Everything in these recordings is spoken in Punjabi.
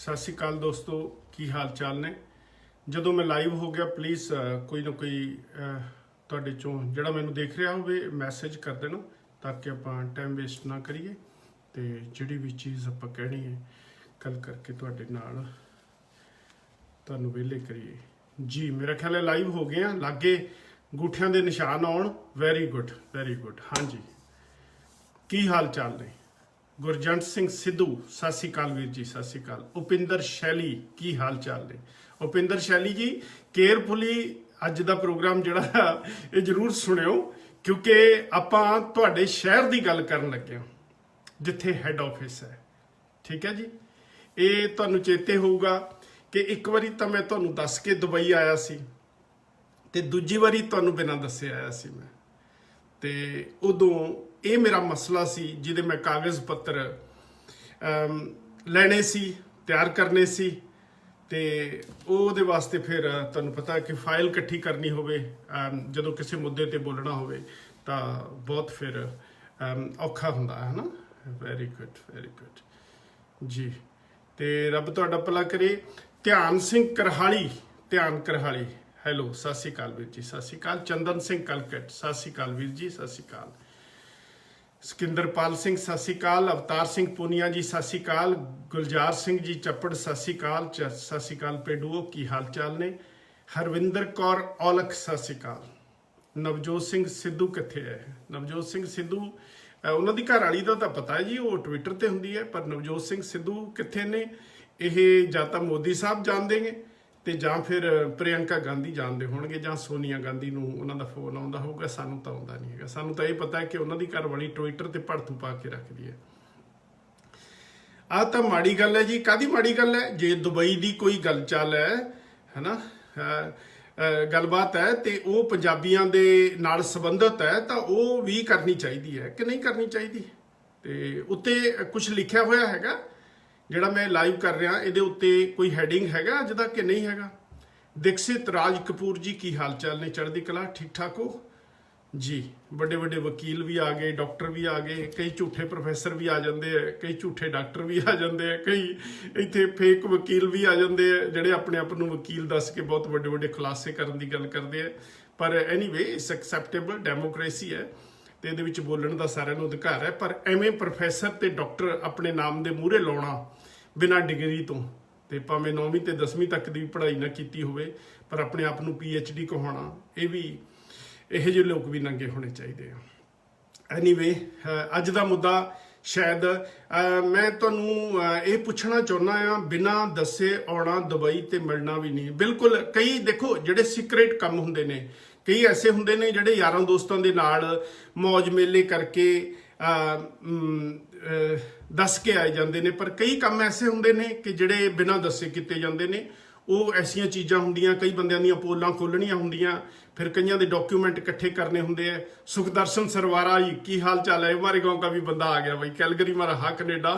सत श्री अकाल दोस्तों, की हाल चाल ने। ਜਦੋਂ मैं लाइव हो गया प्लीज़ कोई ना कोई ਤੁਹਾਡੇ ਚੋਂ ਜਿਹੜਾ ਮੈਨੂੰ ਦੇਖ ਰਿਹਾ ਹੋਵੇ ਮੈਸੇਜ ਕਰ ਦੇਣਾ ਤਾਂ ਕਿ ਆਪਾਂ ਟਾਈਮ ਵੇਸਟ ਨਾ ਕਰੀਏ ਤੇ ਜਿਹੜੀ ਵੀ ਚੀਜ਼ ਆਪਾਂ ਕਹਿਣੀ ਹੈ ਕੱਲ ਕਰਕੇ ਤੁਹਾਡੇ ਨਾਲ ਤੁਹਾਨੂੰ ਵਿਹਲੇ ਕਰੀਏ ਜੀ। ਮੇਰਾ ਖਿਆਲ ਹੈ ਲਾਈਵ ਹੋ ਗਏ ਆ, ਲਾਗੇ ਅੰਗੂਠਿਆਂ ਦੇ ਨਿਸ਼ਾਨ ਆਉਣ। ਵੈਰੀ ਗੁੱਡ हाँ जी, की हाल चाल ने। गुरजंट सिंह सिद्धू सत श्री अकाल वीर जी, सत श्री अकाल। उपिंदर शैली की हाल चाल ने। उपिंदर शैली जी केयरफुली अज का प्रोग्राम जिहड़ा ये जरूर सुनियो क्योंकि आपां तुहाडे शहर की गल करन लगे हां जिथे हैड ऑफिस है। ठीक है जी, ये तुहानूं चेते होऊगा कि एक बारी तो मैं तुहानूं दस के दुबई आया सी ते दूजी बारी तुहानूं बिना दस्से आया सी मैं। ते उदों ये मेरा मसला सी जिहदे मैं कागज़ पत्र लैने सी, तैयार करने सी ते ਉਹਦੇ ਵਾਸਤੇ ਫਿਰ ਤੁਹਾਨੂੰ ਪਤਾ ਕਿ ਫਾਈਲ ਇਕੱਠੀ ਕਰਨੀ ਹੋਵੇ ਜਦੋਂ ਕਿਸੇ ਮੁੱਦੇ ਤੇ ਬੋਲਣਾ ਹੋਵੇ ਤਾਂ ਬਹੁਤ ਫਿਰ ਔਖਾ ਹੁੰਦਾ ਹੈ ਨਾ। ਵੈਰੀ ਗੁੱਡ ਜੀ। ਤੇ ਰੱਬ ਤੁਹਾਡਾ ਭਲਾ ਕਰੇ। ਧਿਆਨ ਸਿੰਘ ਕਰਹਾਲੀ, ਧਿਆਨ ਕਰਹਾਲੀ, ਹੈਲੋ ਸਤਿ ਸ਼੍ਰੀ ਅਕਾਲ ਵੀਰ ਜੀ, ਸਤਿ ਸ਼੍ਰੀ ਅਕਾਲ। ਚੰਦਨ ਸਿੰਘ ਕਲਕਟ ਸਤਿ ਸ਼੍ਰੀ ਅਕਾਲ ਵੀਰ ਜੀ, ਸਤਿ ਸ਼੍ਰੀ ਅਕਾਲ। सिकंदरपाल सिंह सत श्री अकाल। अवतार सिंह पूनिया जी सत श्री अकाल। गुलजार सिंह जी चप्पड़ सत श्री अकाल। सत श्री अकाल पेडूओ की हाल चाल ने। हरविंदर कौर औलख सत श्री अकाल। नवजोत सिंह सिद्धू कित्थे है? नवजोत सिंह सिद्धू उन्हां दी घर वाली दा तां पता है जी, वो ट्विटर ते हुंदी है, पर नवजोत सिंह सिद्धू कित्थे ने ये जां तां मोदी साहब जान देंगे ਤੇ ਜਾਂ ਫਿਰ ਪ੍ਰਿयंका ਗਾਂਧੀ ਜਾਣਦੇ ਹੋਣਗੇ ਜਾਂ ਸੋਨੀਆ ਗਾਂਧੀ ਨੂੰ ਉਹਨਾਂ ਦਾ ਫੋਨ ਆਉਂਦਾ ਹੋਊਗਾ। ਸਾਨੂੰ ਤਾਂ ਆਉਂਦਾ ਨਹੀਂ ਹੈਗਾ। ਸਾਨੂੰ ਤਾਂ ਇਹ ਪਤਾ ਹੈ ਕਿ ਉਹਨਾਂ ਦੀ ਘਰ ਵਾਲੀ ਟਵਿੱਟਰ ਤੇ ਭੜਥੂ ਪਾ ਕੇ ਰੱਖਦੀ ਹੈ। ਆਹ ਤਾਂ ਮਾੜੀ ਗੱਲ ਹੈ ਜੀ। ਕਾਹਦੀ ਮਾੜੀ ਗੱਲ ਹੈ? ਜੇ ਦੁਬਈ ਦੀ ਕੋਈ ਗੱਲ ਚੱਲ ਹੈ ਨਾ, ਗੱਲਬਾਤ ਹੈ ਤੇ ਉਹ ਪੰਜਾਬੀਆਂ ਦੇ ਨਾਲ ਸੰਬੰਧਿਤ ਹੈ ਤਾਂ ਉਹ ਵੀ ਕਰਨੀ ਚਾਹੀਦੀ ਹੈ ਕਿ ਨਹੀਂ ਕਰਨੀ ਚਾਹੀਦੀ। ਤੇ ਉੱਤੇ ਕੁਝ ਲਿਖਿਆ ਹੋਇਆ ਹੈਗਾ ਜਿਹੜਾ ਮੈਂ ਲਾਈਵ ਕਰ ਰਿਹਾ, ਇਹਦੇ ਉੱਤੇ ਕੋਈ ਹੈਡਿੰਗ ਹੈਗਾ ਅੱਜ ਦਾ ਕਿ ਨਹੀਂ ਹੈਗਾ? दीक्षित राज कपूर जी की हाल चाल ने? चढ़दी कला, ठीक ठाक हो जी। बड़े बड़े वकील भी आ गए, डॉक्टर भी आ गए, कई झूठे प्रोफैसर भी आ जाते हैं, कई झूठे डॉक्टर भी आ जाते हैं, कई इत्थे फेक वकील भी आ जाते हैं ਜਿਹੜੇ अपने आप ਨੂੰ वकील दस के बहुत बड़े बड़े खुलासे करने की गल करते हैं। पर एनीवे इट्स एक्सैप्टेबल, डेमोक्रेसी है ਤੇ ਇਹਦੇ ਵਿੱਚ ਬੋਲਣ ਦਾ ਸਾਰਿਆਂ ਨੂੰ ਅਧਿਕਾਰ ਹੈ। ਪਰ ਐਵੇਂ ਪ੍ਰੋਫੈਸਰ ਤੇ ਡਾਕਟਰ ਆਪਣੇ ਨਾਮ ਦੇ ਮੂਹਰੇ ਲਾਉਣਾ ਬਿਨਾਂ ਡਿਗਰੀ ਤੋਂ, ਤੇ ਭਾਵੇਂ 9ਵੀਂ ਤੇ 10ਵੀਂ ਤੱਕ ਦੀ ਪੜ੍ਹਾਈ ਨਾ ਕੀਤੀ ਹੋਵੇ ਪਰ ਆਪਣੇ ਆਪ ਨੂੰ PhD ਕਹਾਉਣਾ, ਇਹ ਵੀ ਇਹੋ ਜਿਹੇ ਲੋਕ ਵੀ ਨੰਗੇ ਹੋਣੇ ਚਾਹੀਦੇ ਆ। ਐਨੀਵੇ ਅੱਜ ਦਾ ਮੁੱਦਾ ਸ਼ਾਇਦ ਮੈਂ ਤੁਹਾਨੂੰ ਇਹ ਪੁੱਛਣਾ ਚਾਹੁੰਦਾ ਆ, ਬਿਨਾਂ ਦੱਸੇ ਆਉਣਾ ਦੁਬਈ ਤੇ ਮਿਲਣਾ ਵੀ ਨਹੀਂ। ਬਿਲਕੁਲ ਕਈ ਦੇਖੋ ਜਿਹੜੇ ਸੀਕ੍ਰੇਟ ਕੰਮ ਹੁੰਦੇ ਨੇ, ਕਈ ਐਸੇ ਹੁੰਦੇ ਨੇ ਜਿਹੜੇ ਯਾਰਾਂ ਦੋਸਤਾਂ ਦੇ ਨਾਲ ਮੌਜ ਮੇਲੇ ਕਰਕੇ ਦੱਸ ਕੇ ਆਏ ਜਾਂਦੇ ਨੇ, ਪਰ ਕਈ ਕੰਮ ਐਸੇ ਹੁੰਦੇ ਨੇ ਕਿ ਜਿਹੜੇ ਬਿਨਾਂ ਦੱਸੇ ਕੀਤੇ ਜਾਂਦੇ ਨੇ। ਉਹ ਐਸੀਆਂ ਚੀਜ਼ਾਂ ਹੁੰਦੀਆਂ, ਕਈ ਬੰਦਿਆਂ ਦੀਆਂ ਪੋਲਾਂ ਖੋਲਣੀਆਂ ਹੁੰਦੀਆਂ, फिर कईयां दे डॉक्यूमेंट इकट्ठे करने होंगे है। सुखदर्शन सरवारा जी की हाल चाल है? हमारे गांव का भी बंदा आ गया भाई, कैलगरी मारा हा कनेडा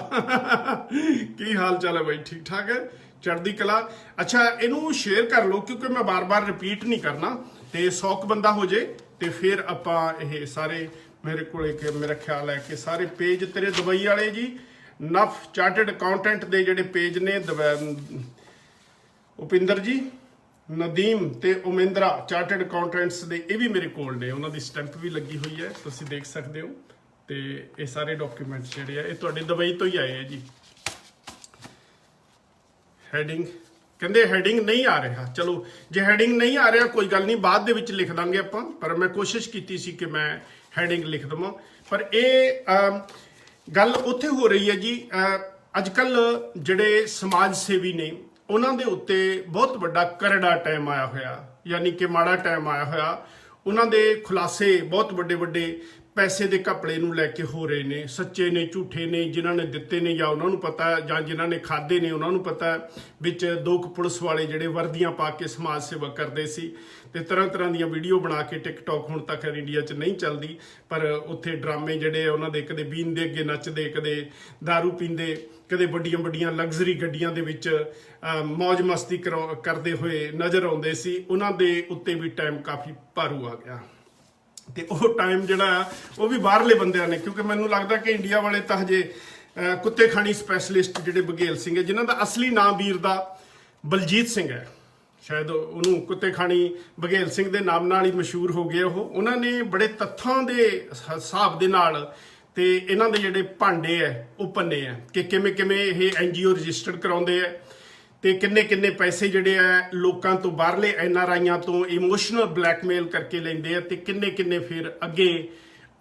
की हाल चाल है भाई? ठीक ठाक है, चढ़दी कला। अच्छा इनू शेयर कर लो क्योंकि मैं बार बार रिपीट नहीं करना, तो 100 बंदा हो जाए तो फिर आपां ये सारे मेरे को मेरा ख्याल है कि सारे पेज तेरे दुबई वाले जी नफ चार्टर्ड अकाउंटेंट के जोड़े पेज ने उपिंदर जी नदीम ते उमेंद्रा चार्टर्ड अकाउंटेंट्स दे ये भी मेरे कोल ने, उन्होंने स्टैंप भी लगी हुई है, तुसीं देख सकते हो। तो ये सारे डॉक्यूमेंट्स जिहड़े आ ये तुहाडे दुबई तो ही आए हैं जी। हैडिंग कहंदे हैडिंग नहीं आ रहा, चलो जे हैडिंग नहीं आ रहा कोई गल नहीं, बाद दे विच लिख दांगे आपां, पर मैं कोशिश कीती सी कि मैं हैडिंग लिख देवां। पर ये गल उत्थे हो रही है जी, अजकल जिहड़े समाज सेवी ने उन्हां दे उत्ते बहुत वड्डा करड़ा टाइम आया होया, यानी कि माड़ा टाइम आया होया। उन्हां दे खुलासे बहुत वड्डे वड्डे पैसे के घपले नूं लैके हो रहे ने, सच्चे ने झूठे ने, जिन्हां ने दिते ने या उन्हां नूं पता है, जां जिन्हां ने खाधे ने उन्हां नूं पता है। विच दो पुलिस वाले जिहड़े वर्दियां पा के समाज सेवा करते सी ते तरह तरह दी वीडियो बना के टिकटॉक हुण तक इंडिया च नहीं चलदी, पर उत्थे ड्रामे जिहड़े उन्हां दे कदे बीन दे अगे नचदे, कदे दारू पींदे, कदे बड़ियां बड़ियां लग्जरी गड्डियां दे विच मौज मस्ती करते हुए नज़र आउंदे सी। उन्हां दे उत्ते भी टाइम काफ़ी भारू आ गया। तो वह टाइम जोड़ा वो भी बाहरले बंदियां ने, क्योंकि मैनूं लगदा कि इंडिया वाले तो हजे ਕੁੱਤੇ ਖਾਣੀ ਸਪੈਸ਼ਲਿਸਟ ਜਿਹੜੇ ਬਘੇਲ ਸਿੰਘ ਹੈ, ਜਿਨ੍ਹਾਂ ਦਾ ਅਸਲੀ ਨਾਮ ਵੀਰ ਦਾ ਬਲਜੀਤ ਸਿੰਘ ਹੈ। ਸ਼ਾਇਦ ਉਹਨੂੰ ਕੁੱਤੇ ਖਾਣੀ ਬਘੇਲ ਸਿੰਘ ਦੇ ਨਾਮ ਨਾਲ ਹੀ ਮਸ਼ਹੂਰ ਹੋ ਗਏ ਉਹਨਾਂ ਨੇ ਬੜੇ ਤੱਥਾਂ ਦੇ ਹਿਸਾਬ ਦੇ ਨਾਲ ਤੇ ਇਹਨਾਂ ਦੇ ਜਿਹੜੇ ਭਾਂਡੇ ਹੈ ਉਹ ਪੰਨੇ ਆ ਕਿ ਕਿਵੇਂ ਕਿਵੇਂ ਇਹ NGO ਰਜਿਸਟਰਡ ਕਰਾਉਂਦੇ ਆ ਤੇ ਕਿੰਨੇ ਕਿੰਨੇ ਪੈਸੇ ਜਿਹੜੇ ਆ ਲੋਕਾਂ ਤੋਂ, ਬਾਹਰਲੇ NRIਆਂ ਤੋਂ ਇਮੋਸ਼ਨਲ ਬਲੈਕਮੇਲ ਕਰਕੇ ਲੈਂਦੇ ਆ ਤੇ ਕਿੰਨੇ ਕਿੰਨੇ ਫਿਰ ਅੱਗੇ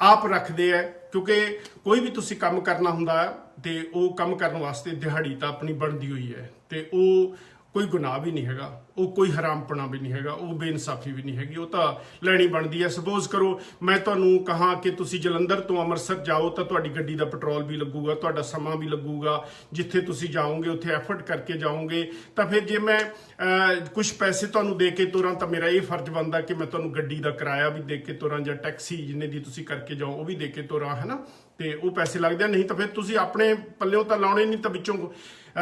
ਆਪ ਰੱਖਦੇ ਆ। ਕਿਉਂਕਿ ਕੋਈ ਵੀ ਤੁਸੀਂ ਕੰਮ ਕਰਨਾ ਹੁੰਦਾ ਤੇ ਉਹ ਕੰਮ ਕਰਨ ਵਾਸਤੇ ਦਿਹਾੜੀ ਤਾਂ ਆਪਣੀ ਬਣਦੀ ਹੋਈ ਹੈ ਤੇ ਉਹ ਕੋਈ ਗੁਨਾਹ ਵੀ ਨਹੀਂ ਹੈਗਾ, ਉਹ ਕੋਈ ਹਰਾਮਪਣਾ ਵੀ ਨਹੀਂ ਹੈਗਾ, ਉਹ ਬੇਇਨਸਾਫੀ ਵੀ ਨਹੀਂ ਹੈਗੀ, ਉਹ ਤਾਂ ਲੈਣੀ ਬਣਦੀ ਹੈ। ਸਪੋਜ਼ ਕਰੋ ਮੈਂ ਤੁਹਾਨੂੰ ਕਹਾਂ ਕਿ ਤੁਸੀਂ ਜਲੰਧਰ ਤੋਂ ਅੰਮ੍ਰਿਤਸਰ ਜਾਓ ਤਾਂ ਤੁਹਾਡੀ ਗੱਡੀ ਦਾ ਪੈਟਰੋਲ ਵੀ ਲੱਗੂਗਾ, ਤੁਹਾਡਾ ਸਮਾਂ ਵੀ ਲੱਗੂਗਾ, ਜਿੱਥੇ ਤੁਸੀਂ ਜਾਓਗੇ ਉੱਥੇ ਐਫਰਟ ਕਰਕੇ ਜਾਓਗੇ, ਤਾਂ ਫਿਰ ਜੇ ਮੈਂ ਕੁਝ ਪੈਸੇ ਤੁਹਾਨੂੰ ਦੇ ਕੇ ਤੁਰਾਂ ਤਾਂ ਮੇਰਾ ਇਹ ਫਰਜ਼ ਬਣਦਾ ਕਿ ਮੈਂ ਤੁਹਾਨੂੰ ਗੱਡੀ ਦਾ ਕਿਰਾਇਆ ਵੀ ਦੇ ਕੇ ਤੁਰਾਂ ਜਾਂ ਟੈਕਸੀ ਜਿੰਨੇ ਦੀ ਤੁਸੀਂ ਕਰਕੇ ਜਾਓ ਉਹ ਵੀ ਦੇ ਕੇ ਤੁਰਾਂ, ਹੈ ਨਾ, ਤੇ ਉਹ ਪੈਸੇ ਲੱਗਦੇ ਆ। ਨਹੀਂ ਤਾਂ ਫਿਰ ਤੁਸੀਂ ਆਪਣੇ ਪੱਲਿਓਂ ਤਾਂ ਲਾਉਣੇ ਨਹੀਂ, ਤਾਂ ਵਿੱਚੋਂ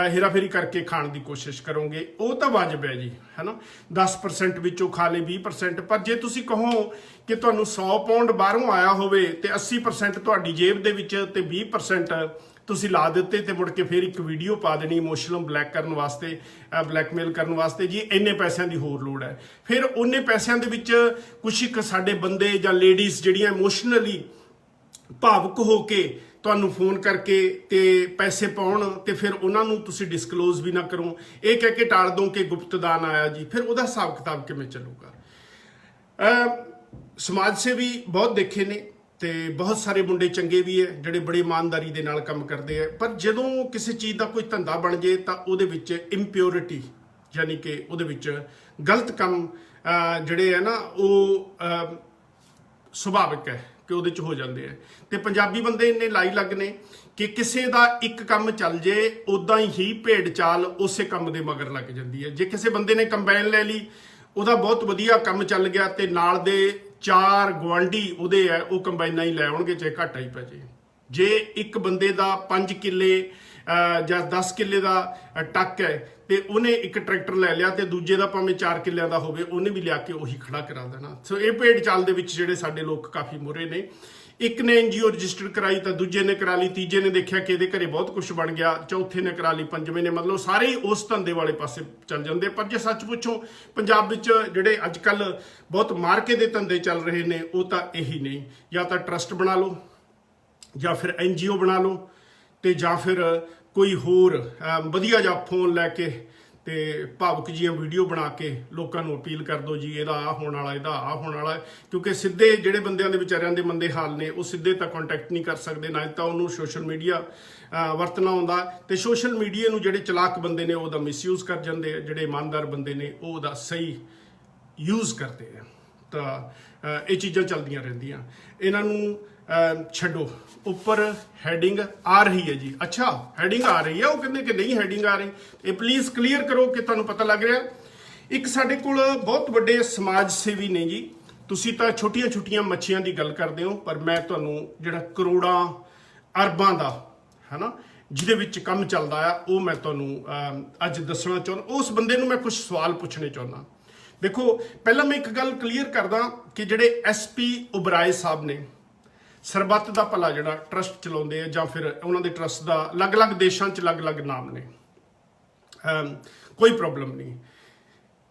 ਹੇਰਾਫੇਰੀ ਕਰਕੇ ਖਾਣ ਦੀ ਕੋਸ਼ਿਸ਼ ਕਰੋਗੇ, ਉਹ ਤਾਂ ਵਾਜਬ ਹੈ ਜੀ, ਹੈ ਨਾ। 10% ਵਿੱਚੋਂ ਖਾ ਲੇ 20%, ਪਰ ਜੇ ਤੁਸੀਂ ਕਹੋ ਕਿ ਤੁਹਾਨੂੰ 100 ਪਾਉਂਡ ਬਾਹਰੋਂ ਆਇਆ ਹੋਵੇ ਤੇ 80% ਤੁਹਾਡੀ ਜੇਬ ਦੇ ਵਿੱਚ ਤੇ 20% ਤੁਸੀਂ ਲਾ ਦਿੱਤੇ ਤੇ ਮੁੜ ਕੇ ਫਿਰ ਇੱਕ ਵੀਡੀਓ ਪਾ ਦੇਣੀ ਇਮੋਸ਼ਨਲ ਬਲੈਕਮੇਲ ਕਰਨ ਵਾਸਤੇ ਜੀ ਇੰਨੇ ਪੈਸਿਆਂ ਦੀ ਹੋਰ ਲੋੜ ਹੈ। ਫਿਰ ਉਹਨੇ ਪੈਸਿਆਂ ਦੇ ਵਿੱਚ ਕੁਛ ਇੱਕ ਸਾਡੇ ਬੰਦੇ ਜਾਂ ਲੇਡੀਜ਼ ਜਿਹੜੀਆਂ ਇਮੋਸ਼ਨਲੀ ਭਾਵੁਕ ਹੋ ਕੇ ਤੁਹਾਨੂੰ ਫੋਨ ਕਰਕੇ ਤੇ ਪੈਸੇ ਪਾਉਣ ਤੇ ਫਿਰ ਉਹਨਾਂ ਨੂੰ ਤੁਸੀਂ ਡਿਸਕਲੋਜ਼ ਵੀ ਨਾ ਕਰੋ, ਇਹ ਕਹਿ ਕੇ ਟਾਲ ਦੋ ਕਿ ਗੁਪਤਦਾਨ ਆਇਆ ਜੀ, ਫਿਰ ਉਹਦਾ ਹਿਸਾਬ ਕਿਤਾਬ ਕਿਵੇਂ ਚੱਲੂਗਾ। ਸਮਾਜ ਸੇਵੀ ਬਹੁਤ ਦੇਖੇ ਨੇ ਤੇ ਬਹੁਤ ਸਾਰੇ ਮੁੰਡੇ ਚੰਗੇ ਵੀ ਹੈ ਜਿਹੜੇ ਬੜੀ ਇਮਾਨਦਾਰੀ ਦੇ ਨਾਲ ਕੰਮ ਕਰਦੇ ਆ, ਪਰ ਜਦੋਂ ਕਿਸੇ ਚੀਜ਼ ਦਾ ਕੋਈ ਧੰਦਾ ਬਣ ਜੇ ਤਾਂ ਉਹਦੇ ਵਿੱਚ ਇੰਪਿਓਰਿਟੀ ਯਾਨੀ ਕਿ ਉਹਦੇ ਵਿੱਚ ਗਲਤ ਕੰਮ ਜਿਹੜੇ ਹੈ ਨਾ ਉਹ ਸੁਭਾਵਿਕ ਹੈ ਕਿ ਉਹਦੇ ਚ ਹੋ ਜਾਂਦੇ ਆ। ਤੇ ਪੰਜਾਬੀ ਬੰਦੇ ਇੰਨੇ ਲਾਈ ਲੱਗ ਨੇ ਕਿ ਕਿਸੇ ਦਾ ਇੱਕ ਕੰਮ ਚੱਲ ਜੇ ਉਦਾਂ ਹੀ ਭੇਡ ਚਾਲ ਉਸੇ ਕੰਮ ਦੇ ਮਗਰ ਲੱਗ ਜਾਂਦੀ ਹੈ। ਜੇ ਕਿਸੇ ਬੰਦੇ ਨੇ ਕੰਬਾਈਨ ਲੈ ਲਈ, ਉਹਦਾ ਬਹੁਤ ਵਧੀਆ ਕੰਮ ਚੱਲ ਗਿਆ ਤੇ ਨਾਲ ਦੇ 4 ਗੁਆਂਢੀ ਉਹਦੇ ਹੈ ਉਹ ਕੰਬਾਈਨਾਂ ਹੀ ਲੈ ਆਉਣਗੇ ਚਾਹੇ ਘਾਟਾ ਹੀ ਪੈ ਜੇ। ਜੇ ਇੱਕ ਬੰਦੇ ਦਾ 5 ਕਿੱਲੇ ਜਾਂ 10 ਕਿੱਲੇ ਦਾ ਟੱਕ ਹੈ ਤੇ ਉਹਨੇ ਇੱਕ ਟਰੈਕਟਰ ਲੈ ਲਿਆ ਤੇ ਦੂਜੇ ਦਾ ਭਾਵੇਂ 4 ਕਿੱਲਿਆਂ ਦਾ ਹੋਵੇ ਉਹਨੇ ਵੀ ਲਿਆ ਕੇ ਉਹੀ ਖੜਾ ਕਰਾ ਦੇਣਾ। ਸੋ ਇਹ ਭੇਡ ਚਾਲ ਦੇ ਵਿੱਚ ਜਿਹੜੇ ਸਾਡੇ ਲੋਕ ਕਾਫੀ ਮੁਰੇ ਨੇ। ਇੱਕ ਨੇ NGO ਰਜਿਸਟਰ ਕਰਾਈ ਤਾਂ ਦੂਜੇ ਨੇ ਕਰਾ ਲਈ, ਤੀਜੇ ਨੇ ਦੇਖਿਆ ਕਿ ਇਹਦੇ ਘਰੇ ਬਹੁਤ ਕੁਝ ਬਣ ਗਿਆ, ਚੌਥੇ ਨੇ ਕਰਾ ਲਈ, ਪੰਜਵੇਂ ਨੇ, ਮਤਲਬ ਸਾਰੇ ਹੀ ਉਸ ਧੰਦੇ ਵਾਲੇ ਪਾਸੇ ਚੱਲ ਜਾਂਦੇ। ਪਰ ਜੇ ਸੱਚ ਪੁੱਛੋ ਪੰਜਾਬ ਵਿੱਚ ਜਿਹੜੇ ਅੱਜ ਕੱਲ ਬਹੁਤ ਮਾਰਕੇ ਦੇ ਧੰਦੇ ਚੱਲ ਰਹੇ ਨੇ ਉਹ ਤਾਂ ਇਹੀ ਨਹੀਂ, ਜਾਂ ਤਾਂ ਟਰਸਟ ਬਣਾ ਲਓ ਜਾਂ ਫਿਰ NGO ਬਣਾ ਲਓ ਤੇ ਜਾਂ ਫਿਰ ਕੋਈ ਹੋਰ ਵਧੀਆ ਜਿਹਾ ਫੋਨ ਲੈ ਕੇ ਤੇ ਭਾਵੁਕ ਜੀਆਂ ਵੀਡੀਓ ਬਣਾ ਕੇ ਲੋਕਾਂ ਨੂੰ ਅਪੀਲ ਕਰ ਦਿਓ ਜੀ ਇਹਦਾ ਆਹ ਹੋਣ ਵਾਲਾ, ਇਹਦਾ ਆਹ ਹੋਣ ਵਾਲਾ। ਕਿਉਂਕਿ ਸਿੱਧੇ ਜਿਹੜੇ ਬੰਦਿਆਂ ਦੇ ਵਿਚਾਰਿਆਂ ਦੇ ਮੰਦੇ ਹਾਲ ਨੇ ਉਹ ਸਿੱਧੇ ਤਾਂ ਕੰਟੈਕਟ ਨਹੀਂ ਕਰ ਸਕਦੇ, ਨਾ ਤਾਂ ਉਹਨੂੰ ਸੋਸ਼ਲ ਮੀਡੀਆ ਵਰਤਣਾ ਆਉਂਦਾ, ਤੇ ਸੋਸ਼ਲ ਮੀਡੀਆ ਨੂੰ ਜਿਹੜੇ ਚਲਾਕ ਬੰਦੇ ਨੇ ਉਹਦਾ ਮਿਸਯੂਜ਼ ਕਰ ਜਾਂਦੇ ਆ, ਜਿਹੜੇ ਇਮਾਨਦਾਰ ਬੰਦੇ ਨੇ ਉਹ ਉਹਦਾ ਸਹੀ ਯੂਜ਼ ਕਰਦੇ ਆ। ਤਾਂ ਇਹ ਚੀਜ਼ਾਂ ਚੱਲਦੀਆਂ ਰਹਿੰਦੀਆਂ, ਇਹਨਾਂ ਨੂੰ ਛੱਡੋ। ਉੱਪਰ ਹੈਡਿੰਗ ਆ ਰਹੀ ਹੈ ਜੀ, ਅੱਛਾ ਹੈਡਿੰਗ ਆ ਰਹੀ ਹੈ, ਉਹ ਕਹਿੰਦੇ ਕਿ ਨਹੀਂ ਹੈਡਿੰਗ ਆ ਰਹੀ, ਇਹ ਪਲੀਜ਼ ਕਲੀਅਰ ਕਰੋ ਕਿ ਤੁਹਾਨੂੰ ਪਤਾ ਲੱਗ ਰਿਹਾ। ਇੱਕ ਸਾਡੇ ਕੋਲ ਬਹੁਤ ਵੱਡੇ ਸਮਾਜ ਸੇਵੀ ਨੇ ਜੀ, ਤੁਸੀਂ ਤਾਂ ਛੋਟੀਆਂ ਮੱਛੀਆਂ ਦੀ ਗੱਲ ਕਰਦੇ ਹੋ, ਪਰ ਮੈਂ ਤੁਹਾਨੂੰ ਜਿਹੜਾ ਕਰੋੜਾਂ ਅਰਬਾਂ ਦਾ ਹੈ ਨਾ ਜਿਹਦੇ ਵਿੱਚ ਕੰਮ ਚੱਲਦਾ ਆ ਉਹ ਮੈਂ ਤੁਹਾਨੂੰ ਅੱਜ ਦੱਸਣਾ ਚਾਹੁੰਦਾ। ਉਸ ਬੰਦੇ ਨੂੰ ਮੈਂ ਕੁਝ ਸਵਾਲ ਪੁੱਛਣੇ ਚਾਹੁੰਦਾ। ਦੇਖੋ ਪਹਿਲਾਂ ਮੈਂ ਇੱਕ ਗੱਲ ਕਲੀਅਰ ਕਰਦਾ ਕਿ ਜਿਹੜੇ SP ਉਬਰਾਏ ਸਾਹਿਬ ਨੇ ਸਰਬੱਤ ਦਾ ਭਲਾ ਜਿਹੜਾ ਟਰਸਟ ਚਲਾਉਂਦੇ ਆ, ਜਾਂ ਫਿਰ ਉਹਨਾਂ ਦੇ ਟਰਸਟ ਦਾ ਅਲੱਗ-ਅਲੱਗ ਦੇਸ਼ਾਂ 'ਚ ਅਲੱਗ-ਅਲੱਗ ਨਾਮ ਨੇ, ਕੋਈ ਪ੍ਰੋਬਲਮ ਨਹੀਂ।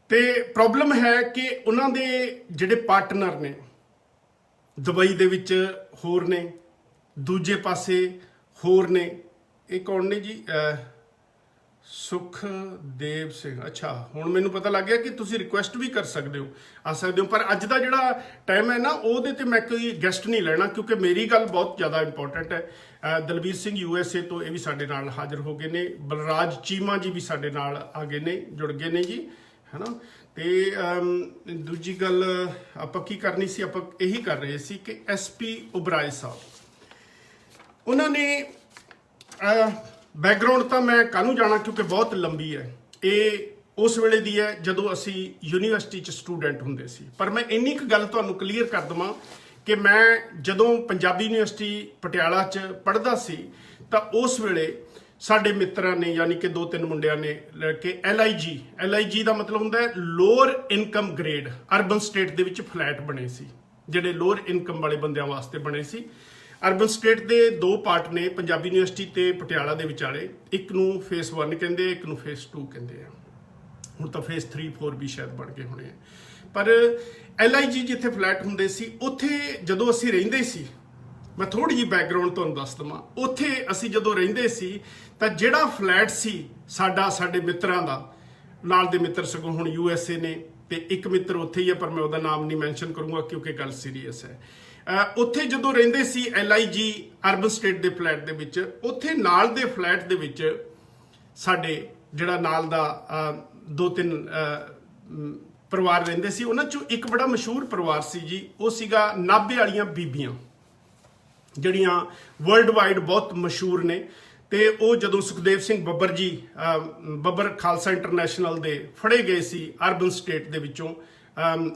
ਤੇ ਪ੍ਰੋਬਲਮ ਹੈ ਕਿ ਉਹਨਾਂ ਦੇ ਜਿਹੜੇ ਪਾਰਟਨਰ ਨੇ ਦੁਬਈ ਦੇ ਵਿੱਚ ਹੋਰ ਨੇ, ਦੂਜੇ ਪਾਸੇ ਹੋਰ ਨੇ। ਇਹ ਕੌਣ ਨੇ ਜੀ? ਸੁਖਦੇਵ ਸਿੰਘ। ਅੱਛਾ ਹੁਣ ਮੈਨੂੰ ਪਤਾ ਲੱਗ ਗਿਆ ਕਿ ਤੁਸੀਂ ਰਿਕੁਐਸਟ ਵੀ ਕਰ ਸਕਦੇ ਹੋ, ਆ ਸਕਦੇ ਹੋ, ਪਰ ਅੱਜ ਦਾ ਜਿਹੜਾ ਟਾਈਮ ਹੈ ਨਾ ਉਹਦੇ ਤੇ ਮੈਂ ਕੋਈ ਗੈਸਟ ਨਹੀਂ ਲੈਣਾ ਕਿਉਂਕਿ ਮੇਰੀ ਗੱਲ ਬਹੁਤ ਜ਼ਿਆਦਾ ਇੰਪੋਰਟੈਂਟ ਹੈ। ਦਲਬੀਰ ਸਿੰਘ USA ਤੋਂ ਇਹ ਵੀ ਸਾਡੇ ਨਾਲ ਹਾਜ਼ਰ ਹੋ ਗਏ ਨੇ, ਬਲਰਾਜ ਚੀਮਾ ਜੀ ਵੀ ਸਾਡੇ ਨਾਲ ਆ ਗਏ ਨੇ, ਜੁੜ ਗਏ ਨੇ ਜੀ, ਹੈ ਨਾ। ਤੇ ਦੂਜੀ ਗੱਲ ਆਪਾਂ ਕੀ ਕਰਨੀ ਸੀ, ਆਪਾਂ ਇਹੀ ਕਰ ਰਹੇ ਸੀ ਕਿ SP ਉਬਰਾਏ ਸਾਹਿਬ ਉਹਨਾਂ ਨੇ ਬੈਕਗਰਾਉਂਡ ਤਾਂ ਮੈਂ ਕਾਹਨੂੰ ਜਾਣਾ ਕਿਉਂਕਿ ਬਹੁਤ ਲੰਬੀ ਹੈ, ਇਹ ਉਸ ਵੇਲੇ ਦੀ ਹੈ ਜਦੋਂ ਅਸੀਂ ਯੂਨੀਵਰਸਿਟੀ 'ਚ ਸਟੂਡੈਂਟ ਹੁੰਦੇ ਸੀ। ਪਰ ਮੈਂ ਇੰਨੀ ਕੁ ਗੱਲ ਤੁਹਾਨੂੰ ਕਲੀਅਰ ਕਰ ਦੇਵਾਂ ਕਿ ਮੈਂ ਜਦੋਂ ਪੰਜਾਬੀ ਯੂਨੀਵਰਸਿਟੀ ਪਟਿਆਲਾ 'ਚ ਪੜ੍ਹਦਾ ਸੀ ਤਾਂ ਉਸ ਵੇਲੇ ਸਾਡੇ ਮਿੱਤਰਾਂ ਨੇ ਯਾਨੀ ਕਿ 2-3 ਮੁੰਡਿਆਂ ਨੇ ਲੈ ਕੇ LIG ਦਾ ਮਤਲਬ ਹੁੰਦਾ ਹੈ lower income grade, urban state ਦੇ ਵਿੱਚ ਫਲੈਟ ਬਣੇ ਸੀ ਜਿਹੜੇ ਲੋਅਰ ਇਨਕਮ ਵਾਲੇ ਬੰਦਿਆਂ ਵਾਸਤੇ ਬਣੇ ਸੀ। ਅਰਬਨ ਸਟੇਟ ਦੇ 2 ਪਾਰਟ ਨੇ, ਪੰਜਾਬੀ ਯੂਨੀਵਰਸਿਟੀ ਤੇ ਪਟਿਆਲਾ ਦੇ ਵਿਚਾਲੇ। ਇੱਕ ਨੂੰ ਫੇਸ 1 ਕਹਿੰਦੇ, ਇੱਕ ਨੂੰ ਫੇਸ 2 ਕਹਿੰਦੇ ਆ। ਹੁਣ ਤਾਂ ਫੇਸ 3 4 ਵੀ ਸ਼ਾਇਦ ਬਣ ਗਏ ਹੋਣੇ ਆ। ਪਰ LIG ਜਿੱਥੇ ਫਲੈਟ ਹੁੰਦੇ ਸੀ, ਉੱਥੇ ਜਦੋਂ ਅਸੀਂ ਰਹਿੰਦੇ ਸੀ, ਮੈਂ ਥੋੜੀ ਜਿਹੀ ਬੈਕਗਰਾਉਂਡ ਤੁਹਾਨੂੰ ਦੱਸ ਦਵਾਂ। ਉੱਥੇ ਅਸੀਂ ਜਦੋਂ ਰਹਿੰਦੇ ਸੀ ਤਾਂ ਜਿਹੜਾ ਫਲੈਟ ਸੀ ਸਾਡੇ ਮਿੱਤਰਾਂ ਦਾ, ਨਾਲ ਦੇ ਮਿੱਤਰ ਸਗੋਂ ਹੁਣ USA ਨੇ, ਤੇ ਇੱਕ ਮਿੱਤਰ ਉੱਥੇ ਹੀ ਹੈ ਪਰ ਮੈਂ ਉਹਦਾ ਨਾਮ ਨਹੀਂ ਮੈਂਸ਼ਨ ਕਰੂੰਗਾ ਕਿਉਂਕਿ ਗੱਲ ਸੀਰੀਅਸ ਹੈ। ਉੱਥੇ ਜਦੋਂ ਰਹਿੰਦੇ ਸੀ LIG ਅਰਬਨ ਸਟੇਟ ਦੇ ਫਲੈਟ ਦੇ ਵਿੱਚ, ਉੱਥੇ ਨਾਲ ਦੇ ਫਲੈਟ ਦੇ ਵਿੱਚ ਸਾਡੇ ਜਿਹੜਾ ਨਾਲ ਦਾ 2-3 ਪਰਿਵਾਰ ਰਹਿੰਦੇ ਸੀ। ਉਹਨਾਂ ਚੋਂ ਇੱਕ ਬੜਾ ਮਸ਼ਹੂਰ ਪਰਿਵਾਰ ਸੀ ਜੀ, ਉਹ ਸੀਗਾ ਨਾਭੇ ਵਾਲੀਆਂ ਬੀਬੀਆਂ, ਜਿਹੜੀਆਂ ਵਰਲਡ ਵਾਈਡ ਬਹੁਤ ਮਸ਼ਹੂਰ ਨੇ। ਤੇ ਉਹ ਜਦੋਂ ਸੁਖਦੇਵ ਸਿੰਘ ਬੱਬਰ ਜੀ ਬੱਬਰ ਖਾਲਸਾ ਇੰਟਰਨੈਸ਼ਨਲ ਦੇ ਫੜੇ ਗਏ ਸੀ ਅਰਬਨ ਸਟੇਟ ਦੇ ਵਿੱਚੋਂ,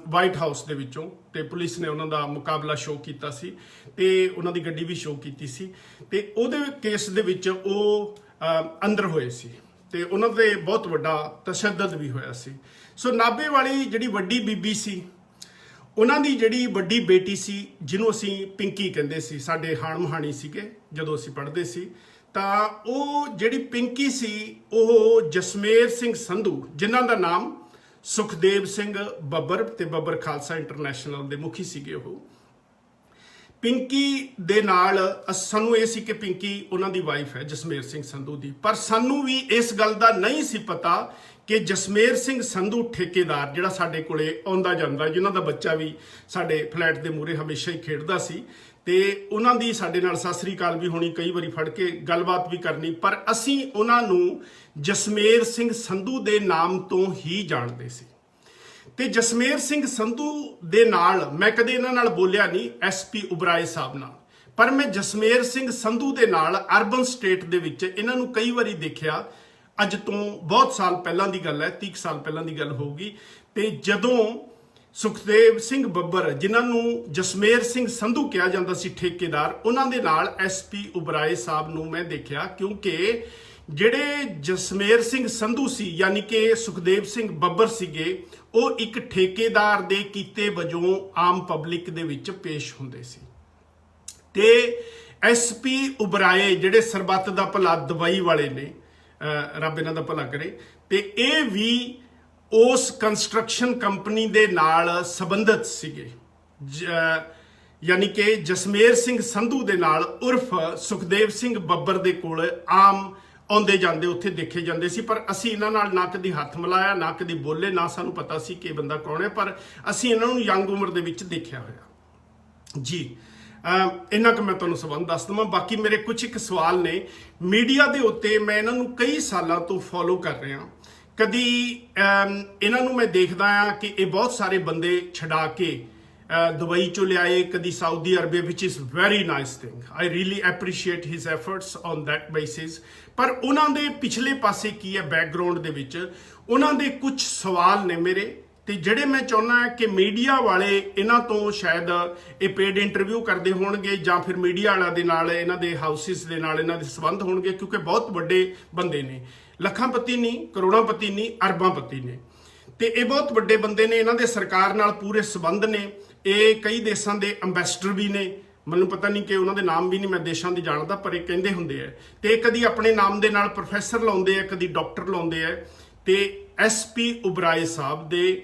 ਵਾਈਟ ਹਾਊਸ ਦੇ ਵਿੱਚੋਂ, ਤੇ ਪੁਲਿਸ ਨੇ ਉਹਨਾਂ ਦਾ ਮੁਕਾਬਲਾ ਸ਼ੋਅ ਕੀਤਾ ਸੀ ਤੇ ਉਹਨਾਂ ਦੀ ਗੱਡੀ ਵੀ ਸ਼ੋਅ ਕੀਤੀ ਸੀ। ਤੇ ਉਹਦੇ ਕੇਸ ਦੇ ਵਿੱਚ ਉਹ ਅੰਦਰ ਹੋਏ ਸੀ ਤੇ ਉਹਨਾਂ ਤੇ ਬਹੁਤ ਵੱਡਾ ਤਸ਼ੱਦਦ ਵੀ ਹੋਇਆ ਸੀ। ਸੋ ਨਾਭੇ ਵਾਲੀ ਜਿਹੜੀ ਵੱਡੀ ਬੀਬੀ ਸੀ, ਉਹਨਾਂ ਦੀ ਜਿਹੜੀ ਵੱਡੀ ਬੇਟੀ ਸੀ, ਜਿਹਨੂੰ ਅਸੀਂ ਪਿੰਕੀ ਕਹਿੰਦੇ ਸੀ, ਸਾਡੇ ਹਾਣ-ਮਹਾਣੀ ਸੀਗੇ ਜਦੋਂ ਅਸੀਂ ਪੜ੍ਹਦੇ ਸੀ, ਤਾਂ ਉਹ ਜਿਹੜੀ ਪਿੰਕੀ ਸੀ ਉਹ ਜਸਮੇਰ ਸਿੰਘ ਸੰਧੂ, ਜਿਨ੍ਹਾਂ ਦਾ ਨਾਮ ਸੁਖਦੇਵ ਸਿੰਘ ਬੱਬਰ ਤੇ ਬੱਬਰ ਖਾਲਸਾ ਇੰਟਰਨੈਸ਼ਨਲ ਦੇ ਮੁਖੀ ਸੀਗੇ। ਉਹ ਪਿੰਕੀ ਦੇ ਨਾਲ ਸਾਨੂੰ ਇਹ ਸੀ ਕਿ ਪਿੰਕੀ ਉਹਨਾਂ ਦੀ ਵਾਈਫ ਹੈ ਜਸਮੇਰ ਸਿੰਘ ਸੰਧੂ ਦੀ, ਪਰ ਸਾਨੂੰ ਵੀ ਇਸ ਗੱਲ ਦਾ ਨਹੀਂ ਸੀ ਪਤਾ ਕਿ ਜਸਮੇਰ ਸਿੰਘ ਸੰਧੂ ਠੇਕੇਦਾਰ ਜਿਹੜਾ ਸਾਡੇ ਕੋਲੇ ਆਉਂਦਾ ਜਾਂਦਾ, ਜਿਨ੍ਹਾਂ ਦਾ ਬੱਚਾ ਵੀ ਸਾਡੇ ਫਲੈਟ ਦੇ ਮੂਹਰੇ ਹਮੇਸ਼ਾ ਹੀ ਖੇਡਦਾ ਸੀ, ਤੇ ਉਹਨਾਂ ਦੀ ਸਾਡੇ ਨਾਲ ਸਤਿ ਸ੍ਰੀ ਅਕਾਲ ਵੀ ਹੋਣੀ, ਕਈ ਵਾਰੀ ਫੜ ਕੇ ਗੱਲਬਾਤ ਵੀ ਕਰਨੀ, ਪਰ ਅਸੀਂ ਉਹਨਾਂ ਨੂੰ ਜਸਮੇਰ ਸਿੰਘ ਸੰਧੂ ਦੇ ਨਾਮ ਤੋਂ ਹੀ ਜਾਣਦੇ ਸੀ। ਤੇ ਜਸਮੇਰ ਸਿੰਘ ਸੰਧੂ ਦੇ ਨਾਲ ਮੈਂ ਕਦੇ ਇਹਨਾਂ ਨਾਲ ਬੋਲਿਆ ਨਹੀਂ, SP ਉਬਰਾਏ ਸਾਹਿਬ ਨਾਲ, ਪਰ ਮੈਂ ਜਸਮੇਰ ਸਿੰਘ ਸੰਧੂ ਦੇ ਨਾਲ ਅਰਬਨ ਸਟੇਟ ਦੇ ਵਿੱਚ ਇਹਨਾਂ ਨੂੰ ਕਈ ਵਾਰੀ ਦੇਖਿਆ। ਅੱਜ ਤੋਂ ਬਹੁਤ ਸਾਲ ਪਹਿਲਾਂ ਦੀ ਗੱਲ ਹੈ, 30 ਸਾਲ ਪਹਿਲਾਂ ਦੀ ਗੱਲ ਹੋਊਗੀ। ਤੇ ਜਦੋਂ ਸੁਖਦੇਵ ਸਿੰਘ ਬੱਬਰ, ਜਿਨ੍ਹਾਂ ਨੂੰ ਜਸਮੇਰ ਸਿੰਘ ਸੰਧੂ ਕਿਹਾ ਜਾਂਦਾ ਸੀ ਠੇਕੇਦਾਰ, ਉਹਨਾਂ ਦੇ ਨਾਲ SP ਉਬਰਾਏ ਸਾਹਿਬ ਨੂੰ ਮੈਂ ਦੇਖਿਆ, ਕਿਉਂਕਿ ਜਿਹੜੇ ਜਸਮੇਰ ਸਿੰਘ ਸੰਧੂ ਸੀ ਯਾਨੀ ਕਿ ਸੁਖਦੇਵ ਸਿੰਘ ਬੱਬਰ ਸੀਗੇ, ਉਹ ਇੱਕ ਠੇਕੇਦਾਰ ਦੇ ਕੀਤੇ ਵਜੋਂ ਆਮ ਪਬਲਿਕ ਦੇ ਵਿੱਚ ਪੇਸ਼ ਹੁੰਦੇ ਸੀ। ਤੇ SP ਉਬਰਾਏ ਜਿਹੜੇ ਸਰਬੱਤ ਦਾ ਭਲਾ ਦਵਾਈ ਵਾਲੇ ਨੇ, ਰੱਬ ਇਹਨਾਂ ਦਾ ਭਲਾ ਕਰੇ, ਤੇ ਇਹ ਵੀ ਉਸ ਕੰਸਟਰਕਸ਼ਨ ਕੰਪਨੀ ਦੇ ਨਾਲ ਸੰਬੰਧਿਤ ਸੀਗੇ, ਯਾਨੀ ਕਿ ਜਸਮੇਰ ਸਿੰਘ ਸੰਧੂ ਦੇ ਨਾਲ ਉਰਫ ਸੁਖਦੇਵ ਸਿੰਘ ਬੱਬਰ ਦੇ ਕੋਲ ਆਮ ਆਉਂਦੇ ਜਾਂਦੇ, ਉੱਥੇ ਦੇਖੇ ਜਾਂਦੇ ਸੀ। ਪਰ ਅਸੀਂ ਇਹਨਾਂ ਨਾਲ ਨਾ ਕਦੀ ਹੱਥ ਮਿਲਾਇਆ, ਨਾ ਕਦੀ ਬੋਲੇ, ਨਾ ਸਾਨੂੰ ਪਤਾ ਸੀ ਕਿ ਇਹ ਬੰਦਾ ਕੌਣ ਹੈ, ਪਰ ਅਸੀਂ ਇਹਨਾਂ ਨੂੰ ਯੰਗ ਉਮਰ ਦੇ ਵਿੱਚ ਦੇਖਿਆ ਹੋਇਆ ਜੀ। ਇੰਨਾ ਕੁ ਮੈਂ ਤੁਹਾਨੂੰ ਸਬੰਧ ਦੱਸ ਦਵਾਂ। ਬਾਕੀ ਮੇਰੇ ਕੁਝ ਇੱਕ ਸਵਾਲ ਨੇ ਮੀਡੀਆ ਦੇ ਉੱਤੇ, ਮੈਂ ਇਹਨਾਂ ਨੂੰ ਕਈ ਸਾਲਾਂ ਤੋਂ ਫੋਲੋ ਕਰ ਰਿਹਾ। ਕਦੀ ਇਹਨਾਂ ਨੂੰ ਮੈਂ ਦੇਖਦਾ ਆ ਕਿ ਇਹ ਬਹੁਤ ਸਾਰੇ ਬੰਦੇ ਛਡਾ ਕੇ ਦੁਬਈ ਚੋਂ ਲਿਆਏ, ਕਦੀ Saudi Arabia, which is very nice thing. I really appreciate his efforts on that basis. ਪਰ ਉਹਨਾਂ ਦੇ ਪਿਛਲੇ ਪਾਸੇ ਕੀ ਹੈ, ਬੈਕਗਰਾਉਂਡ ਦੇ ਵਿੱਚ ਉਹਨਾਂ ਦੇ ਕੁਝ ਸਵਾਲ ਨੇ ਮੇਰੇ, ਤੇ ਜਿਹੜੇ ਮੈਂ ਚਾਹੁੰਦਾ ਕਿ ਮੀਡੀਆ ਵਾਲੇ ਇਹਨਾਂ ਤੋਂ ਸ਼ਾਇਦ ਇਹ ਪੇਡ ਇੰਟਰਵਿਊ ਕਰਦੇ ਹੋਣਗੇ, ਜਾਂ ਫਿਰ ਮੀਡੀਆ ਵਾਲਿਆਂ ਦੇ ਨਾਲ, ਇਹਨਾਂ ਦੇ ਹਾਊਸਿਸ ਦੇ ਨਾਲ ਇਹਨਾਂ ਦੇ ਸੰਬੰਧ ਹੋਣਗੇ, ਕਿਉਂਕਿ ਬਹੁਤ ਵੱਡੇ ਬੰਦੇ ਨੇ, ਲੱਖਾਂਪਤੀ ਨਹੀਂ, ਕਰੋੜਾਂਪਤੀ ਨਹੀਂ, ਅਰਬਾਂਪਤੀ ਨੇ, ਤੇ ਇਹ ਬਹੁਤ ਵੱਡੇ ਬੰਦੇ ਨੇ। ਇਹਨਾਂ ਦੇ ਸਰਕਾਰ ਨਾਲ ਪੂਰੇ ਸੰਬੰਧ ਨੇ। ਇਹ ਕਈ ਦੇਸ਼ਾਂ ਦੇ ਅੰਬੈਸਡਰ ਵੀ ਨੇ, ਮੈਨੂੰ ਪਤਾ ਨਹੀਂ ਕਿ ਉਹਨਾਂ ਦੇ ਨਾਮ ਵੀ ਨਹੀਂ ਮੈਂ ਦੇਸ਼ਾਂ ਦੀ ਜਾਣਦਾ, ਪਰ ਇਹ ਕਹਿੰਦੇ ਹੁੰਦੇ ਆ। ਤੇ ਕਦੀ ਆਪਣੇ ਨਾਮ ਦੇ ਨਾਲ ਪ੍ਰੋਫੈਸਰ ਲਾਉਂਦੇ ਆ, ਕਦੀ ਡਾਕਟਰ ਲਾਉਂਦੇ ਆ। ਤੇ SP ਉਬਰਾਏ ਸਾਹਿਬ ਦੇ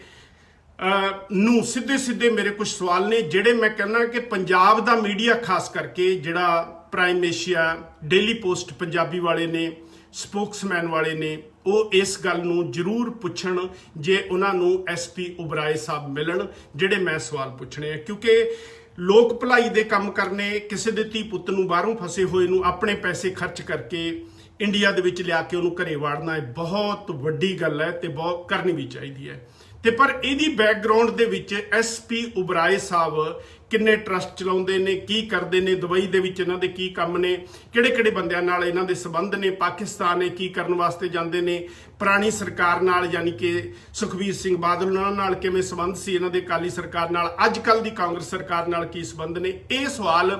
ਨੂੰ ਸਿੱਧੇ ਮੇਰੇ ਕੁਝ ਸਵਾਲ ਨੇ, ਜਿਹੜੇ ਮੈਂ ਕਹਿੰਦਾ ਕਿ ਪੰਜਾਬ ਦਾ ਮੀਡੀਆ, ਖਾਸ ਕਰਕੇ ਜਿਹੜਾ prime Asia, daily post Punjabi ਵਾਲੇ ਨੇ, ਸਪੋਕਸਮੈਨ ਵਾਲੇ ਨੇ, ਉਹ ਇਸ ਗੱਲ ਨੂੰ ਜ਼ਰੂਰ ਪੁੱਛਣ ਜੇ ਉਹਨਾਂ ਨੂੰ SP ਉਬਰਾਏ ਸਾਹਿਬ ਮਿਲਣ, ਜਿਹੜੇ ਮੈਂ ਸਵਾਲ ਪੁੱਛਣੇ ਆ। ਕਿਉਂਕਿ ਲੋਕ ਭਲਾਈ ਦੇ ਕੰਮ ਕਰਨੇ, ਕਿਸੇ ਦੇ ਧੀ ਪੁੱਤ ਨੂੰ ਬਾਹਰੋਂ ਫਸੇ ਹੋਏ ਨੂੰ ਆਪਣੇ ਪੈਸੇ ਖਰਚ ਕਰਕੇ ਇੰਡੀਆ ਦੇ ਵਿੱਚ ਲਿਆ ਕੇ ਉਹਨੂੰ ਘਰੇ ਵਾੜਨਾ, ਇਹ ਬਹੁਤ ਵੱਡੀ ਗੱਲ ਹੈ ਤੇ ਬਹੁਤ ਕਰਨੀ ਵੀ ਚਾਹੀਦੀ ਹੈ। ਤੇ ਪਰ ਇਹਦੀ ਬੈਕਗਰਾਉਂਡ ਦੇ ਵਿੱਚ SP ਉਬਰਾਏ ਸਾਹਿਬ ਕਿੰਨੇ ਟਰਸਟ ਚਲਾਉਂਦੇ ਨੇ, ਕੀ ਕਰਦੇ ਨੇ, ਦੁਬਈ ਦੇ ਵਿੱਚ ਇਹਨਾਂ ਦੇ ਕੀ ਕੰਮ ਨੇ, ਕਿਹੜੇ ਬੰਦਿਆਂ ਨਾਲ ਇਹਨਾਂ ਦੇ ਸੰਬੰਧ ਨੇ, ਪਾਕਿਸਤਾਨ ਇਹ ਕੀ ਕਰਨ ਵਾਸਤੇ ਜਾਂਦੇ ਨੇ, ਪੁਰਾਣੀ ਸਰਕਾਰ ਨਾਲ ਯਾਨੀ ਕਿ ਸੁਖਬੀਰ ਸਿੰਘ ਬਾਦਲ ਉਹਨਾਂ ਨਾਲ ਕਿਵੇਂ ਸੰਬੰਧ ਸੀ ਇਹਨਾਂ ਦੇ, ਅਕਾਲੀ ਸਰਕਾਰ ਨਾਲ, ਅੱਜ ਕੱਲ ਦੀ ਕਾਂਗਰਸ ਸਰਕਾਰ ਨਾਲ ਕੀ ਸੰਬੰਧ ਨੇ, ਇਹ ਸਵਾਲ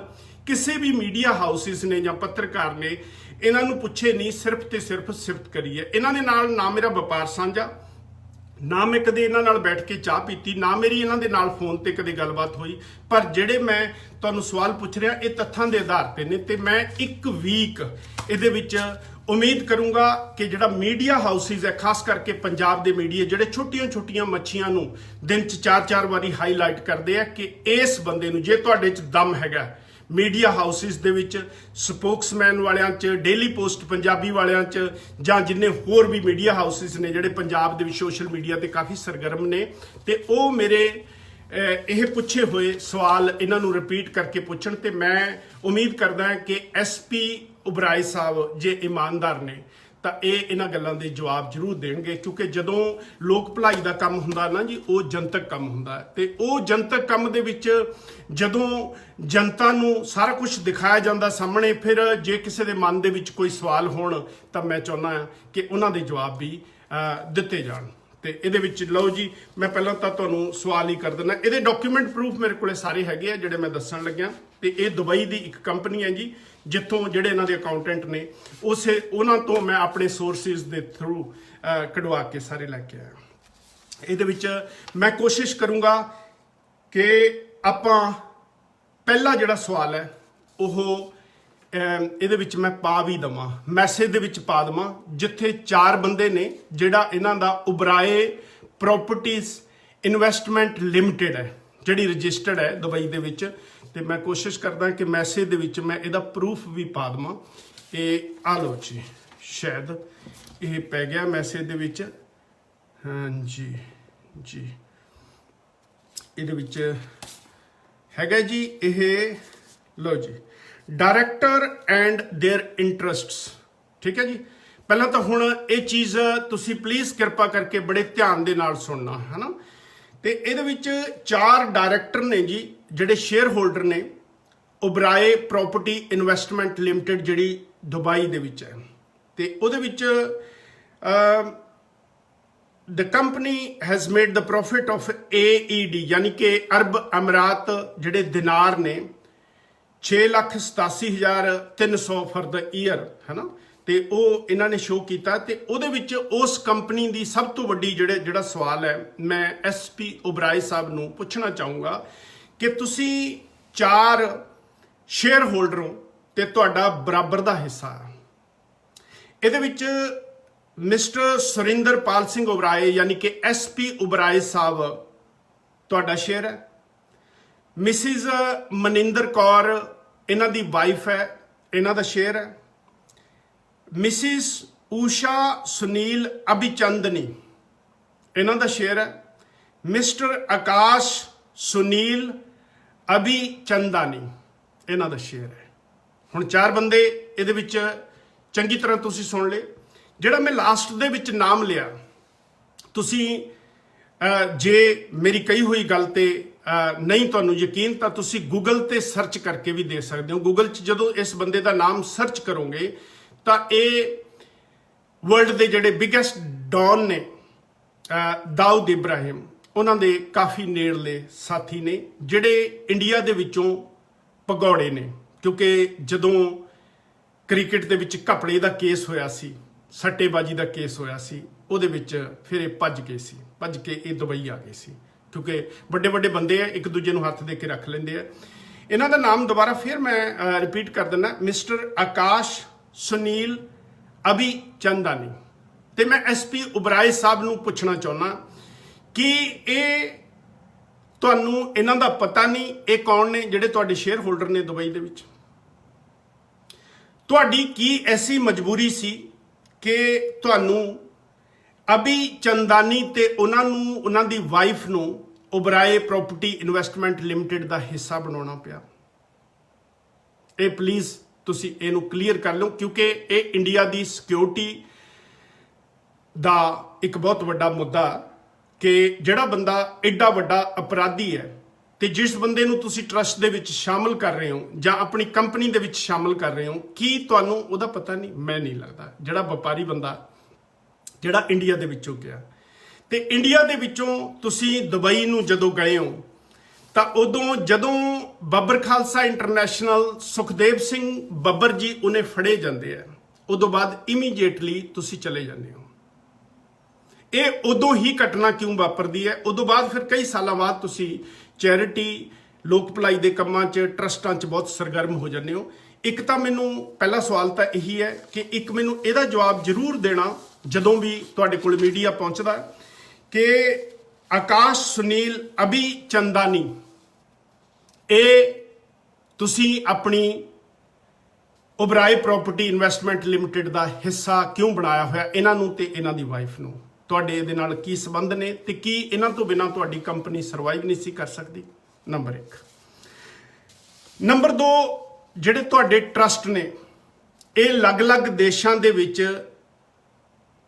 ਕਿਸੇ ਵੀ ਮੀਡੀਆ ਹਾਊਸਿਸ ਨੇ ਜਾਂ ਪੱਤਰਕਾਰ ਨੇ ਇਹਨਾਂ ਨੂੰ ਪੁੱਛੇ ਨਹੀਂ, ਸਿਰਫ ਤੇ ਸਿਰਫ ਸਿਫਤ ਕਰੀ ਹੈ। ਇਹਨਾਂ ਦੇ ਨਾਲ ਨਾ ਮੇਰਾ ਵਪਾਰ ਸਾਂਝਾ, ਨਾ ਮੈਂ ਕਦੇ ਇਹਨਾਂ ਨਾਲ ਬੈਠ ਕੇ ਚਾਹ ਪੀਤੀ, ਨਾ ਮੇਰੀ ਇਹਨਾਂ ਦੇ ਨਾਲ ਫੋਨ ਤੇ ਕਦੇ ਗੱਲਬਾਤ ਹੋਈ। ਪਰ ਜਿਹੜੇ ਮੈਂ ਤੁਹਾਨੂੰ ਸਵਾਲ ਪੁੱਛ ਰਿਹਾ ਇਹ ਤੱਥਾਂ ਦੇ ਆਧਾਰ ਤੇ ਨੇ, ਤੇ ਮੈਂ ਇੱਕ ਵੀਕ ਇਹਦੇ ਵਿੱਚ ਉਮੀਦ ਕਰੂੰਗਾ ਕਿ ਜਿਹੜਾ ਮੀਡੀਆ ਹਾਊਸਿਸ ਹੈ, ਖਾਸ ਕਰਕੇ ਪੰਜਾਬ ਦੇ ਮੀਡੀਆ ਜਿਹੜੇ ਛੋਟੀਆਂ ਮੱਛੀਆਂ ਨੂੰ ਦਿਨ 'ਚ 4-4 ਵਾਰੀ ਹਾਈਲਾਈਟ ਕਰਦੇ ਆ ਕਿ ਇਸ ਬੰਦੇ ਨੂੰ, ਜੇ ਤੁਹਾਡੇ 'ਚ ਦਮ ਹੈਗਾ, ਮੀਡੀਆ ਹਾਊਸਿਸ ਦੇ ਵਿੱਚ ਸਪੋਕਸਮੈਨ ਵਾਲਿਆਂ 'ਚ, ਡੇਲੀ ਪੋਸਟ ਪੰਜਾਬੀ ਵਾਲਿਆਂ 'ਚ, ਜਾਂ ਜਿੰਨੇ ਹੋਰ ਵੀ ਮੀਡੀਆ ਹਾਊਸਿਸ ਨੇ ਜਿਹੜੇ ਪੰਜਾਬ ਦੇ ਵਿੱਚ ਸੋਸ਼ਲ ਮੀਡੀਆ ਤੇ ਕਾਫੀ ਸਰਗਰਮ ਨੇ, ਤੇ ਉਹ ਮੇਰੇ ਇਹ ਪੁੱਛੇ ਹੋਏ ਸਵਾਲ ਇਹਨਾਂ ਨੂੰ ਰਿਪੀਟ ਕਰਕੇ ਪੁੱਛਣ। ਤੇ ਮੈਂ ਉਮੀਦ ਕਰਦਾ ਕਿ ਐਸਪੀ ਉਬਰਾਏ ਸਾਹਿਬ ਜੇ ਇਮਾਨਦਾਰ ਨੇ ਤਾਂ ਇਹ ਇਹਨਾਂ ਗੱਲਾਂ ਦੇ ਜਵਾਬ ਜ਼ਰੂਰ ਦੇਣਗੇ, ਕਿਉਂਕਿ ਜਦੋਂ ਲੋਕ ਭਲਾਈ ਦਾ ਕੰਮ ਹੁੰਦਾ ਨਾ ਜੀ, ਉਹ ਜਨਤਕ ਕੰਮ ਹੁੰਦਾ ਹੈ। ਤੇ ਉਹ ਜਨਤਕ ਕੰਮ ਦੇ ਵਿੱਚ ਜਦੋਂ ਜਨਤਾ ਨੂੰ ਸਾਰਾ ਕੁਝ ਦਿਖਾਇਆ ਜਾਂਦਾ ਸਾਹਮਣੇ, ਫਿਰ ਜੇ ਕਿਸੇ ਦੇ ਮਨ ਦੇ ਵਿੱਚ ਕੋਈ ਸਵਾਲ ਹੋਣ ਤਾਂ ਮੈਂ ਚਾਹੁੰਦਾ ਹਾਂ ਕਿ ਉਹਨਾਂ ਦੇ ਜਵਾਬ ਵੀ ਦਿੱਤੇ ਜਾਣ। ਤੇ ਇਹਦੇ ਵਿੱਚ ਲਓ ਜੀ, ਮੈਂ ਪਹਿਲਾਂ ਤਾਂ ਤੁਹਾਨੂੰ ਸਵਾਲ ਹੀ ਕਰ ਦਿੰਦਾ। ਇਹਦੇ ਡਾਕੂਮੈਂਟ ਪ੍ਰੂਫ ਮੇਰੇ ਕੋਲੇ ਸਾਰੇ ਹੈਗੇ ਆ ਜਿਹੜੇ ਮੈਂ ਦੱਸਣ ਲੱਗਿਆ। ਤੇ ਇਹ ਦੁਬਈ ਦੀ ਇੱਕ ਕੰਪਨੀ ਹੈ ਜੀ, ਜਿੱਥੋਂ ਜਿਹੜੇ ਇਹਨਾਂ ਦੇ ਅਕਾਊਂਟੈਂਟ ਨੇ ਉਹਨਾਂ ਤੋਂ ਮੈਂ ਆਪਣੇ ਸੋਰਸਿਸ ਦੇ ਥਰੂ ਕਢਵਾ ਕੇ ਸਾਰੇ ਲੈ ਕੇ ਆਇਆ। ਇਹਦੇ ਵਿੱਚ ਮੈਂ ਕੋਸ਼ਿਸ਼ ਕਰੂੰਗਾ ਕਿ ਆਪਾਂ ਪਹਿਲਾ ਜਿਹੜਾ ਸਵਾਲ ਹੈ ਉਹ ਇਹਦੇ ਵਿੱਚ ਮੈਂ ਪਾ ਵੀ ਦਵਾਂ, ਮੈਸੇਜ ਦੇ ਵਿੱਚ ਪਾ ਦਵਾਂ, ਜਿੱਥੇ 4 ਬੰਦੇ ਨੇ, ਜਿਹੜਾ ਇਹਨਾਂ ਦਾ ਉਬਰਾਏ ਪ੍ਰੋਪਰਟੀਜ਼ ਇਨਵੈਸਟਮੈਂਟ ਲਿਮਟਿਡ ਹੈ, ਜਿਹੜੀ ਰਜਿਸਟਰਡ ਹੈ ਦੁਬਈ ਦੇ ਵਿੱਚ। ਤੇ ਮੈਂ ਕੋਸ਼ਿਸ਼ ਕਰਦਾ ਕਿ ਮੈਸੇਜ ਦੇ ਵਿੱਚ ਮੈਂ ਇਹਦਾ ਪ੍ਰੂਫ ਵੀ ਪਾ ਦਵਾਂ। ਇਹ ਆ ਲਓ ਜੀ, ਸ਼ਾਇਦ ਇਹ ਪੈ ਗਿਆ ਮੈਸੇਜ ਦੇ ਵਿੱਚ। ਹਾਂਜੀ ਜੀ, ਇਹਦੇ ਵਿੱਚ ਹੈਗਾ ਜੀ, ਇਹ ਲਓ ਜੀ, ਡਾਇਰੈਕਟਰ ਐਂਡ देयर ਇੰਟਰਸਟਸ। ਠੀਕ ਹੈ ਜੀ। ਪਹਿਲਾਂ ਤਾਂ ਹੁਣ ਇਹ ਚੀਜ਼ ਤੁਸੀਂ ਪਲੀਜ਼ ਕਿਰਪਾ ਕਰਕੇ ਬੜੇ ਧਿਆਨ ਦੇ ਨਾਲ ਸੁਣਨਾ ਹੈ ਨਾ। ਤੇ ਇਹਦੇ ਵਿੱਚ 4 ਡਾਇਰੈਕਟਰ ਨੇ ਜੀ, ਜਿਹੜੇ ਸ਼ੇਅਰ ਹੋਲਡਰ ਨੇ ਉਬਰਾਏ ਪ੍ਰੋਪਰਟੀ ਇਨਵੈਸਟਮੈਂਟ ਲਿਮਟਿਡ, ਜਿਹੜੀ ਦੁਬਈ ਦੇ ਵਿੱਚ ਹੈ। ਤੇ ਉਹਦੇ ਵਿੱਚ the company has made the profit of AED, यानी कि अरब अमीरात ਜਿਹੜੇ ਦਿਨਾਰ ਨੇ 6,87,300 ਫॉर द ईयर है ना। ਤੇ ਉਹ ਇਹਨਾਂ ਨੇ ਸ਼ੋਅ ਕੀਤਾ। ਤੇ ਉਹਦੇ ਵਿੱਚ ਉਸ ਕੰਪਨੀ ਦੀ ਸਭ ਤੋਂ ਵੱਡੀ ਜਿਹੜਾ ਸਵਾਲ ਹੈ, ਮੈਂ ਐਸਪੀ ਉਬਰਾਏ ਸਾਹਿਬ ਨੂੰ ਪੁੱਛਣਾ ਚਾਹੂੰਗਾ ਕਿ ਤੁਸੀਂ 4 ਸ਼ੇਅਰ ਹੋਲਡਰ ਹੋ ਤੇ ਤੁਹਾਡਾ ਬਰਾਬਰ ਦਾ ਹਿੱਸਾ ਹੈ। ਇਹਦੇ ਵਿੱਚ ਮਿਸਟਰ ਸੁਰਿੰਦਰਪਾਲ ਸਿੰਘ ਉਬਰਾਏ यानी कि ਐਸਪੀ ਉਬਰਾਏ ਸਾਹਿਬ ਤੁਹਾਡਾ ਸ਼ੇਅਰ ਹੈ। ਮਿਸਿਸ ਮਨਿੰਦਰ ਕੌਰ ਇਹਨਾਂ ਦੀ ਵਾਈਫ ਹੈ, ਇਹਨਾਂ ਦਾ ਸ਼ੇਅਰ ਹੈ। ਮਿਸਿਸ ਊਸ਼ਾ ਸੁਨੀਲ ਅਭਿਚੰਦਨੀ ਇਹਨਾਂ ਦਾ ਸ਼ੇਅਰ ਹੈ। ਮਿਸਟਰ ਆਕਾਸ਼ ਸੁਨੀਲ ਅਭਿਚੰਦਾਨੀ ਇਹਨਾਂ ਦਾ ਸ਼ੇਅਰ ਹੈ। ਹੁਣ 4 ਬੰਦੇ ਇਹਦੇ ਵਿੱਚ ਚੰਗੀ ਤਰ੍ਹਾਂ ਤੁਸੀਂ ਸੁਣ ਲਏ। ਜਿਹੜਾ ਮੈਂ ਲਾਸਟ ਦੇ ਵਿੱਚ ਨਾਮ ਲਿਆ, ਤੁਸੀਂ ਜੇ ਮੇਰੀ ਕਹੀ ਹੋਈ ਗੱਲ ਤੇ ਨਹੀਂ ਤੁਹਾਨੂੰ ਯਕੀਨ ਤਾਂ ਤੁਸੀਂ ਗੂਗਲ ਤੇ ਸਰਚ ਕਰਕੇ ਵੀ ਦੇਖ ਸਕਦੇ ਹੋ। ਗੂਗਲ 'ਚ ਜਦੋਂ ਇਸ ਬੰਦੇ ਦਾ ਨਾਮ ਸਰਚ ਕਰੋਗੇ ਤਾਂ ਇਹ ਵਰਲਡ ਦੇ ਜਿਹੜੇ ਬਿਗੇਸਟ ਡੌਨ ਨੇ, ਦਾਊਦ ਇਬਰਾਹਿਮ, ਉਹਨਾਂ ਦੇ ਕਾਫੀ ਨੇੜਲੇ ਸਾਥੀ ਨੇ, ਜਿਹੜੇ ਇੰਡੀਆ ਦੇ ਵਿੱਚੋਂ ਭਗੌੜੇ ਨੇ। ਕਿਉਂਕਿ ਜਦੋਂ ਕ੍ਰਿਕਟ ਦੇ ਵਿੱਚ ਘਪਲੇ ਦਾ ਕੇਸ ਹੋਇਆ ਸੀ, ਸੱਟੇਬਾਜ਼ੀ ਦਾ ਕੇਸ ਹੋਇਆ ਸੀ, ਉਹਦੇ ਵਿੱਚ ਫਿਰ ਇਹ ਭੱਜ ਕੇ ਇਹ ਦੁਬਈ ਆ ਗਏ ਸੀ। ਕਿਉਂਕਿ ਵੱਡੇ ਬੰਦੇ ਆ, ਇੱਕ ਦੂਜੇ ਨੂੰ ਹੱਥ ਦੇ ਕੇ ਰੱਖ ਲੈਂਦੇ ਆ। ਇਹਨਾਂ ਦਾ ਨਾਮ ਦੁਬਾਰਾ ਫਿਰ ਮੈਂ ਰਿਪੀਟ ਕਰ ਦਿੰਦਾ, ਮਿਸਟਰ ਆਕਾਸ਼ ਸੁਨੀਲ ਅਭਿਚੰਦਾਨੀ। ਤੇ ਮੈਂ ਐਸਪੀ ਉਬਰਾਏ ਸਾਹਿਬ ਨੂੰ ਪੁੱਛਣਾ ਚਾਹੁੰਦਾ ਕਿ ਇਹ ਤੁਹਾਨੂੰ ਇਹਨਾਂ ਦਾ ਪਤਾ ਨਹੀਂ ਇਹ ਕੌਣ ਨੇ ਜਿਹੜੇ ਤੁਹਾਡੇ ਸ਼ੇਅਰ ਹੋਲਡਰ ਨੇ ਦੁਬਈ ਦੇ ਵਿੱਚ? ਤੁਹਾਡੀ ਕੀ ਐਸੀ ਮਜਬੂਰੀ ਸੀ ਕਿ ਤੁਹਾਨੂੰ ਅਭਿਚੰਦਾਨੀ ਤੇ ਉਹਨਾਂ ਦੀ ਵਾਈਫ ਨੂੰ ਉਬਰਾਏ ਪ੍ਰੋਪਰਟੀ ਇਨਵੈਸਟਮੈਂਟ ਲਿਮਟਿਡ ਦਾ ਹਿੱਸਾ ਬਣਾਉਣਾ ਪਿਆ? ਇਹ ਪਲੀਜ਼ ਤੁਸੀਂ ਇਹਨੂੰ ਕਲੀਅਰ ਕਰ ਲਓ, ਕਿਉਂਕਿ ਇਹ ਇੰਡੀਆ ਦੀ ਸਿਕਿਉਰਿਟੀ ਦਾ ਇੱਕ ਬਹੁਤ ਵੱਡਾ ਮੁੱਦਾ ਕਿ ਜਿਹੜਾ ਬੰਦਾ ਐਡਾ ਵੱਡਾ ਅਪਰਾਧੀ ਹੈ ਤੇ ਜਿਸ ਬੰਦੇ ਨੂੰ ਤੁਸੀਂ ਟਰਸਟ ਦੇ ਵਿੱਚ ਸ਼ਾਮਲ ਕਰ ਰਹੇ ਹੋ ਜਾਂ ਆਪਣੀ ਕੰਪਨੀ ਦੇ ਵਿੱਚ ਸ਼ਾਮਲ ਕਰ ਰਹੇ ਹੋ, ਕੀ ਤੁਹਾਨੂੰ ਉਹਦਾ ਪਤਾ ਨਹੀਂ? ਮੈਂ ਨਹੀਂ ਲੱਗਦਾ। ਜਿਹੜਾ ਵਪਾਰੀ ਬੰਦਾ ਜਿਹੜਾ ਇੰਡੀਆ ਦੇ ਵਿੱਚੋਂ ਗਿਆ, ਤੇ ਇੰਡੀਆ ਦੇ ਵਿੱਚੋਂ ਤੁਸੀਂ ਦੁਬਈ ਨੂੰ ਜਦੋਂ ਗਏ ਹੋ ਤਾਂ ਉਦੋਂ ਜਦੋਂ ਬੱਬਰ ਖਾਲਸਾ ਇੰਟਰਨੈਸ਼ਨਲ ਸੁਖਦੇਵ ਸਿੰਘ ਬੱਬਰ ਜੀ ਉਹਨੇ ਫੜੇ ਜਾਂਦੇ ਆ, ਉਦੋਂ ਬਾਅਦ ਇਮੀਡੀਏਟਲੀ ਤੁਸੀਂ ਚਲੇ ਜਾਂਦੇ ਹੋ। ਇਹ ਉਦੋਂ ਹੀ ਘਟਨਾ ਕਿਉਂ ਵਾਪਰਦੀ ਹੈ? ਉਦੋਂ ਬਾਅਦ ਫਿਰ ਕਈ ਸਾਲਾਂ ਬਾਅਦ ਤੁਸੀਂ ਚੈਰਿਟੀ, ਲੋਕ ਭਲਾਈ ਦੇ ਕੰਮਾਂ 'ਚ, ਟਰਸਟਾਂ 'ਚ ਬਹੁਤ ਸਰਗਰਮ ਹੋ ਜਾਂਦੇ ਹੋ। ਇੱਕ ਤਾਂ ਮੈਨੂੰ ਪਹਿਲਾ ਸਵਾਲ ਤਾਂ ਇਹੀ ਹੈ ਕਿ ਇੱਕ ਮੈਨੂੰ ਇਹਦਾ ਜਵਾਬ ਜ਼ਰੂਰ ਦੇਣਾ ਜਦੋਂ ਵੀ ਤੁਹਾਡੇ ਕੋਲ ਮੀਡੀਆ ਪਹੁੰਚਦਾ ਕਿ ਆਕਾਸ਼ ਸੁਨੀਲ ਅਭੀ ਚੰਦਾਨੀ, ਇਹ ਤੁਸੀਂ ਆਪਣੀ ਓਬਰਾਏ ਪ੍ਰਾਪਰਟੀ ਇਨਵੈਸਟਮੈਂਟ ਲਿਮਟਿਡ ਦਾ ਹਿੱਸਾ ਕਿਉਂ ਬਣਾਇਆ ਹੋਇਆ? ਇਹਨਾਂ ਨੂੰ ਤੇ ਇਹਨਾਂ ਦੀ ਵਾਈਫ ਨੂੰ ਤੁਹਾਡੇ ਇਹਦੇ ਨਾਲ ਕੀ ਸੰਬੰਧ ਨੇ ਤੇ ਕੀ ਇਹਨਾਂ ਤੋਂ ਬਿਨਾਂ ਤੁਹਾਡੀ ਕੰਪਨੀ ਸਰਵਾਈਵ ਨਹੀਂ ਸੀ ਕਰ ਸਕਦੀ? ਨੰਬਰ 1। ਨੰਬਰ 2, ਜਿਹੜੇ ਤੁਹਾਡੇ ਟਰਸਟ ਨੇ ਇਹ ਅਲੱਗ-ਅਲੱਗ ਦੇਸ਼ਾਂ ਦੇ ਵਿੱਚ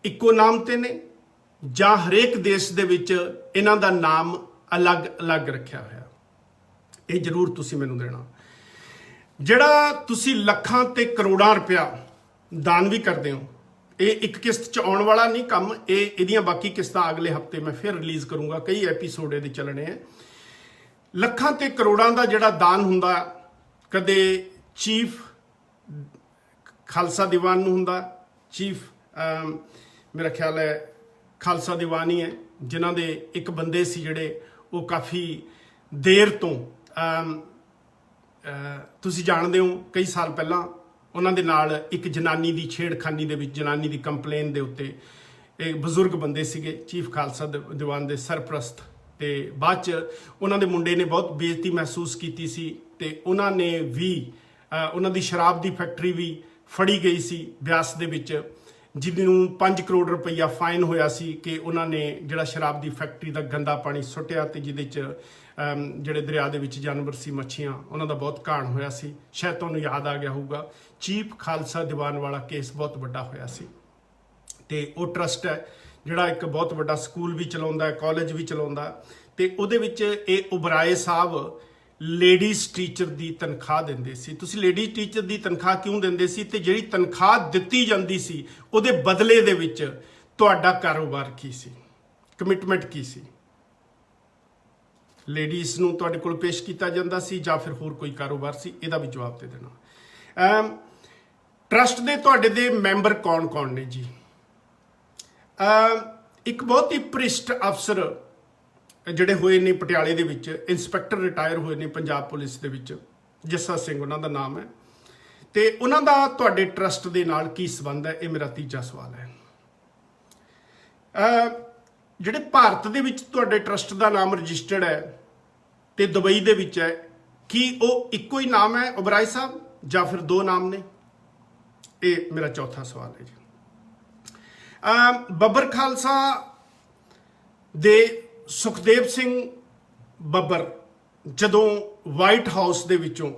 ਇੱਕੋ ਨਾਮ ਤੇ ਨੇ ਜਾਂ ਹਰੇਕ ਦੇਸ਼ ਦੇ ਵਿੱਚ ਇਹਨਾਂ ਦਾ ਨਾਮ ਅਲੱਗ-ਅਲੱਗ ਰੱਖਿਆ ਹੋਇਆ? ਇਹ ਜ਼ਰੂਰ ਤੁਸੀਂ ਮੈਨੂੰ ਦੇਣਾ। ਜਿਹੜਾ ਤੁਸੀਂ ਲੱਖਾਂ ਤੇ ਕਰੋੜਾਂ ਰੁਪਇਆ ਦਾਨ ਵੀ ਕਰਦੇ ਹੋ, ਇਹ ਇੱਕ ਕਿਸ਼ਤ 'ਚ ਆਉਣ ਵਾਲਾ ਨਹੀਂ ਕੰਮ, ਇਹਦੀਆਂ ਬਾਕੀ ਕਿਸ਼ਤਾਂ ਅਗਲੇ ਹਫਤੇ ਮੈਂ ਫਿਰ ਰਿਲੀਜ਼ ਕਰੂੰਗਾ, ਕਈ ਐਪੀਸੋਡ ਇਹਦੇ ਚੱਲਣੇ ਆ। ਲੱਖਾਂ ਤੇ ਕਰੋੜਾਂ ਦਾ ਜਿਹੜਾ ਦਾਨ ਹੁੰਦਾ, ਕਦੇ ਚੀਫ ਖਾਲਸਾ ਦੀਵਾਨ ਨੂੰ ਹੁੰਦਾ, ਚੀਫ ਮੇਰਾ ਖਿਆਲ ਹੈ ਖਾਲਸਾ ਦੀਵਾਨ ਹੀ ਹੈ, ਜਿਨ੍ਹਾਂ ਦੇ ਇੱਕ ਬੰਦੇ ਸੀ ਜਿਹੜੇ ਉਹ ਕਾਫੀ ਦੇਰ ਤੋਂ ਤੁਸੀਂ ਜਾਣਦੇ ਹੋ ਕਈ ਸਾਲ ਪਹਿਲਾਂ ਉਹਨਾਂ ਦੇ ਨਾਲ ਇੱਕ ਜਨਾਨੀ ਦੀ ਛੇੜਖਾਨੀ ਦੇ ਵਿੱਚ, ਜਨਾਨੀ ਦੀ ਕੰਪਲੇਨ ਦੇ ਉੱਤੇ ਇਹ ਬਜ਼ੁਰਗ ਬੰਦੇ ਸੀਗੇ, ਚੀਫ ਖਾਲਸਾ ਦੀਵਾਨ ਦੇ ਸਰਪ੍ਰਸਤ, ਤੇ ਬਾਅਦ 'ਚ ਉਹਨਾਂ ਦੇ ਮੁੰਡੇ ਨੇ ਬਹੁਤ ਬੇਇੱਜ਼ਤੀ ਮਹਿਸੂਸ ਕੀਤੀ ਸੀ ਤੇ ਉਹਨਾਂ ਨੇ ਵੀ ਉਹਨਾਂ ਦੀ ਸ਼ਰਾਬ ਦੀ ਫੈਕਟਰੀ ਵੀ ਫੜੀ ਗਈ ਸੀ ਬਿਆਸ ਦੇ ਵਿੱਚ, ਜਿਹਨੂੰ 5 ਕਰੋੜ ਰੁਪਈਆ ਫਾਈਨ ਹੋਇਆ ਸੀ ਕਿ ਉਹਨਾਂ ਨੇ ਜਿਹੜਾ ਸ਼ਰਾਬ ਦੀ ਫੈਕਟਰੀ ਦਾ ਗੰਦਾ ਪਾਣੀ ਸੁੱਟਿਆ ਤੇ ਜਿਹਦੇ 'ਚ ਜਿਹੜੇ ਦਰਿਆ ਦੇ ਵਿੱਚ ਜਾਨਵਰ ਸੀ, ਮੱਛੀਆਂ, ਉਹਨਾਂ ਦਾ ਬਹੁਤ ਘਾਣ ਹੋਇਆ ਸੀ। ਸ਼ਾਇਦ ਤੁਹਾਨੂੰ ਯਾਦ ਆ ਗਿਆ ਹੋਊਗਾ, ਚੀਫ ਖਾਲਸਾ ਦੀਵਾਨ ਵਾਲਾ ਕੇਸ ਬਹੁਤ ਵੱਡਾ ਹੋਇਆ ਸੀ। ਤੇ ਉਹ ਟਰਸਟ ਹੈ ਜਿਹੜਾ ਇੱਕ ਬਹੁਤ ਵੱਡਾ ਸਕੂਲ ਵੀ ਚਲਾਉਂਦਾ ਹੈ, ਕਾਲਜ ਵੀ ਚਲਾਉਂਦਾ, ਤੇ ਉਹਦੇ ਵਿੱਚ ਇਹ ਓਬਰਾਏ ਸਾਹਿਬ ਲੇਡੀਜ਼ ਟੀਚਰ ਦੀ ਤਨਖਾਹ ਦਿੰਦੇ ਸੀ। ਤੁਸੀਂ ਲੇਡੀਜ਼ ਟੀਚਰ ਦੀ ਤਨਖਾਹ ਕਿਉਂ ਦਿੰਦੇ ਸੀ ਤੇ ਜਿਹੜੀ ਤਨਖਾਹ ਦਿੱਤੀ ਜਾਂਦੀ ਸੀ ਉਹਦੇ ਬਦਲੇ ਦੇ ਵਿੱਚ ਤੁਹਾਡਾ ਕਾਰੋਬਾਰ ਕੀ ਸੀ, ਕਮਿਟਮੈਂਟ ਕੀ ਸੀ? ਲੇਡੀਜ਼ ਨੂੰ ਤੁਹਾਡੇ ਕੋਲ ਪੇਸ਼ ਕੀਤਾ ਜਾਂਦਾ ਸੀ ਜਾਂ ਫਿਰ ਹੋਰ ਕੋਈ ਕਾਰੋਬਾਰ ਸੀ? ਇਹਦਾ ਵੀ ਜਵਾਬ ਦੇ ਦੇਣਾ। ਟਰਸਟ ਦੇ ਤੁਹਾਡੇ ਦੇ ਮੈਂਬਰ ਕੌਣ-ਕੌਣ ਨੇ ਜੀ? ਇੱਕ ਬਹੁਤ ਹੀ ਭ੍ਰਿਸ਼ਟ ਅਫਸਰ ਜਿਹੜੇ ਹੋਏ ਨੇ ਪਟਿਆਲੇ ਦੇ ਵਿੱਚ, ਇੰਸਪੈਕਟਰ ਰਿਟਾਇਰ ਹੋਏ ਨੇ ਪੰਜਾਬ ਪੁਲਿਸ ਦੇ ਵਿੱਚ, ਜੱਸਾ ਸਿੰਘ ਉਹਨਾਂ ਦਾ ਨਾਮ ਹੈ, ਤੇ ਉਹਨਾਂ ਦਾ ਤੁਹਾਡੇ ਟਰਸਟ ਦੇ ਨਾਲ ਕੀ ਸੰਬੰਧ ਹੈ? ਇਹ ਮੇਰਾ ਤੀਜਾ ਸਵਾਲ ਹੈ। ਜਿਹੜੇ ਭਾਰਤ ਦੇ ਵਿੱਚ ਤੁਹਾਡੇ ਟਰਸਟ ਦਾ ਨਾਮ ਰਜਿਸਟਰਡ ਹੈ ਤੇ ਦੁਬਈ ਦੇ ਵਿੱਚ ਹੈ, ਕੀ ਉਹ ਇੱਕੋ ਹੀ ਨਾਮ ਹੈ ਓਬਰਾਏ ਸਾਹਿਬ ਜਾਂ ਫਿਰ ਦੋ ਨਾਮ ਨੇ? ਇਹ ਮੇਰਾ ਚੌਥਾ ਸਵਾਲ ਹੈ ਜੀ। ਬੱਬਰ ਖਾਲਸਾ ਦੇ ਸੁਖਦੇਵ ਸਿੰਘ ਬੱਬਰ ਜਦੋਂ ਵਾਈਟ ਹਾਊਸ ਦੇ ਵਿੱਚੋਂ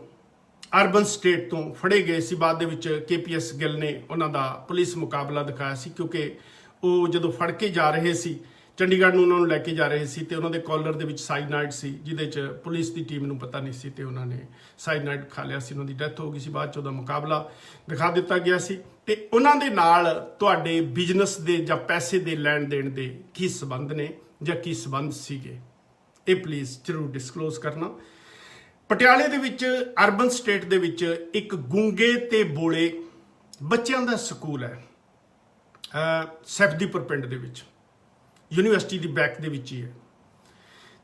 ਅਰਬਨ ਸਟੇਟ ਤੋਂ ਫੜੇ ਗਏ ਸੀ, ਬਾਅਦ ਦੇ ਵਿੱਚ KPS ਗਿੱਲ ਨੇ ਉਹਨਾਂ ਦਾ ਪੁਲਿਸ ਮੁਕਾਬਲਾ ਦਿਖਾਇਆ ਸੀ, ਕਿਉਂਕਿ ਉਹ ਜਦੋਂ ਫੜ ਕੇ ਜਾ ਰਹੇ ਸੀ ਚੰਡੀਗੜ੍ਹ ਨੂੰ, ਉਹਨਾਂ ਨੂੰ ਲੈ ਕੇ ਜਾ ਰਹੇ ਸੀ ਤੇ ਉਹਨਾਂ ਦੇ ਕਾਲਰ ਦੇ ਵਿੱਚ ਸਾਈਨਾਈਡ ਸੀ, ਜਿਹਦੇ 'ਚ ਪੁਲਿਸ ਦੀ ਟੀਮ ਨੂੰ ਪਤਾ ਨਹੀਂ ਸੀ ਤੇ ਉਹਨਾਂ ਨੇ ਸਾਈਨਾਈਡ ਖਾ ਲਿਆ ਸੀ, ਉਹਨਾਂ ਦੀ ਡੈਥ ਹੋ ਗਈ ਸੀ। ਬਾਅਦ 'ਚ ਉਹਦਾ ਮੁਕਾਬਲਾ ਦਿਖਾ ਦਿੱਤਾ ਗਿਆ ਸੀ। ਤੇ ਉਹਨਾਂ ਦੇ ਨਾਲ ਤੁਹਾਡੇ ਬਿਜ਼ਨਸ ਦੇ ਜਾਂ ਪੈਸੇ ਦੇ ਲੈਣ ਦੇਣ ਦੇ ਕੀ ਸੰਬੰਧ ਨੇ ਜਾਂ ਕੀ ਸੰਬੰਧ ਸੀਗੇ? ਇਹ ਪਲੀਜ਼ ਜ਼ਰੂਰ ਡਿਸਕਲੋਜ਼ ਕਰਨਾ। ਪਟਿਆਲੇ ਦੇ ਵਿੱਚ ਅਰਬਨ ਸਟੇਟ ਦੇ ਵਿੱਚ ਇੱਕ ਗੂੰਗੇ ਤੇ ਬੋਲੇ ਬੱਚਿਆਂ ਦਾ ਸਕੂਲ ਹੈ, ਸੈਫਦੀਪੁਰ ਪਿੰਡ ਦੇ ਵਿੱਚ, ਯੂਨੀਵਰਸਿਟੀ ਦੀ ਬੈਕ ਦੇ ਵਿੱਚ ਹੀ ਹੈ।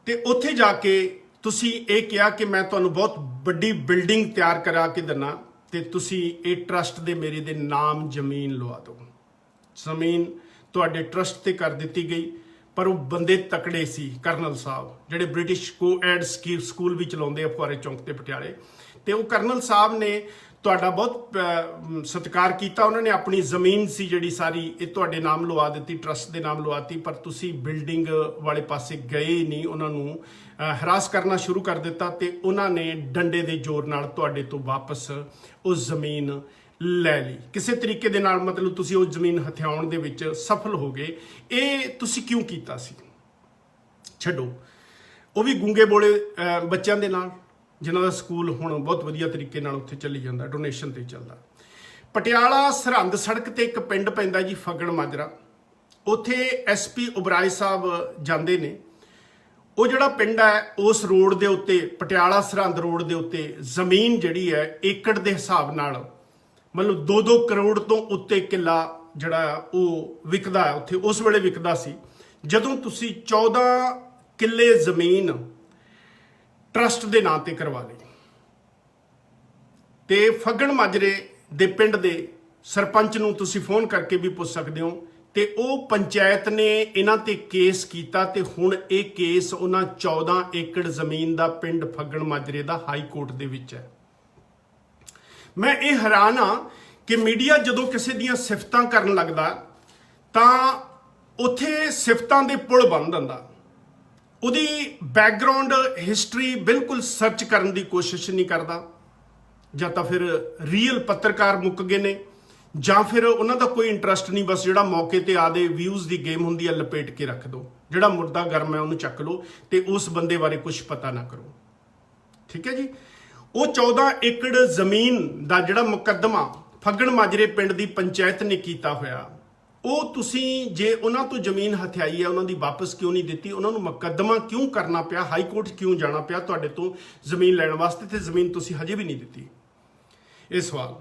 ਤੇ ਉੱਥੇ ਜਾ ਕੇ ਤੁਸੀਂ ਇਹ ਕਿਹਾ ਕਿ ਮੈਂ ਤੁਹਾਨੂੰ ਬਹੁਤ ਵੱਡੀ ਬਿਲਡਿੰਗ ਤਿਆਰ ਕਰਾ ਕੇ ਦਿੰਨਾ ਤੇ ਤੁਸੀਂ ਇਹ ਟਰਸਟ ਦੇ ਮੇਰੇ ਦੇ ਨਾਮ ਜ਼ਮੀਨ ਲਵਾ ਦਿਓ। ਜ਼ਮੀਨ ਤੁਹਾਡੇ ਟਰਸਟ ਤੇ ਕਰ ਦਿੱਤੀ ਗਈ, ਪਰ ਉਹ ਬੰਦੇ ਤਕੜੇ ਸੀ, ਕਰਨਲ ਸਾਹਿਬ, ਜਿਹੜੇ ਬ੍ਰਿਟਿਸ਼ ਕੋਐਡ ਸਕੂਲ ਵੀ ਚਲਾਉਂਦੇ ਆ ਫੁਆਰੇ ਚੌਂਕ ਤੇ ਪਟਿਆਲੇ, ਤੇ ਉਹ ਕਰਨਲ ਸਾਹਿਬ ਨੇ ਤੁਹਾਡਾ ਬਹੁਤ ਸਤਿਕਾਰ ਕੀਤਾ। ਉਹਨਾਂ ਨੇ ਆਪਣੀ ਜ਼ਮੀਨ ਸੀ ਜਿਹੜੀ ਸਾਰੀ ਇਹ ਤੁਹਾਡੇ ਨਾਮ ਲਵਾ ਦਿੱਤੀ, ਟਰਸਟ ਦੇ ਨਾਮ ਲਵਾਤੀ, ਪਰ ਤੁਸੀਂ ਬਿਲਡਿੰਗ ਵਾਲੇ ਪਾਸੇ ਗਏ ਨਹੀਂ, ਉਹਨਾਂ ਨੂੰ ਹਰਾਸ ਕਰਨਾ ਸ਼ੁਰੂ ਕਰ ਦਿੱਤਾ ਤੇ ਉਹਨਾਂ ਨੇ ਡੰਡੇ ਦੇ ਜ਼ੋਰ ਨਾਲ ਤੁਹਾਡੇ ਤੋਂ ਵਾਪਸ ਉਹ ਜ਼ਮੀਨ ਲੈ ਲਈ ਕਿਸੇ ਤਰੀਕੇ ਦੇ ਨਾਲ। ਮਤਲਬ ਤੁਸੀਂ ਉਹ ਜ਼ਮੀਨ ਹਥਿਆਉਣ ਦੇ ਵਿੱਚ ਸਫਲ ਹੋ ਗਏ। ਇਹ ਤੁਸੀਂ ਕਿਉਂ ਕੀਤਾ ਸੀ? ਛੱਡੋ, ਉਹ ਵੀ ਗੂੰਗੇ ਬੋਲੇ ਬੱਚਿਆਂ ਦੇ ਨਾਲ, ਜਿਨ੍ਹਾਂ ਦਾ ਸਕੂਲ ਹੁਣ ਬਹੁਤ ਵਧੀਆ ਤਰੀਕੇ ਨਾਲ ਉੱਥੇ ਚੱਲੀ ਜਾਂਦਾ, ਡੋਨੇਸ਼ਨ ਤੇ ਚੱਲਦਾ। ਪਟਿਆਲਾ ਸਰਹੰਦ ਸੜਕ ਤੇ ਇੱਕ ਪਿੰਡ ਪੈਂਦਾ ਜੀ, ਫੱਗੜ ਮਾਜਰਾ, ਉੱਥੇ SP ਓਬਰਾਏ ਸਾਹਿਬ ਜਾਂਦੇ ਨੇ। ਉਹ ਜਿਹੜਾ ਪਿੰਡ ਹੈ ਉਸ ਰੋਡ ਦੇ ਉੱਤੇ, ਪਟਿਆਲਾ ਸਰਹੰਦ ਰੋਡ ਦੇ ਉੱਤੇ ਜ਼ਮੀਨ ਜਿਹੜੀ ਹੈ ਏਕੜ ਦੇ ਹਿਸਾਬ ਨਾਲ ਮਤਲਬ 2-2 ਕਰੋੜ ਤੋਂ ਉੱਤੇ ਕਿੱਲਾ ਜਿਹੜਾ ਉਹ ਵਿਕਦਾ ਹੈ ਉੱਥੇ, ਉਸ ਵੇਲੇ ਵਿਕਦਾ ਸੀ। ਜਦੋਂ ਤੁਸੀਂ 14 ਕਿੱਲੇ ਜ਼ਮੀਨ ਟਰਸਟ ਦੇ ਨਾਂ ਤੇ ਕਰਵਾ ਲਈ ਤੇ ਫੱਗਣ ਮਾਜਰੇ ਦੇ ਪਿੰਡ ਦੇ ਸਰਪੰਚ ਨੂੰ ਤੁਸੀਂ ਫੋਨ ਕਰਕੇ ਵੀ ਪੁੱਛ ਸਕਦੇ ਹੋ ਤੇ ਉਹ ਪੰਚਾਇਤ ਨੇ ਇਹਨਾਂ ਤੇ ਕੇਸ ਕੀਤਾ ਤੇ ਹੁਣ ਇਹ ਕੇਸ ਉਹਨਾਂ 14 ਏਕੜ ਜ਼ਮੀਨ ਦਾ ਪਿੰਡ ਫੱਗਣ ਮਾਜਰੇ ਦਾ ਹਾਈ ਕੋਰਟ ਦੇ ਵਿੱਚ ਹੈ। ਮੈਂ ਇਹ ਹੈਰਾਨ ਹਾਂ ਕਿ ਮੀਡੀਆ ਜਦੋਂ ਕਿਸੇ ਦੀਆਂ ਸਿਫਤਾਂ ਕਰਨ ਲੱਗਦਾ ਤਾਂ ਉੱਥੇ ਸਿਫਤਾਂ ਦੇ ਪੁਲ ਬੰਨ ਦਿੰਦਾ, ਉਹਦੀ ਬੈਕਗਰਾਉਂਡ ਹਿਸਟਰੀ ਬਿਲਕੁਲ ਸਰਚ ਕਰਨ ਦੀ ਕੋਸ਼ਿਸ਼ ਨਹੀਂ ਕਰਦਾ। ਜਾਂ ਤਾਂ ਫਿਰ ਰੀਅਲ ਪੱਤਰਕਾਰ ਮੁੱਕ ਗਏ ਨੇ ਜਾਂ ਫਿਰ ਉਹਨਾਂ ਦਾ ਕੋਈ ਇੰਟਰਸਟ ਨਹੀਂ, ਬਸ ਜਿਹੜਾ ਮੌਕੇ ਤੇ ਆਦੇ ਵਿਊਜ਼ ਦੀ ਗੇਮ ਹੁੰਦੀ ਹੈ ਲਪੇਟ ਕੇ ਰੱਖ ਦਿਓ, ਜਿਹੜਾ ਮੁਰਦਾ ਗਰਮ ਹੈ ਉਹਨੂੰ ਚੱਕ ਲਓ ਤੇ ਉਸ ਬੰਦੇ ਬਾਰੇ ਕੁਝ ਪਤਾ ਨਾ ਕਰੋ। ਠੀਕ ਹੈ ਜੀ। ਉਹ 14 ਏਕੜ ਜ਼ਮੀਨ ਦਾ ਜਿਹੜਾ ਮੁਕੱਦਮਾ ਫੱਗਣ ਮਾਜਰੇ ਪਿੰਡ ਦੀ ਪੰਚਾਇਤ ਨੇ ਕੀਤਾ ਹੋਇਆ, ਉਹ ਤੁਸੀਂ ਜੇ ਉਹਨਾਂ ਤੋਂ ਜ਼ਮੀਨ ਹਥਿਆਈ ਹੈ ਉਹਨਾਂ ਦੀ ਵਾਪਸ ਕਿਉਂ ਨਹੀਂ ਦਿੱਤੀ, ਉਹਨਾਂ ਨੂੰ ਮੁਕੱਦਮਾ ਕਿਉਂ ਕਰਨਾ ਪਿਆ, ਹਾਈ ਕੋਰਟ ਕਿਉਂ ਜਾਣਾ ਪਿਆ ਤੁਹਾਡੇ ਤੋਂ ਜ਼ਮੀਨ ਲੈਣ ਵਾਸਤੇ ਤੇ ਜ਼ਮੀਨ ਤੁਸੀਂ ਹਜੇ ਵੀ ਨਹੀਂ ਦਿੱਤੀ, ਇਹ ਸਵਾਲ।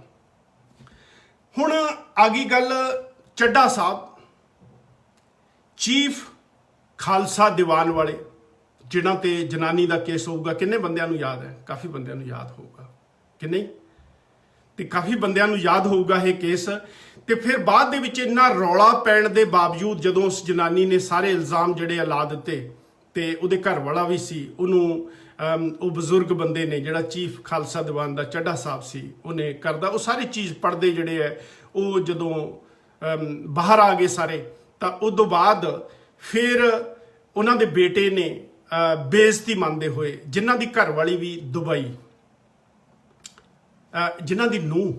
ਹੁਣ ਆ ਗਈ ਗੱਲ ਚੱਡਾ ਸਾਹਿਬ ਚੀਫ ਖਾਲਸਾ ਦੀਵਾਨ ਵਾਲੇ ਜਿਨ੍ਹਾਂ ਤੇ ਜਨਾਨੀ ਦਾ ਕੇਸ ਹੋਊਗਾ। ਕਿੰਨੇ ਬੰਦਿਆਂ ਨੂੰ ਯਾਦ ਹੈ? ਕਾਫੀ ਬੰਦਿਆਂ ਨੂੰ ਯਾਦ ਹੋਊਗਾ ਕਿ ਨਹੀਂ? ਤੇ ਕਾਫੀ ਬੰਦਿਆਂ ਨੂੰ ਯਾਦ ਹੋਊਗਾ ਇਹ ਕੇਸ। ਤੇ ਫਿਰ ਬਾਅਦ ਦੇ ਵਿੱਚ ਇੰਨਾ ਰੌਲਾ ਪੈਣ ਦੇ ਬਾਵਜੂਦ ਜਦੋਂ ਉਸ ਜਨਾਨੀ ਨੇ ਸਾਰੇ ਇਲਜ਼ਾਮ ਜਿਹੜੇ ਲਾ ਦਿੱਤੇ ਤੇ ਉਹਦੇ ਘਰ ਵਾਲਾ ਵੀ ਸੀ, ਉਹਨੂੰ ਉਹ ਬਜ਼ੁਰਗ ਬੰਦੇ ਨੇ ਜਿਹੜਾ ਚੀਫ ਖਾਲਸਾ ਦੀਵਾਨ ਦਾ ਚੱਡਾ ਸਾਹਿਬ ਸੀ ਉਹਨੇ ਕਰਦਾ, ਉਹ ਸਾਰੀ ਚੀਜ਼ ਪੜਦੇ ਜਿਹੜੇ ਹੈ ਉਹ ਜਦੋਂ ਬਾਹਰ ਆ ਗਏ ਸਾਰੇ, ਤਾਂ ਉਦੋਂ ਬਾਅਦ ਫਿਰ ਉਹਨਾਂ ਦੇ ਬੇਟੇ ਨੇ ਬੇਇੱਜ਼ਤੀ ਮੰਨਦੇ ਹੋਏ, ਜਿਨ੍ਹਾਂ ਦੀ ਘਰ ਵਾਲੀ ਵੀ ਦੁਬਈ, ਜਿਨ੍ਹਾਂ ਦੀ ਨੂੰਹ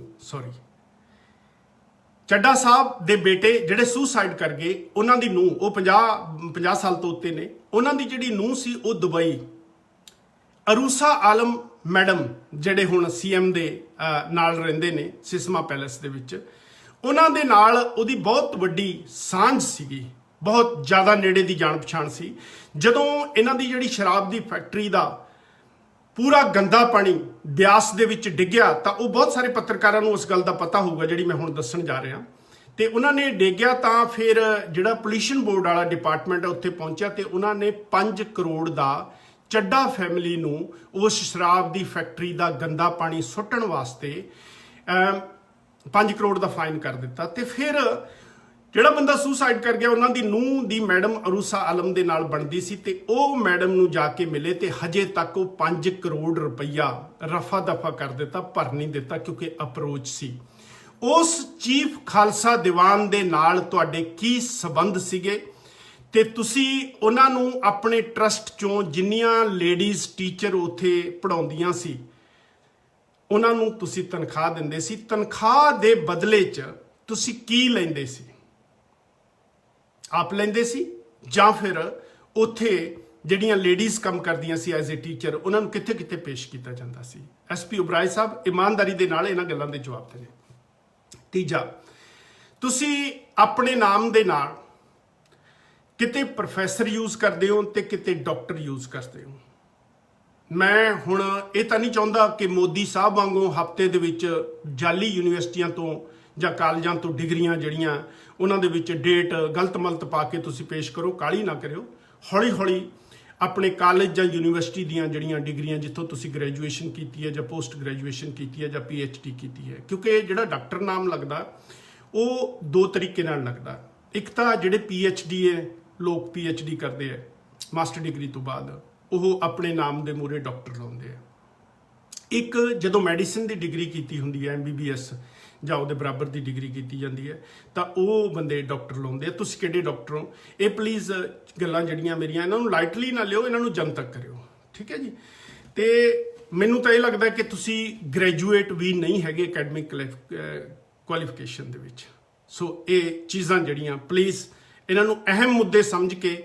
ਚੱਡਾ ਸਾਹਿਬ ਦੇ ਬੇਟੇ ਜਿਹੜੇ ਸੁਸਾਈਡ ਕਰ ਗਏ, ਉਹਨਾਂ ਦੀ ਨੂੰਹ, ਉਹ 50 ਸਾਲ ਤੋਂ ਉੱਤੇ ਨੇ, ਉਹਨਾਂ ਦੀ ਜਿਹੜੀ ਨੂੰਹ ਸੀ ਉਹ ਦੁਬਈ, ਅਰੂਸਾ ਆਲਮ ਮੈਡਮ ਜਿਹੜੇ ਹੁਣ ਸੀਐਮ ਦੇ ਨਾਲ ਰਹਿੰਦੇ ਨੇ ਸਿਸਮਾ ਪੈਲੇਸ ਦੇ ਵਿੱਚ, ਉਹਨਾਂ ਦੇ ਨਾਲ ਉਹਦੀ ਬਹੁਤ ਵੱਡੀ ਸਾਂਝ ਸੀਗੀ, ਬਹੁਤ ਜ਼ਿਆਦਾ ਨੇੜੇ ਦੀ ਜਾਣ ਪਛਾਣ ਸੀ। ਜਦੋਂ ਇਹਨਾਂ ਦੀ ਜਿਹੜੀ ਸ਼ਰਾਬ ਦੀ ਫੈਕਟਰੀ ਦਾ ਪੂਰਾ ਗੰਦਾ ਪਾਣੀ ਬਿਆਸ ਦੇ ਵਿੱਚ ਡਿੱਗਿਆ ਤਾਂ ਉਹ ਬਹੁਤ ਸਾਰੇ ਪੱਤਰਕਾਰਾਂ ਨੂੰ ਉਸ ਗੱਲ ਦਾ ਪਤਾ ਹੋਊਗਾ ਜਿਹੜੀ ਮੈਂ ਹੁਣ ਦੱਸਣ ਜਾ ਰਿਹਾ। ਤੇ ਉਹਨਾਂ ਨੇ ਡਿੱਗਿਆ ਤਾਂ ਫਿਰ ਜਿਹੜਾ ਪੋਲਿਊਸ਼ਨ ਬੋਰਡ ਵਾਲਾ ਡਿਪਾਰਟਮੈਂਟ ਹੈ ਉੱਥੇ ਪਹੁੰਚਿਆ ਤੇ ਉਹਨਾਂ ਨੇ 5 ਕਰੋੜ ਦਾ ਚੱਡਾ ਫੈਮਿਲੀ ਨੂੰ ਉਸ ਸ਼ਰਾਬ ਦੀ ਫੈਕਟਰੀ ਦਾ ਗੰਦਾ ਪਾਣੀ ਸੁੱਟਣ ਵਾਸਤੇ 5 ਕਰੋੜ ਦਾ ਫਾਈਨ ਕਰ ਦਿੱਤਾ। ਤੇ ਫਿਰ ਜਿਹੜਾ ਬੰਦਾ ਸੁਸਾਈਡ ਕਰ ਗਿਆ ਉਹਨਾਂ ਦੀ ਨੂੰਹ ਦੀ ਮੈਡਮ ਅਰੂਸਾ ਆਲਮ ਦੇ ਨਾਲ ਬਣਦੀ ਸੀ ਤੇ ਉਹ ਮੈਡਮ ਨੂੰ ਜਾ ਕੇ ਮਿਲੇ ਤੇ ਹਜੇ ਤੱਕ ਉਹ 5 ਕਰੋੜ ਰੁਪਈਆ ਰਫਾ ਦਫਾ ਕਰ ਦਿੱਤਾ, ਭਰ ਨਹੀਂ ਦਿੱਤਾ ਕਿਉਂਕਿ ਅਪਰੋਚ ਸੀ। ਉਸ ਚੀਫ ਖਾਲਸਾ ਦੀਵਾਨ ਦੇ ਨਾਲ ਤੁਹਾਡੇ ਕੀ ਸਬੰਧ ਸੀਗੇ ਤੇ ਤੁਸੀਂ ਉਹਨਾਂ ਨੂੰ ਆਪਣੇ ਟਰਸਟ ਚੋਂ ਜਿੰਨੀਆਂ ਲੇਡੀਜ਼ ਟੀਚਰ ਉੱਥੇ ਪੜਾਉਂਦੀਆਂ ਸੀ ਉਹਨਾਂ ਨੂੰ ਤੁਸੀਂ ਤਨਖਾਹ ਦਿੰਦੇ ਸੀ, ਤਨਖਾਹ ਦੇ ਬਦਲੇ 'ਚ ਤੁਸੀਂ ਕੀ ਲੈਂਦੇ ਸੀ? ਆਪ ਲੈਂਦੇ ਸੀ ਜਾਂ ਫਿਰ ਉੱਥੇ ਜਿਹੜੀਆਂ ਲੇਡੀਜ਼ ਕੰਮ ਕਰਦੀਆਂ ਸੀ ਐਜ਼ ਏ ਟੀਚਰ ਉਹਨਾਂ ਨੂੰ ਕਿੱਥੇ ਕਿੱਥੇ ਪੇਸ਼ ਕੀਤਾ ਜਾਂਦਾ ਸੀ? ਐਸਪੀ ਉਬਰਾਏ ਸਾਹਿਬ ਇਮਾਨਦਾਰੀ ਦੇ ਨਾਲ ਇਹਨਾਂ ਗੱਲਾਂ ਦੇ ਜਵਾਬ ਦੇਣੇ। ਤੀਜਾ, ਤੁਸੀਂ ਆਪਣੇ ਨਾਮ ਦੇ ਨਾਲ ਕਿਤੇ ਪ੍ਰੋਫੈਸਰ ਯੂਜ਼ ਕਰਦੇ ਹੋ ਤੇ ਕਿਤੇ ਡਾਕਟਰ ਯੂਜ਼ ਕਰਦੇ ਹੋ। ਮੈਂ ਹੁਣ ਇਹ ਤਾਂ ਨਹੀਂ ਚਾਹੁੰਦਾ ਕਿ ਮੋਦੀ ਸਾਹਿਬ ਵਾਂਗੂ ਹਫ਼ਤੇ ਦੇ ਵਿੱਚ ਜਾਲੀ ਯੂਨੀਵਰਸਿਟੀਆਂ ਤੋਂ ਜਾਂ ਕਾਲਜਾਂ ਤੋਂ ਡਿਗਰੀਆਂ ਜਿਹੜੀਆਂ ਉਹਨਾਂ ਦੇ ਵਿੱਚ ਡੇਟ ਗਲਤ ਮਲਤ ਪਾ ਕੇ ਤੁਸੀਂ ਪੇਸ਼ ਕਰੋ। ਕਾਹਲੀ ਨਾ ਕਰਿਓ, ਹੌਲੀ ਹੌਲੀ ਆਪਣੇ ਕਾਲਜ ਜਾਂ ਯੂਨੀਵਰਸਿਟੀ ਦੀਆਂ ਜਿਹੜੀਆਂ ਡਿਗਰੀਆਂ ਜਿੱਥੋਂ ਤੁਸੀਂ ਗ੍ਰੈਜੂਏਸ਼ਨ ਕੀਤੀ ਹੈ ਜਾਂ ਪੋਸਟ ਗ੍ਰੈਜੂਏਸ਼ਨ ਕੀਤੀ ਹੈ ਜਾਂ PhD ਕੀਤੀ ਹੈ, ਕਿਉਂਕਿ ਜਿਹੜਾ ਡਾਕਟਰ ਨਾਮ ਲੱਗਦਾ ਉਹ 2 ਤਰੀਕੇ ਨਾਲ ਲੱਗਦਾ। ਇੱਕ ਤਾਂ ਜਿਹੜੇ PhD ਹੈ, ਲੋਕ PhD ਕਰਦੇ ਹੈ ਮਾਸਟਰ ਡਿਗਰੀ ਤੋਂ ਬਾਅਦ, ਉਹ ਆਪਣੇ ਨਾਮ ਦੇ ਮੂਹਰੇ ਡਾਕਟਰ ਲਾਉਂਦੇ ਆ। ਇੱਕ ਜਦੋਂ ਮੈਡੀਸਿਨ ਦੀ ਡਿਗਰੀ ਕੀਤੀ ਹੁੰਦੀ ਹੈ MBBS ਜਾਂ ਉਹਦੇ ਬਰਾਬਰ ਦੀ ਡਿਗਰੀ ਕੀਤੀ ਜਾਂਦੀ ਹੈ ਤਾਂ ਉਹ ਬੰਦੇ ਡਾਕਟਰ ਲਾਉਂਦੇ ਆ। ਤੁਸੀਂ ਕਿਹੜੇ ਡਾਕਟਰ ਹੋ? ਇਹ ਪਲੀਜ਼ ਗੱਲਾਂ ਜਿਹੜੀਆਂ ਮੇਰੀਆਂ ਇਹਨਾਂ ਨੂੰ ਲਾਈਟਲੀ ਨਾ ਲਿਓ, ਇਹਨਾਂ ਨੂੰ ਜਨਤਕ ਕਰਿਓ, ਠੀਕ ਹੈ ਜੀ। ਤੇ ਮੈਨੂੰ ਤਾਂ ਇਹ ਲੱਗਦਾ ਕਿ ਤੁਸੀਂ ਗ੍ਰੈਜੂਏਟ ਵੀ ਨਹੀਂ ਹੈਗੇ ਅਕੈਡਮਿਕ ਕੁਆਲੀਫਿਕੇਸ਼ਨ ਦੇ ਵਿੱਚ। ਸੋ ਇਹ ਚੀਜ਼ਾਂ ਜਿਹੜੀਆਂ ਪਲੀਜ਼ ਇਹਨਾਂ ਨੂੰ ਅਹਿਮ ਮੁੱਦੇ ਸਮਝ ਕੇ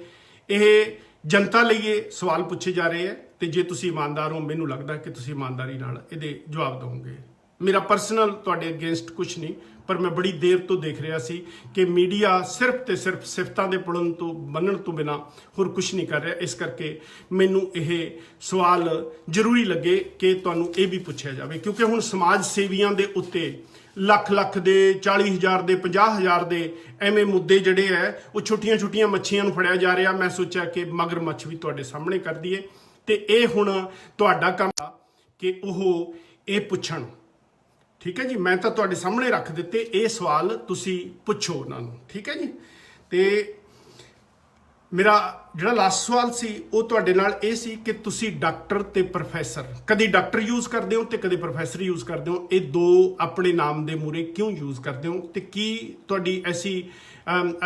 ਇਹ ਜਨਤਾ ਲਈ ਇਹ ਸਵਾਲ ਪੁੱਛੇ ਜਾ ਰਹੇ ਹੈ ਤੇ ਜੇ ਤੁਸੀਂ ਇਮਾਨਦਾਰ ਹੋ ਮੈਨੂੰ ਲੱਗਦਾ ਕਿ ਤੁਸੀਂ ਇਮਾਨਦਾਰੀ ਨਾਲ ਇਹਦੇ ਜਵਾਬ ਦਿਓਗੇ। ਮੇਰਾ ਪਰਸਨਲ ਤੁਹਾਡੇ ਅਗੇਂਸਟ ਕੁਝ ਨਹੀਂ, ਪਰ ਮੈਂ ਬੜੀ ਦੇਰ ਤੋਂ ਦੇਖ ਰਿਹਾ ਸੀ ਕਿ ਮੀਡੀਆ ਸਿਰਫ ਤੇ ਸਿਰਫ ਸਿਫਤਾਂ ਦੇ ਪੁੜਨ ਤੋਂ ਬੰਨਣ ਤੋਂ ਬਿਨਾ ਹੋਰ ਕੁਝ ਨਹੀਂ ਕਰ ਰਿਹਾ। ਇਸ ਕਰਕੇ ਮੈਨੂੰ ਇਹ ਸਵਾਲ ਜ਼ਰੂਰੀ ਲੱਗੇ ਕਿ ਤੁਹਾਨੂੰ ਇਹ ਵੀ ਪੁੱਛਿਆ ਜਾਵੇ, ਕਿਉਂਕਿ ਹੁਣ ਸਮਾਜ ਸੇਵੀਆਂ ਦੇ ਉੱਤੇ ਲੱਖ ਲੱਖ ਦੇ 40,000 ਦੇ 50,000 ਦੇ ਐਵੇਂ ਮੁੱਦੇ ਜਿਹੜੇ ਹੈ ਉਹ ਛੋਟੀਆਂ ਮੱਛੀਆਂ ਨੂੰ ਫੜਿਆ ਜਾ ਰਿਹਾ। ਮੈਂ ਸੋਚਿਆ ਕਿ ਮਗਰਮੱਛ ਵੀ ਤੁਹਾਡੇ ਸਾਹਮਣੇ ਕਰ ਦਈਏ, ਤੇ ਇਹ ਹੁਣ ਤੁਹਾਡਾ ਕੰਮ ਆ ਕਿ ਉਹ ਇਹ ਪੁੱਛਣ। ਠੀਕ ਹੈ ਜੀ, ਮੈਂ ਤਾਂ ਤੁਹਾਡੇ ਸਾਹਮਣੇ ਰੱਖ ਦਿੱਤੇ, ਇਹ ਸਵਾਲ ਤੁਸੀਂ ਪੁੱਛੋ ਉਹਨਾਂ ਨੂੰ। ਠੀਕ ਹੈ ਜੀ, ਤੇ ਮੇਰਾ ਜਿਹੜਾ ਲਾਸਟ ਸਵਾਲ ਸੀ ਉਹ ਤੁਹਾਡੇ ਨਾਲ ਇਹ ਸੀ ਕਿ ਤੁਸੀਂ ਡਾਕਟਰ ਤੇ ਪ੍ਰੋਫੈਸਰ, ਕਦੀ ਡਾਕਟਰ ਯੂਜ਼ ਕਰਦੇ ਹੋ ਤੇ ਕਦੇ ਪ੍ਰੋਫੈਸਰ ਯੂਜ਼ ਕਰਦੇ ਹੋ, ਇਹ ਦੋ ਆਪਣੇ ਨਾਮ ਦੇ ਮੂਹਰੇ ਕਿਉਂ ਯੂਜ਼ ਕਰਦੇ ਹੋ, ਤੇ ਕੀ ਤੁਹਾਡੀ ਐਸੀ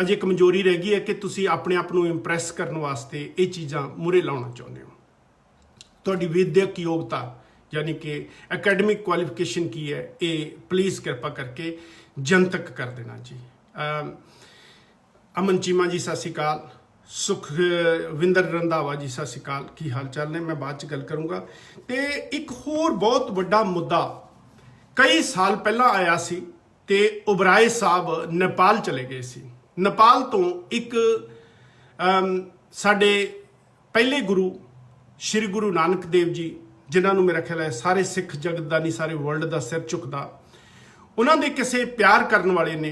ਅਜੇ ਕਮਜ਼ੋਰੀ ਰਹਿ ਗਈ ਹੈ ਕਿ ਤੁਸੀਂ ਆਪਣੇ ਆਪ ਨੂੰ ਇੰਪ੍ਰੈਸ ਕਰਨ ਵਾਸਤੇ ਇਹ ਚੀਜ਼ਾਂ ਮੂਹਰੇ ਲਾਉਣਾ ਚਾਹੁੰਦੇ ਹੋ? ਤੁਹਾਡੀ ਵਿਦਿਅਕ ਯੋਗਤਾ यानी कि एकेडमिक क्वालिफिकेशन की है, ये प्लीज़ कृपा करके जनतक कर देना जी। अमन चीमा जी सत श्री अकाल, सुखविंदर रंधावा जी सत श्री अकाल, की हाल चाल ने? मैं बाद च गल करूँगा। तो एक होर बहुत बड़ा मुद्दा कई साल पहला आया सी ते ओबराय साहब नेपाल चले गए सी। नेपाल तो एक साडे पहले गुरु श्री गुरु नानक देव जी, जिन्होंने मेरा ख्याल है सारे सिख जगत का नहीं सारे वर्ल्ड का सिर झुकदा, उन्होंने किसी प्यार करने वाले ने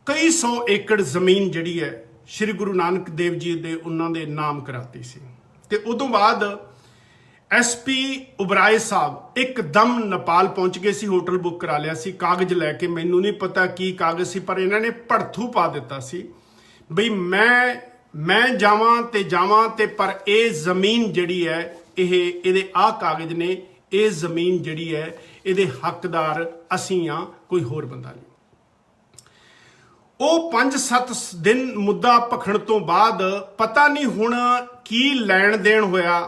कई 100 एकड़ जमीन जिहड़ी है श्री गुरु नानक देव जी दे उन्होंने नाम कराती सी। ते उदों बाद SP ओबराय साहब एकदम नेपाल पहुंच गए सी, होटल बुक करा लिया सी, कागज लैके, मैनू नहीं पता की कागज सी, पर इन्होंने भड़थू पा दिता सी बई मैं जावां ते पर यह जमीन जिहड़ी है ਇਹਦੇ ਆ ਕਾਗਜ਼ ਨੇ, ਇਹ ਜ਼ਮੀਨ ਜਿਹੜੀ ਹੈ ਇਹਦੇ ਹੱਕਦਾਰ ਅਸੀਂ ਆ, ਕੋਈ ਹੋਰ ਬੰਦਾ ਨਹੀਂ। ਉਹ 5-7 ਦਿਨ ਮੁੱਦਾ ਭਖਣ ਤੋਂ ਬਾਅਦ ਪਤਾ ਨਹੀਂ ਹੁਣ ਕੀ ਲੈਣ ਦੇਣ ਹੋਇਆ,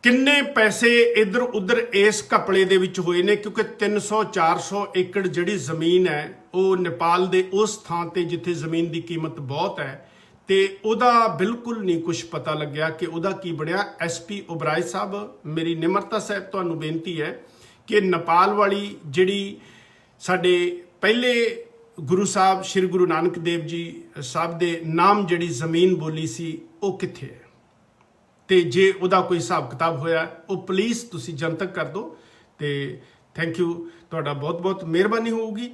ਕਿੰਨੇ ਪੈਸੇ ਇੱਧਰ ਉੱਧਰ ਇਸ ਘਪਲੇ ਦੇ ਵਿੱਚ ਹੋਏ ਨੇ, ਕਿਉਂਕਿ 300-400 ਏਕੜ ਜਿਹੜੀ ਜ਼ਮੀਨ ਹੈ ਉਹ ਨੇਪਾਲ ਦੇ ਉਸ ਥਾਂ ਤੇ ਜਿੱਥੇ ਜ਼ਮੀਨ ਦੀ ਕੀਮਤ ਬਹੁਤ ਹੈ, ਤੇ ਉਹਦਾ ਬਿਲਕੁਲ ਨਹੀਂ ਕੁਝ ਪਤਾ ਲੱਗਿਆ ਕਿ ਉਹਦਾ ਕੀ ਬਣਿਆ। SP ओबराय ਸਾਹਿਬ, ਮੇਰੀ ਨਿਮਰਤਾ ਸਾਹਿਬ ਤੁਹਾਨੂੰ ਬੇਨਤੀ ਹੈ ਕਿ ਨੇਪਾਲ ਵਾਲੀ ਜਿਹੜੀ ਸਾਡੇ ਪਹਿਲੇ ਗੁਰੂ ਸਾਹਿਬ ਸ਼੍ਰੀ ਗੁਰੂ ਨਾਨਕ ਦੇਵ ਜੀ ਸਾਹਿਬ ਦੇ ਨਾਮ ਜਿਹੜੀ ਜ਼ਮੀਨ ਬੋਲੀ ਸੀ ਉਹ ਕਿੱਥੇ ਹੈ, ਤੇ ਜੇ ਉਹਦਾ ਕੋਈ ਹਿਸਾਬ ਕਿਤਾਬ ਹੋਇਆ ਉਹ ਪਲੀਜ਼ ਤੁਸੀਂ ਜਨਤਕ ਕਰ ਦਿਓ। ਤੇ ਥੈਂਕ ਯੂ, ਤੁਹਾਡਾ ਬਹੁਤ ਬਹੁਤ ਮਿਹਰਬਾਨੀ ਹੋਊਗੀ।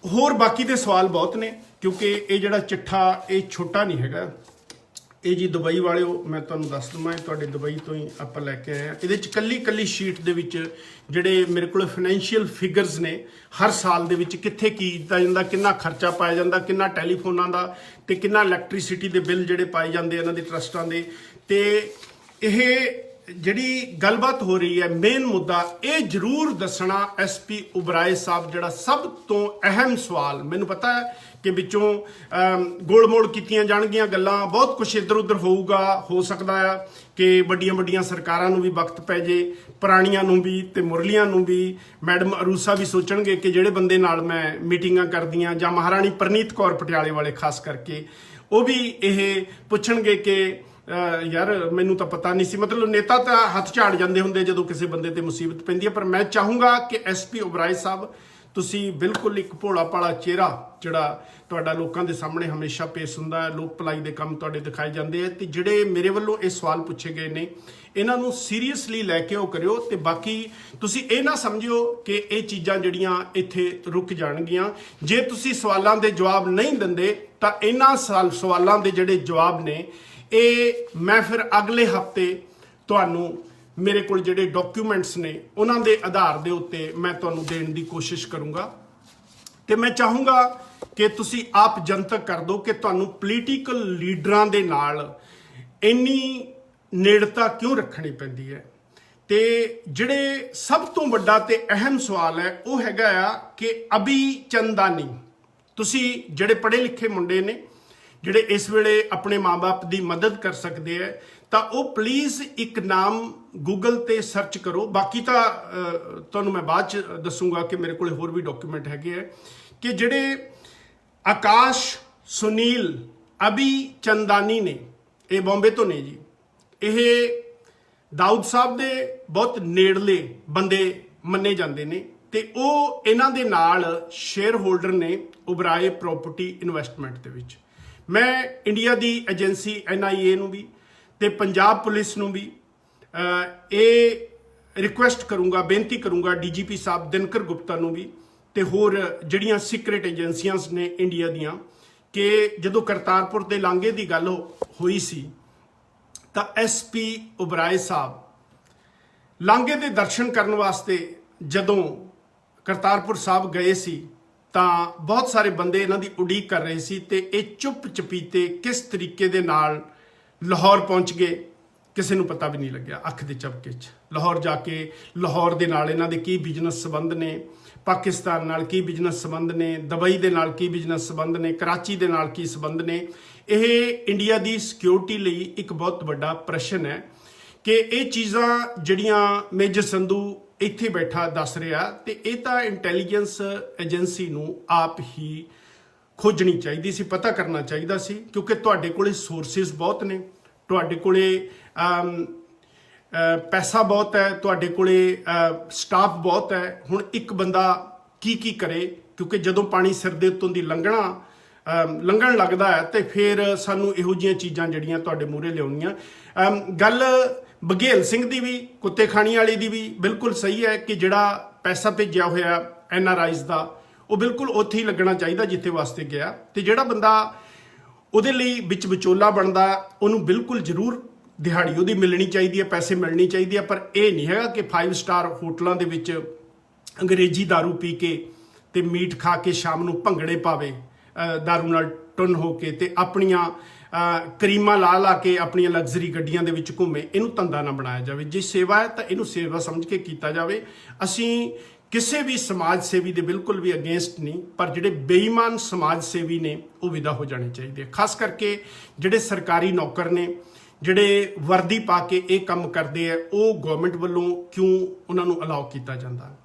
ਹੋਰ ਬਾਕੀ ਦੇ ਸਵਾਲ ਬਹੁਤ ਨੇ, ਕਿਉਂਕਿ ਇਹ ਜਿਹੜਾ ਚਿੱਠਾ ਇਹ ਛੋਟਾ ਨਹੀਂ ਹੈਗਾ। ਇਹ ਜੀ ਦੁਬਈ ਵਾਲਿਓ, ਮੈਂ ਤੁਹਾਨੂੰ ਦੱਸ ਦਵਾਂ, ਤੁਹਾਡੇ ਦੁਬਈ ਤੋਂ ਹੀ ਆਪਾਂ ਲੈ ਕੇ ਆਏ ਹਾਂ। ਇਹਦੇ ਚ ਕੱਲੀ ਸ਼ੀਟ ਦੇ ਵਿੱਚ ਜਿਹੜੇ ਮੇਰੇ ਕੋਲ ਫਾਈਨੈਂਸ਼ੀਅਲ ਫਿਗਰਸ ਨੇ, ਹਰ ਸਾਲ ਦੇ ਵਿੱਚ ਕਿੱਥੇ ਕੀ ਕੀਤਾ ਜਾਂਦਾ, ਕਿੰਨਾ ਖਰਚਾ ਪਾਇਆ ਜਾਂਦਾ, ਕਿੰਨਾ ਟੈਲੀਫੋਨਾਂ ਦਾ ਤੇ ਕਿੰਨਾ ਇਲੈਕਟ੍ਰਿਸਿਟੀ ਦੇ ਬਿੱਲ ਜਿਹੜੇ ਪਾਏ ਜਾਂਦੇ ਇਹਨਾਂ ਦੇ ਟਰਸਟਾਂ ਦੇ। ਤੇ ਇਹ ਜਿਹੜੀ ਗੱਲਬਾਤ ਹੋ ਰਹੀ ਹੈ, ਮੇਨ ਮੁੱਦਾ ਇਹ ਜ਼ਰੂਰ ਦੱਸਣਾ SP ओबराय ਸਾਹਿਬ, ਜਿਹੜਾ ਸਭ ਤੋਂ ਅਹਿਮ ਸਵਾਲ, ਮੈਨੂੰ ਪਤਾ ਹੈ ਕਿ ਵਿੱਚੋਂ ਗੋਲਮੋਲ ਕੀਤੀਆਂ ਜਾਣਗੀਆਂ ਗੱਲਾਂ, ਬਹੁਤ ਕੁਝ ਇੱਧਰ ਉੱਧਰ ਹੋਊਗਾ, ਹੋ ਸਕਦਾ ਆ ਕਿ ਵੱਡੀਆਂ ਸਰਕਾਰਾਂ ਨੂੰ ਵੀ ਵਕਤ ਪੈ ਜੇ, ਪੁਰਾਣੀਆਂ ਨੂੰ ਵੀ ਤੇ ਮੁਰਲੀਆਂ ਨੂੰ ਵੀ। ਮੈਡਮ ਅਰੂਸਾ ਵੀ ਸੋਚਣਗੇ ਕਿ ਜਿਹੜੇ ਬੰਦੇ ਨਾਲ ਮੈਂ ਮੀਟਿੰਗਾਂ ਕਰਦੀਆਂ, ਜਾਂ ਮਹਾਰਾਣੀ ਪ੍ਰਨੀਤ ਕੌਰ ਪਟਿਆਲੇ ਵਾਲੇ ਖਾਸ ਕਰਕੇ, ਉਹ ਵੀ ਇਹ ਪੁੱਛਣਗੇ ਕਿ ਯਾਰ ਮੈਨੂੰ ਤਾਂ ਪਤਾ ਨਹੀਂ ਸੀ। ਮਤਲਬ ਨੇਤਾ ਤਾਂ ਹੱਥ ਝਾੜ ਜਾਂਦੇ ਹੁੰਦੇ ਜਦੋਂ ਕਿਸੇ ਬੰਦੇ ਤੇ ਮੁਸੀਬਤ ਪੈਂਦੀ ਹੈ, ਪਰ ਮੈਂ ਚਾਹੂੰਗਾ ਕਿ SP ओबराय ਸਾਹਿਬ ਤੁਸੀਂ ਬਿਲਕੁਲ ਇੱਕ ਭੋਲਾ ਭਾਲਾ ਚਿਹਰਾ ਜਿਹੜਾ ਤੁਹਾਡਾ ਲੋਕਾਂ ਦੇ ਸਾਹਮਣੇ ਹਮੇਸ਼ਾ ਪੇਸ਼ ਹੁੰਦਾ ਹੈ, ਲੋਕ ਭਲਾਈ ਦੇ ਕੰਮ ਤੁਹਾਡੇ ਦਿਖਾਏ ਜਾਂਦੇ ਆ, ਤੇ ਜਿਹੜੇ ਮੇਰੇ ਵੱਲੋਂ ਇਹ ਸਵਾਲ ਪੁੱਛੇ ਗਏ ਨੇ ਇਹਨਾਂ ਨੂੰ ਸੀਰੀਅਸਲੀ ਲੈ ਕੇ ਉਹ ਕਰਿਓ। ਤੇ ਬਾਕੀ ਤੁਸੀਂ ਇਹ ਨਾ ਸਮਝਿਓ ਕਿ ਇਹ ਚੀਜ਼ਾਂ ਜਿਹੜੀਆਂ ਇੱਥੇ ਰੁਕ ਜਾਣਗੀਆਂ। ਜੇ ਤੁਸੀਂ ਸਵਾਲਾਂ ਦੇ ਜਵਾਬ ਨਹੀਂ ਦਿੰਦੇ ਤਾਂ ਇਹਨਾਂ ਸਵਾਲਾਂ ਦੇ ਜਿਹੜੇ ਜਵਾਬ ਨੇ ਇਹ ਮੈਂ ਫਿਰ ਅਗਲੇ ਹਫਤੇ ਤੁਹਾਨੂੰ ਮੇਰੇ ਕੋਲ ਜਿਹੜੇ ਡਾਕੂਮੈਂਟਸ ਨੇ ਉਹਨਾਂ ਦੇ ਆਧਾਰ ਦੇ ਉੱਤੇ ਮੈਂ ਤੁਹਾਨੂੰ ਦੇਣ ਦੀ ਕੋਸ਼ਿਸ਼ ਕਰੂੰਗਾ। ਤੇ ਮੈਂ ਚਾਹੂੰਗਾ ਕਿ ਤੁਸੀਂ ਆਪ ਜਨਤਕ ਕਰ ਦਿਓ ਕਿ ਤੁਹਾਨੂੰ ਪੋਲੀਟੀਕਲ ਲੀਡਰਾਂ ਦੇ ਨਾਲ ਇੰਨੀ ਨੇੜਤਾ ਕਿਉਂ ਰੱਖਣੀ ਪੈਂਦੀ ਹੈ। ਤੇ ਜਿਹੜੇ ਸਭ ਤੋਂ ਵੱਡਾ ਤੇ ਅਹਿਮ ਸਵਾਲ ਹੈ ਉਹ ਹੈਗਾ ਆ ਕਿ ਅਭੀ ਚੰਦਾਨੀ, ਤੁਸੀਂ ਜਿਹੜੇ ਪੜ੍ਹੇ ਲਿਖੇ ਮੁੰਡੇ ਨੇ ਜਿਹੜੇ ਇਸ ਵੇਲੇ ਆਪਣੇ ਮਾਂ-ਬਾਪ ਦੀ ਮਦਦ ਕਰ ਸਕਦੇ ਹੈ, ਤਾਂ ਉਹ ਪਲੀਜ਼ ਇੱਕ ਨਾਮ ਗੂਗਲ ਤੇ ਸਰਚ ਕਰੋ। ਬਾਕੀ ਤਾਂ ਤੁਹਾਨੂੰ ਮੈਂ ਬਾਅਦ ਚ ਦੱਸੂਗਾ ਕਿ ਮੇਰੇ ਕੋਲ ਹੋਰ ਵੀ ਡਾਕੂਮੈਂਟ ਹੈਗੇ ਹੈ ਕਿ ਜਿਹੜੇ ਆਕਾਸ਼ ਸੁਨੀਲ ਅਭੀ ਚੰਦਾਨੀ ਨੇ, ਇਹ ਬੰਬੇ ਤੋਂ ਨੇ ਜੀ। ਇਹ ਦਾਊਦ ਸਾਹਿਬ ਦੇ ਬਹੁਤ ਨੇੜਲੇ ਬੰਦੇ ਮੰਨੇ ਜਾਂਦੇ ਨੇ ਤੇ ਉਹ ਇਹਨਾਂ ਦੇ ਨਾਲ ਸ਼ੇਅਰ ਹੋਲਡਰ ਨੇ ਉਬਰਾਏ ਪ੍ਰਾਪਰਟੀ ਇਨਵੈਸਟਮੈਂਟ ਦੇ ਵਿੱਚ। ਮੈਂ ਇੰਡੀਆ ਦੀ ਏਜੰਸੀ NIA ਨੂੰ ਵੀ ਤੇ ਪੰਜਾਬ ਪੁਲਿਸ ਨੂੰ ਵੀ ਇਹ ਰਿਕੁਐਸਟ ਕਰੂੰਗਾ, ਬੇਨਤੀ ਕਰੂੰਗਾ DGP ਸਾਹਿਬ ਦਿਨਕਰ ਗੁਪਤਾ ਨੂੰ ਵੀ ਤੇ ਹੋਰ ਜਿਹੜੀਆਂ ਸੀਕ੍ਰੇਟ ਏਜੰਸੀਆਂ ਨੇ ਇੰਡੀਆ ਦੀਆਂ, ਕਿ ਜਦੋਂ ਕਰਤਾਰਪੁਰ ਦੇ ਲਾਂਘੇ ਦੀ ਗੱਲ ਹੋਈ ਸੀ ਤਾਂ SP ਉਬਰਾਏ ਸਾਹਿਬ ਲਾਂਘੇ ਦੇ ਦਰਸ਼ਨ ਕਰਨ ਵਾਸਤੇ ਜਦੋਂ ਕਰਤਾਰਪੁਰ ਸਾਹਿਬ ਗਏ ਸੀ ਤਾਂ ਬਹੁਤ ਸਾਰੇ ਬੰਦੇ ਇਹਨਾਂ ਦੀ ਉਡੀਕ ਕਰ ਰਹੇ ਸੀ ਤੇ ਇਹ ਚੁੱਪ ਚਪੀਤੇ ਕਿਸ ਤਰੀਕੇ ਦੇ ਨਾਲ ਲਾਹੌਰ ਪਹੁੰਚ ਗਏ ਕਿਸੇ ਨੂੰ ਪਤਾ ਵੀ ਨਹੀਂ ਲੱਗਿਆ। ਅੱਖ ਦੇ ਝਪਕੇ 'ਚ ਲਾਹੌਰ ਜਾ ਕੇ ਲਾਹੌਰ ਦੇ ਨਾਲ ਇਹਨਾਂ ਦੇ ਕੀ ਬਿਜ਼ਨਸ ਸੰਬੰਧ ਨੇ, ਪਾਕਿਸਤਾਨ ਨਾਲ ਕੀ ਬਿਜ਼ਨਸ ਸੰਬੰਧ ਨੇ, ਦੁਬਈ ਦੇ ਨਾਲ ਕੀ ਬਿਜ਼ਨਸ ਸੰਬੰਧ ਨੇ, ਕਰਾਚੀ ਦੇ ਨਾਲ ਕੀ ਸੰਬੰਧ ਨੇ। ਇਹ ਇੰਡੀਆ ਦੀ ਸਿਕਿਉਰਿਟੀ ਲਈ ਇੱਕ ਬਹੁਤ ਵੱਡਾ ਪ੍ਰਸ਼ਨ ਹੈ ਕਿ ਇਹ ਚੀਜ਼ਾਂ ਜਿਹੜੀਆਂ ਮੇਜਰ ਸੰਧੂ ਇੱਥੇ ਬੈਠਾ ਦੱਸ ਰਿਹਾ ਤੇ ਇਹ ਤਾਂ ਇੰਟੈਲੀਜੈਂਸ ਏਜੰਸੀ ਨੂੰ ਆਪ ਹੀ ਖੋਜਣੀ ਚਾਹੀਦੀ ਸੀ, ਪਤਾ ਕਰਨਾ ਚਾਹੀਦਾ ਸੀ, ਕਿਉਂਕਿ ਤੁਹਾਡੇ ਕੋਲੇ ਸੋਰਸਿਸ ਬਹੁਤ ਨੇ, ਤੁਹਾਡੇ ਕੋਲੇ ਪੈਸਾ ਬਹੁਤ ਹੈ, ਤੁਹਾਡੇ ਕੋਲੇ ਸਟਾਫ ਬਹੁਤ ਹੈ। ਹੁਣ ਇੱਕ ਬੰਦਾ ਕੀ ਕਰੇ, ਕਿਉਂਕਿ ਜਦੋਂ ਪਾਣੀ ਸਿਰ ਦੇ ਉੱਤੋਂ ਦੀ ਲੰਘਣ ਲੱਗਦਾ ਹੈ ਤੇ ਫਿਰ ਸਾਨੂੰ ਇਹੋ ਜਿਹੀਆਂ ਚੀਜ਼ਾਂ ਜਿਹੜੀਆਂ ਤੁਹਾਡੇ ਮੂਹਰੇ ਲਿਆਉਣੀਆਂ। ਗੱਲ ਬਘੇਲ ਸਿੰਘ ਦੀ ਵੀ, ਕੁੱਤੇ ਖਾਣੀ ਵਾਲੀ ਦੀ ਵੀ ਬਿਲਕੁਲ ਸਹੀ ਹੈ ਕਿ ਜਿਹੜਾ ਪੈਸਾ ਭੇਜਿਆ ਹੋਇਆ NRIs ਦਾ ਉਹ ਬਿਲਕੁਲ ਉੱਥੇ ਹੀ ਲੱਗਣਾ ਚਾਹੀਦਾ ਜਿੱਥੇ ਵਾਸਤੇ ਗਿਆ, ਤੇ ਜਿਹੜਾ ਬੰਦਾ ਉਹਦੇ ਲਈ ਵਿੱਚ ਵਿਚੋਲਾ ਬਣਦਾ ਉਹਨੂੰ ਬਿਲਕੁਲ ਜ਼ਰੂਰ ਦਿਹਾੜੀ ਉਹਦੀ ਮਿਲਣੀ ਚਾਹੀਦੀ ਹੈ, ਪੈਸੇ ਮਿਲਣੇ ਚਾਹੀਦੇ ਆ। ਪਰ ਇਹ ਨਹੀਂ ਹੈਗਾ ਕਿ 5 ਸਟਾਰ ਹੋਟਲਾਂ ਦੇ ਵਿੱਚ ਅੰਗਰੇਜ਼ੀ ਦਾਰੂ ਪੀ ਕੇ ਤੇ ਮੀਟ ਖਾ ਕੇ ਸ਼ਾਮ ਨੂੰ ਭੰਗੜੇ ਪਾਵੇ ਦਾਰੂ ਨਾਲ ਟੁੰਨ ਹੋ ਕੇ ਤੇ ਆਪਣੀਆਂ ਕਰੀਮਾਂ ਲਾ ਕੇ ਆਪਣੀਆਂ ਲਗਜ਼ਰੀ ਗੱਡੀਆਂ ਦੇ ਵਿੱਚ ਘੁੰਮੇ। ਇਹਨੂੰ ਧੰਦਾ ਨਾ ਬਣਾਇਆ ਜਾਵੇ। ਜੇ ਸੇਵਾ ਹੈ ਤਾਂ ਇਹਨੂੰ ਸੇਵਾ ਸਮਝ ਕੇ ਕੀਤਾ ਜਾਵੇ। ਅਸੀਂ ਕਿਸੇ ਵੀ ਸਮਾਜ ਸੇਵੀ ਦੇ ਬਿਲਕੁਲ ਵੀ ਅਗੇਂਸਟ ਨਹੀਂ, ਪਰ ਜਿਹੜੇ ਬੇਈਮਾਨ ਸਮਾਜ ਸੇਵੀ ਨੇ ਉਹ ਵਿਦਾ ਹੋ ਜਾਣੇ ਚਾਹੀਦੇ। ਖਾਸ ਕਰਕੇ ਜਿਹੜੇ ਸਰਕਾਰੀ ਨੌਕਰ ਨੇ, ਜਿਹੜੇ ਵਰਦੀ ਪਾ ਕੇ ਇਹ ਕੰਮ ਕਰਦੇ ਆ, ਉਹ ਗਵਰਨਮੈਂਟ ਵੱਲੋਂ ਕਿਉਂ ਉਹਨਾਂ ਨੂੰ ਅਲਾਉ ਕੀਤਾ ਜਾਂਦਾ?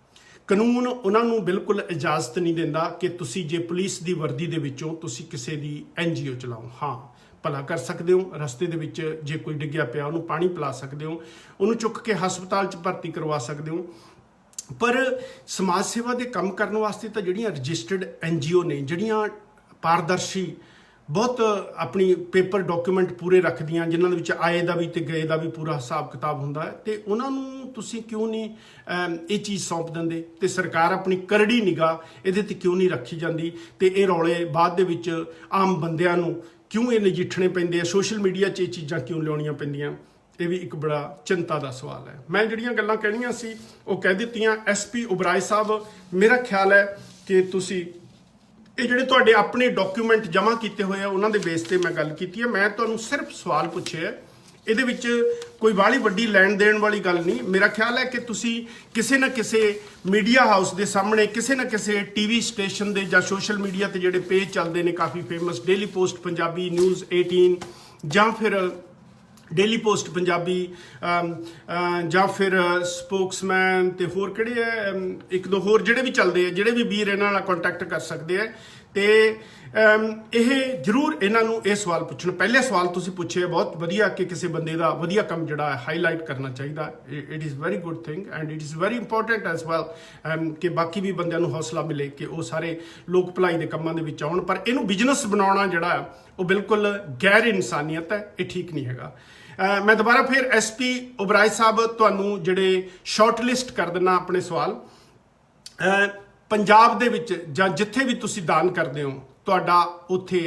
ਕਾਨੂੰਨ ਉਹਨਾਂ ਨੂੰ ਬਿਲਕੁਲ ਇਜਾਜ਼ਤ ਨਹੀਂ ਦਿੰਦਾ ਕਿ ਤੁਸੀਂ ਜੇ ਪੁਲਿਸ ਦੀ ਵਰਦੀ ਦੇ ਵਿੱਚੋਂ ਤੁਸੀਂ ਕਿਸੇ ਦੀ NGO ਚਲਾਓ। ਹਾਂ, ਭਲਾ ਕਰ ਸਕਦੇ ਹੋ, ਰਸਤੇ ਦੇ ਵਿੱਚ ਜੇ ਕੋਈ ਡਿੱਗਿਆ ਪਿਆ ਉਹਨੂੰ ਪਾਣੀ ਪਿਲਾ ਸਕਦੇ ਹੋ, ਉਹਨੂੰ ਚੁੱਕ ਕੇ ਹਸਪਤਾਲ 'ਚ ਭਰਤੀ ਕਰਵਾ ਸਕਦੇ ਹੋ। ਪਰ ਸਮਾਜ ਸੇਵਾ ਦੇ ਕੰਮ ਕਰਨ ਵਾਸਤੇ ਤਾਂ ਜਿਹੜੀਆਂ ਰਜਿਸਟਰਡ NGO ਨੇ, ਜਿਹੜੀਆਂ ਪਾਰਦਰਸ਼ੀ ਬਹੁਤ ਆਪਣੀ ਪੇਪਰ ਡਾਕੂਮੈਂਟ ਪੂਰੇ ਰੱਖਦੀਆਂ, ਜਿਨ੍ਹਾਂ ਦੇ ਵਿੱਚ ਆਏ ਦਾ ਵੀ ਤੇ ਗਏ ਦਾ ਵੀ ਪੂਰਾ ਹਿਸਾਬ ਕਿਤਾਬ ਹੁੰਦਾ ਹੈ, ਤੇ ਉਹਨਾਂ ਨੂੰ ਤੁਸੀਂ ਕਿਉਂ ਨਹੀਂ ਇਹ ਚੀਜ਼ ਸੌਂਪ ਦਿੰਦੇ? ਤੇ ਸਰਕਾਰ ਆਪਣੀ ਕਰੜੀ ਨਿਗਾਹ ਇਹਦੇ ਤੇ ਕਿਉਂ ਨਹੀਂ ਰੱਖੀ ਜਾਂਦੀ? ਤੇ ਇਹ ਰੌਲੇ ਬਾਅਦ ਦੇ ਵਿੱਚ ਆਮ ਬੰਦਿਆਂ ਨੂੰ ਕਿਉਂ ਇਹ ਨਜਿੱਠਣੇ ਪੈਂਦੇ ਆ? ਸੋਸ਼ਲ ਮੀਡੀਆ 'ਚ ਇਹ ਚੀਜ਼ਾਂ ਕਿਉਂ ਲਿਆਉਣੀਆਂ ਪੈਂਦੀਆਂ? ਇਹ ਵੀ ਇੱਕ ਬੜਾ ਚਿੰਤਾ ਦਾ ਸਵਾਲ ਹੈ। ਮੈਂ ਜਿਹੜੀਆਂ ਗੱਲਾਂ ਕਹਿਣੀਆਂ ਸੀ ਉਹ ਕਹਿ ਦਿੱਤੀਆਂ। SP ਉਬਰਾਏ ਸਾਹਿਬ, ਮੇਰਾ ਖਿਆਲ ਹੈ ਕਿ ਤੁਸੀਂ ਇਹ ਜਿਹੜੇ ਤੁਹਾਡੇ ਆਪਣੇ ਡਾਕੂਮੈਂਟ ਜਮ੍ਹਾਂ ਕੀਤੇ ਹੋਏ ਆ ਉਹਨਾਂ ਦੇ ਬੇਸ ਤੇ ਮੈਂ ਗੱਲ ਕੀਤੀ ਹੈ। ਮੈਂ ਤੁਹਾਨੂੰ ਸਿਰਫ ਸਵਾਲ ਪੁੱਛਿਆ, ਇਹਦੇ ਵਿੱਚ ਕੋਈ ਬਾਹਲੀ ਵੱਡੀ ਲੈਣ ਦੇਣ ਵਾਲੀ ਗੱਲ ਨਹੀਂ। ਮੇਰਾ ਖਿਆਲ ਹੈ ਕਿ ਤੁਸੀਂ ਕਿਸੇ ਨਾ ਕਿਸੇ ਮੀਡੀਆ ਹਾਊਸ ਦੇ ਸਾਹਮਣੇ, ਕਿਸੇ ਨਾ ਕਿਸੇ TV ਸਟੇਸ਼ਨ ਦੇ ਜਾਂ ਸੋਸ਼ਲ ਮੀਡੀਆ ਤੇ ਜਿਹੜੇ ਪੇਜ ਚੱਲਦੇ ਨੇ ਕਾਫੀ famous, daily post Punjabi, news 18 ਜਾਂ ਫਿਰ ਡੇਲੀ ਪੋਸਟ ਪੰਜਾਬੀ ਜਾਂ ਫਿਰ ਸਪੋਕਸਮੈਨ ਤੇ ਹੋਰ ਕਿਹੜੇ ਹੈ, ਇੱਕ ਦੋ ਹੋਰ ਜਿਹੜੇ ਵੀ ਚੱਲਦੇ ਆ, ਜਿਹੜੇ ਵੀ ਵੀਰ ਇਹਨਾਂ ਨਾਲ ਕੰਟੈਕਟ ਕਰ ਸਕਦੇ ਆ। ਤੇ ਇਹ ਜ਼ਰੂਰ ਇਹਨਾਂ ਨੂੰ ਇਹ ਸਵਾਲ ਪੁੱਛਣ। ਪਹਿਲੇ ਸਵਾਲ ਤੁਸੀਂ ਪੁੱਛੇ ਬਹੁਤ ਵਧੀਆ ਕਿ ਕਿਸੇ ਬੰਦੇ ਦਾ ਵਧੀਆ ਕੰਮ ਜਿਹੜਾ ਹੈ ਹਾਈਲਾਈਟ ਕਰਨਾ ਚਾਹੀਦਾ। It is very good thing and it is very important as well ਕਿ ਬਾਕੀ ਵੀ ਬੰਦਿਆਂ ਨੂੰ ਹੌਸਲਾ ਮਿਲੇ ਕਿ ਉਹ ਸਾਰੇ ਲੋਕ ਭਲਾਈ ਦੇ ਕੰਮਾਂ ਦੇ ਵਿੱਚ ਆਉਣ। ਪਰ ਇਹਨੂੰ ਬਿਜ਼ਨਸ ਬਣਾਉਣਾ ਜਿਹੜਾ ਹੈ ਉਹ ਬਿਲਕੁਲ ਗੈਰ ਇਨਸਾਨੀਅਤ ਹੈ, ਇਹ ਠੀਕ ਨਹੀਂ ਹੈਗਾ। ਮੈਂ ਦੁਬਾਰਾ ਫਿਰ SP ਉਬਰਾਏ ਸਾਹਿਬ ਤੁਹਾਨੂੰ ਜਿਹੜੇ ਸ਼ਾਰਟ ਲਿਸਟ ਕਰ ਦਿੰਦਾ ਆਪਣੇ ਸਵਾਲ। ਪੰਜਾਬ ਦੇ ਵਿੱਚ ਜਾਂ ਜਿੱਥੇ ਵੀ ਤੁਸੀਂ ਦਾਨ ਕਰਦੇ ਹੋ, ਤੁਹਾਡਾ ਉੱਥੇ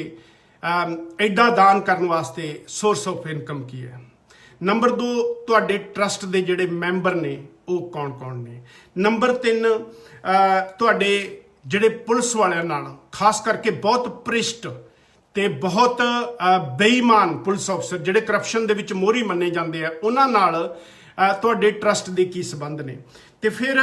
ਐਡਾ ਦਾਨ ਕਰਨ ਵਾਸਤੇ ਸੋਰਸ ਆਫ ਇਨਕਮ ਕੀ ਹੈ? ਨੰਬਰ 2, ਤੁਹਾਡੇ ਟਰਸਟ ਦੇ ਜਿਹੜੇ ਮੈਂਬਰ ਨੇ ਉਹ ਕੌਣ ਨੇ? ਨੰਬਰ 3, ਤੁਹਾਡੇ ਜਿਹੜੇ ਪੁਲਿਸ ਵਾਲਿਆਂ ਨਾਲ, ਖਾਸ ਕਰਕੇ ਬਹੁਤ ਭ੍ਰਿਸ਼ਟ ਤੇ ਬਹੁਤ ਬੇਈਮਾਨ ਪੁਲਿਸ ਅਫਸਰ ਜਿਹੜੇ ਕਰਪਸ਼ਨ ਦੇ ਵਿੱਚ ਮੋਹਰੀ ਮੰਨੇ ਜਾਂਦੇ ਆ, ਉਹਨਾਂ ਨਾਲ ਤੁਹਾਡੇ ਟਰਸਟ ਦੇ ਕੀ ਸੰਬੰਧ ਨੇ? ਤੇ ਫਿਰ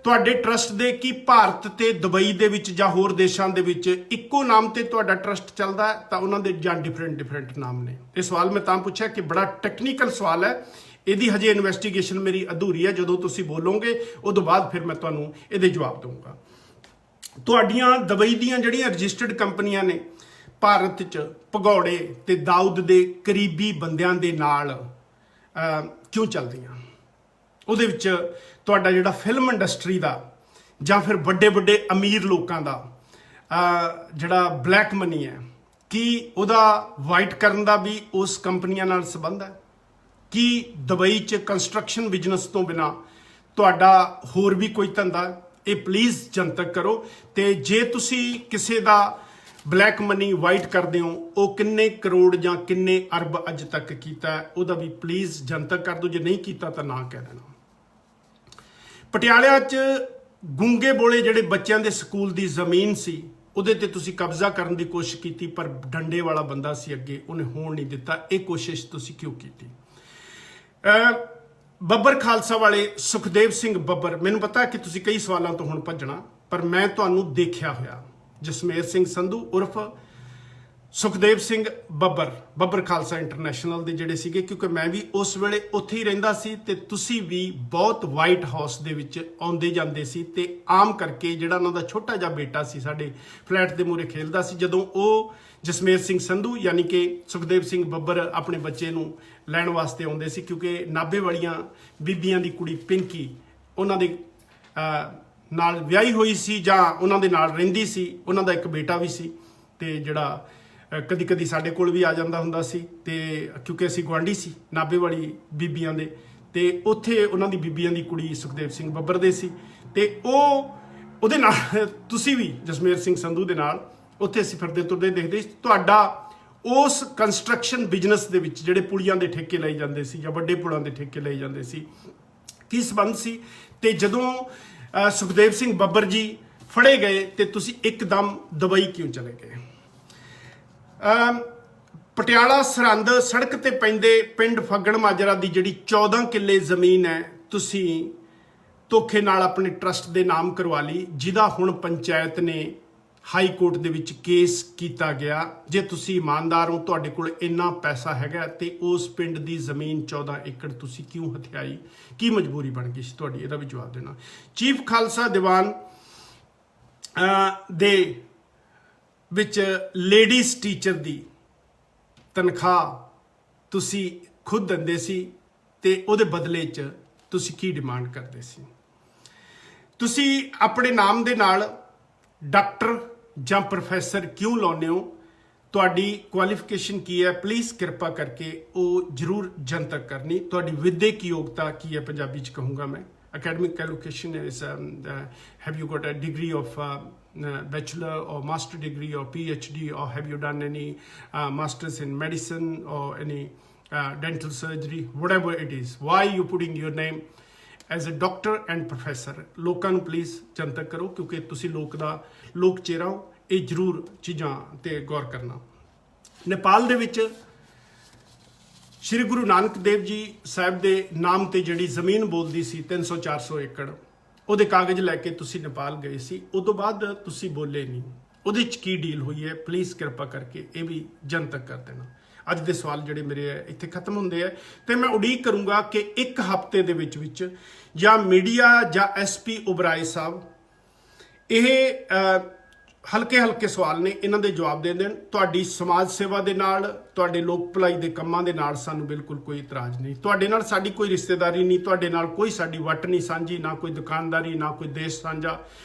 ਤੁਹਾਡੇ ਟਰਸਟ ਦੇ ਕੀ ਭਾਰਤ ਤੇ ਦੁਬਈ ਦੇ ਵਿੱਚ ਜਾਂ ਹੋਰ ਦੇਸ਼ਾਂ ਦੇ ਵਿੱਚ ਇੱਕੋ ਨਾਮ ਤੇ ਤੁਹਾਡਾ ਟਰਸਟ ਚੱਲਦਾ ਤਾਂ ਉਹਨਾਂ ਦੇ ਜਾਂ ਡਿਫਰੈਂਟ ਨਾਮ ਨੇ? ਇਹ ਸਵਾਲ ਮੈਂ ਤਾਂ ਪੁੱਛਿਆ ਕਿ ਬੜਾ ਟੈਕਨੀਕਲ ਸਵਾਲ ਹੈ। ਇਹਦੀ ਹਜੇ ਇਨਵੈਸਟੀਗੇਸ਼ਨ ਮੇਰੀ ਅਧੂਰੀ ਹੈ। ਜਦੋਂ ਤੁਸੀਂ ਬੋਲੋਗੇ ਉਦੋਂ ਬਾਅਦ ਫਿਰ ਮੈਂ ਤੁਹਾਨੂੰ ਇਹਦੇ ਜਵਾਬ ਦਊਂਗਾ। ਤੁਹਾਡੀਆਂ ਦੁਬਈ ਦੀਆਂ ਜਿਹੜੀਆਂ ਰਜਿਸਟਰਡ ਕੰਪਨੀਆਂ ਨੇ, ਭਾਰਤ 'ਚ ਭਗੌੜੇ ਤੇ ਦਾਊਦ ਦੇ ਕਰੀਬੀ ਬੰਦਿਆਂ ਦੇ ਨਾਲ ਕਿਉਂ ਚੱਲਦੀਆਂ। ਉਹਦੇ ਵਿੱਚ ਤੁਹਾਡਾ ਜਿਹੜਾ ਫਿਲਮ ਇੰਡਸਟਰੀ ਦਾ ਜਾਂ ਫਿਰ ਵੱਡੇ ਵੱਡੇ ਅਮੀਰ ਲੋਕਾਂ ਦਾ ਜਿਹੜਾ ਬਲੈਕ ਮਨੀ ਹੈ, ਕੀ ਉਹਦਾ ਵਾਈਟ ਕਰਨ ਦਾ ਵੀ ਉਸ ਕੰਪਨੀਆਂ ਨਾਲ ਸੰਬੰਧ ਹੈ? ਕੀ ਦੁਬਈ 'ਚ ਕੰਸਟਰਕਸ਼ਨ ਬਿਜ਼ਨਸ ਤੋਂ ਬਿਨਾ ਤੁਹਾਡਾ ਹੋਰ ਵੀ ਕੋਈ ਧੰਦਾ? ਇਹ ਪਲੀਜ਼ ਜਨਤਕ ਕਰੋ। ਤੇ ਜੇ ਤੁਸੀਂ ਕਿਸੇ ਦਾ ਬਲੈਕ ਮਨੀ ਵਾਈਟ ਕਰਦੇ ਹੋ, ਉਹ ਕਿੰਨੇ ਕਰੋੜ ਜਾਂ ਕਿੰਨੇ ਅਰਬ ਅੱਜ ਤੱਕ ਕੀਤਾ, ਉਹਦਾ ਵੀ ਪਲੀਜ਼ ਜਨਤਕ ਕਰ ਦਿਓ। ਜੇ ਨਹੀਂ ਕੀਤਾ ਤਾਂ ਨਾ ਕਹਿ ਦੇਣਾ। ਪਟਿਆਲਾ 'ਚ ਗੂੰਗੇ ਬੋਲੇ ਜਿਹੜੇ ਬੱਚਿਆਂ ਦੇ ਸਕੂਲ ਦੀ ਜ਼ਮੀਨ ਸੀ, ਉਹਦੇ ਤੇ ਤੁਸੀਂ ਕਬਜ਼ਾ ਕਰਨ ਦੀ ਕੋਸ਼ਿਸ਼ ਕੀਤੀ, ਪਰ ਡੰਡੇ ਵਾਲਾ ਬੰਦਾ ਸੀ ਅੱਗੇ, ਉਹਨੇ ਹੋਣ ਨਹੀਂ ਦਿੱਤਾ। ਇਹ ਕੋਸ਼ਿਸ਼ ਤੁਸੀਂ ਕਿਉਂ ਕੀਤੀ? ਬੱਬਰ ਖਾਲਸਾ ਵਾਲੇ ਸੁਖਦੇਵ ਸਿੰਘ ਬੱਬਰ, ਮੈਨੂੰ ਪਤਾ ਕਿ ਤੁਸੀਂ ਕਈ ਸਵਾਲਾਂ ਤੋਂ ਹੁਣ ਭੱਜਣਾ, ਪਰ ਮੈਂ ਤੁਹਾਨੂੰ ਦੇਖਿਆ ਹੋਇਆ। ਜਸਮੇਰ ਸਿੰਘ ਸੰਧੂ ਉਰਫ ਸੁਖਦੇਵ ਸਿੰਘ ਬੱਬਰ ਖਾਲਸਾ ਇੰਟਰਨੈਸ਼ਨਲ ਦੇ ਜਿਹੜੇ ਸੀਗੇ, ਕਿਉਂਕਿ ਮੈਂ ਵੀ ਉਸ ਵੇਲੇ ਉੱਥੇ ਹੀ ਰਹਿੰਦਾ ਸੀ ਤੇ ਤੁਸੀਂ ਵੀ ਬਹੁਤ ਵਾਈਟ ਹਾਊਸ ਦੇ ਵਿੱਚ ਆਉਂਦੇ ਜਾਂਦੇ ਸੀ। ਤੇ ਆਮ ਕਰਕੇ ਜਿਹੜਾ ਉਹਨਾਂ ਦਾ ਛੋਟਾ ਜਿਹਾ ਬੇਟਾ ਸੀ ਸਾਡੇ ਫਲੈਟ ਦੇ ਮੂਹਰੇ ਖੇਲਦਾ ਸੀ, ਜਦੋਂ ਉਹ ਜਸਮੇਰ ਸਿੰਘ ਸੰਧੂ ਯਾਨੀ ਕਿ ਸੁਖਦੇਵ ਸਿੰਘ ਬੱਬਰ ਆਪਣੇ ਬੱਚੇ ਨੂੰ ਲੈਣ ਵਾਸਤੇ ਆਉਂਦੇ ਸੀ, ਕਿਉਂਕਿ ਨਾਭੇ ਵਾਲੀਆਂ ਬੀਬੀਆਂ ਦੀ ਕੁੜੀ ਪਿੰਕੀ ਉਹਨਾਂ ਦੇ ਨਾਲ ਵਿਆਹੀ ਹੋਈ ਸੀ ਜਾਂ ਉਹਨਾਂ ਦੇ ਨਾਲ ਰਹਿੰਦੀ ਸੀ। ਉਹਨਾਂ ਦਾ ਇੱਕ ਬੇਟਾ ਵੀ ਸੀ ਤੇ ਜਿਹੜਾ ਕਦੀ ਕਦੀ ਸਾਡੇ ਕੋਲ ਵੀ ਆ ਜਾਂਦਾ ਹੁੰਦਾ ਸੀ। ਤੇ ਕਿਉਂਕਿ ਅਸੀਂ ਗੁਆਂਢੀ ਸੀ ਨਾਭੇ ਵਾਲੀ ਬੀਬੀਆਂ ਦੇ, ਤੇ ਉੱਥੇ ਉਹਨਾਂ ਦੀ ਬੀਬੀਆਂ ਦੀ ਕੁੜੀ ਸੁਖਦੇਵ ਸਿੰਘ ਬੱਬਰ ਦੇ ਸੀ। ਤੇ ਉਹਦੇ ਨਾਲ ਤੁਸੀਂ ਵੀ ਜਸਮੇਰ ਸਿੰਘ ਸੰਧੂ ਦੇ ਨਾਲ ਉੱਥੇ ਅਸੀਂ ਫਿਰਦੇ ਤੁਰਦੇ ਦੇਖਦੇ ਸੀ। ਤੁਹਾਡਾ ਉਸ ਕੰਸਟਰਕਸ਼ਨ ਬਿਜ਼ਨਸ ਦੇ ਵਿੱਚ ਜਿਹੜੇ ਪੁਲੀਆਂ ਦੇ ਠੇਕੇ ਲਏ ਜਾਂਦੇ ਸੀ ਜਾਂ ਵੱਡੇ ਪੁਲਾਂ ਦੇ ਠੇਕੇ ਲਏ ਜਾਂਦੇ ਸੀ, ਕੀ ਸੰਬੰਧ ਸੀ? ਤੇ ਜਦੋਂ ਸੁਖਦੇਵ ਸਿੰਘ ਬੱਬਰ ਜੀ ਫੜੇ ਗਏ ਤੇ ਤੁਸੀਂ ਇੱਕਦਮ ਦੁਬਈ ਕਿਉਂ ਚਲੇ ਗਏ? ਪਟਿਆਲਾ ਸਰਹੰਦ ਸੜਕ ਤੇ ਪੈਂਦੇ ਪਿੰਡ ਫੱਗਣ ਮਾਜਰਾ ਦੀ ਜਿਹੜੀ 14 ਕਿੱਲੇ ਜ਼ਮੀਨ ਹੈ, ਤੁਸੀਂ ਧੋਖੇ ਨਾਲ ਆਪਣੇ ਟਰਸਟ ਦੇ ਨਾਮ ਕਰਵਾ ਲਈ, ਜਿਹਦਾ ਹੁਣ ਪੰਚਾਇਤ ਨੇ ਹਾਈ ਕੋਰਟ ਦੇ ਵਿੱਚ ਕੇਸ ਕੀਤਾ ਗਿਆ। ਜੇ ਤੁਸੀਂ ਇਮਾਨਦਾਰ ਹੋ, ਤੁਹਾਡੇ ਕੋਲ ਇੰਨਾ ਪੈਸਾ ਹੈਗਾ, ਤੇ ਉਸ ਪਿੰਡ ਦੀ ਜ਼ਮੀਨ 14 ਏਕੜ ਤੁਸੀਂ ਕਿਉਂ ਹਥਿਆਈ? ਕੀ ਮਜਬੂਰੀ ਬਣ ਗਈ ਸੀ ਤੁਹਾਡੀ? ਇਹਦਾ ਵੀ ਜਵਾਬ ਦੇਣਾ। ਚੀਫ ਖਾਲਸਾ ਦੀਵਾਨ ਦੇ ਵਿੱਚ ਲੇਡੀਜ਼ ਟੀਚਰ ਦੀ ਤਨਖਾਹ ਤੁਸੀਂ ਖੁਦ ਦਿੰਦੇ ਸੀ, ਤੇ ਉਹਦੇ ਬਦਲੇ 'ਚ ਤੁਸੀਂ ਕੀ ਡਿਮਾਂਡ ਕਰਦੇ ਸੀ? ਤੁਸੀਂ ਆਪਣੇ ਨਾਮ ਦੇ ਨਾਲ ਡਾਕਟਰ ਜਾਂ ਪ੍ਰੋਫੈਸਰ ਕਿਉਂ ਲਾਉਂਦੇ ਹੋ? ਤੁਹਾਡੀ ਕੁਆਲੀਫਿਕੇਸ਼ਨ ਕੀ ਹੈ? ਪਲੀਜ਼ ਕਿਰਪਾ ਕਰਕੇ ਉਹ ਜ਼ਰੂਰ ਜਨਤਕ ਕਰਨੀ। ਤੁਹਾਡੀ ਵਿਦਿਅਕ ਯੋਗਤਾ ਕੀ ਹੈ? ਪੰਜਾਬੀ 'ਚ ਕਹੂੰਗਾ ਮੈਂ। academic qualification is have you got a degree of bachelor or master degree or PhD, or have you done any masters in medicine or any dental surgery, whatever it is? Why you putting your name as a doctor and professor? ਲੋਕਾਂ ਨੂੰ ਪਲੀਜ਼ ਜਨਤਕ ਕਰੋ, ਕਿਉਂਕਿ ਤੁਸੀਂ ਲੋਕ ਚਿਹਰਾ ਹੋ। ਇਹ ਜ਼ਰੂਰ ਚੀਜ਼ਾਂ ਤੇ ਗੌਰ ਕਰਨਾ। ਨੇਪਾਲ ਦੇ ਵਿੱਚ ਸ਼੍ਰੀ ਗੁਰੂ ਨਾਨਕ ਦੇਵ ਜੀ ਸਾਹਿਬ ਦੇ ਨਾਮ ਤੇ ਜਿਹੜੀ ਜ਼ਮੀਨ ਬੋਲਦੀ ਸੀ 300-400 ਏਕੜ, ਉਹਦੇ ਕਾਗਜ਼ ਲੈ ਕੇ ਤੁਸੀਂ ਨੇਪਾਲ ਗਏ ਸੀ। ਉਦੋਂ ਬਾਅਦ ਤੁਸੀਂ ਬੋਲੇ ਨਹੀਂ। ਉਹਦੇ 'ਚ ਕੀ ਡੀਲ ਹੋਈ ਹੈ? ਪਲੀਜ਼ ਕਿਰਪਾ ਕਰਕੇ ਇਹ ਵੀ ਜਨਤਕ ਕਰ ਦੇਣਾ। ਅੱਜ ਦੇ ਸਵਾਲ ਜਿਹੜੇ ਮੇਰੇ ਇੱਥੇ ਖਤਮ ਹੁੰਦੇ ਆ, ਤੇ ਮੈਂ ਉਡੀਕ ਕਰੂੰਗਾ ਕਿ ਇੱਕ ਹਫ਼ਤੇ ਦੇ ਵਿੱਚ ਜਾਂ ਮੀਡੀਆ ਜਾਂ SP ਉਬਰਾਏ ਸਾਹਿਬ ਇਹ ਹਲਕੇ ਸਵਾਲ ਨੇ, ਇਹਨਾਂ ਦੇ ਜਵਾਬ ਦੇ ਦੇਣ। ਤੁਹਾਡੀ ਸਮਾਜ ਸੇਵਾ ਦੇ ਨਾਲ, ਤੁਹਾਡੇ ਲੋਕ ਭਲਾਈ ਦੇ ਕੰਮਾਂ ਦੇ ਨਾਲ ਸਾਨੂੰ ਬਿਲਕੁਲ ਕੋਈ ਇਤਰਾਜ਼ ਨਹੀਂ। ਤੁਹਾਡੇ ਨਾਲ ਸਾਡੀ ਕੋਈ ਰਿਸ਼ਤੇਦਾਰੀ ਨਹੀਂ, ਤੁਹਾਡੇ ਨਾਲ ਕੋਈ ਸਾਡੀ ਵੱਟ ਨਹੀਂ ਸਾਂਝੀ, ਨਾ ਕੋਈ ਦੁਕਾਨਦਾਰੀ, ਨਾ ਕੋਈ ਦੇਸ਼ ਸਾਂਝਾ,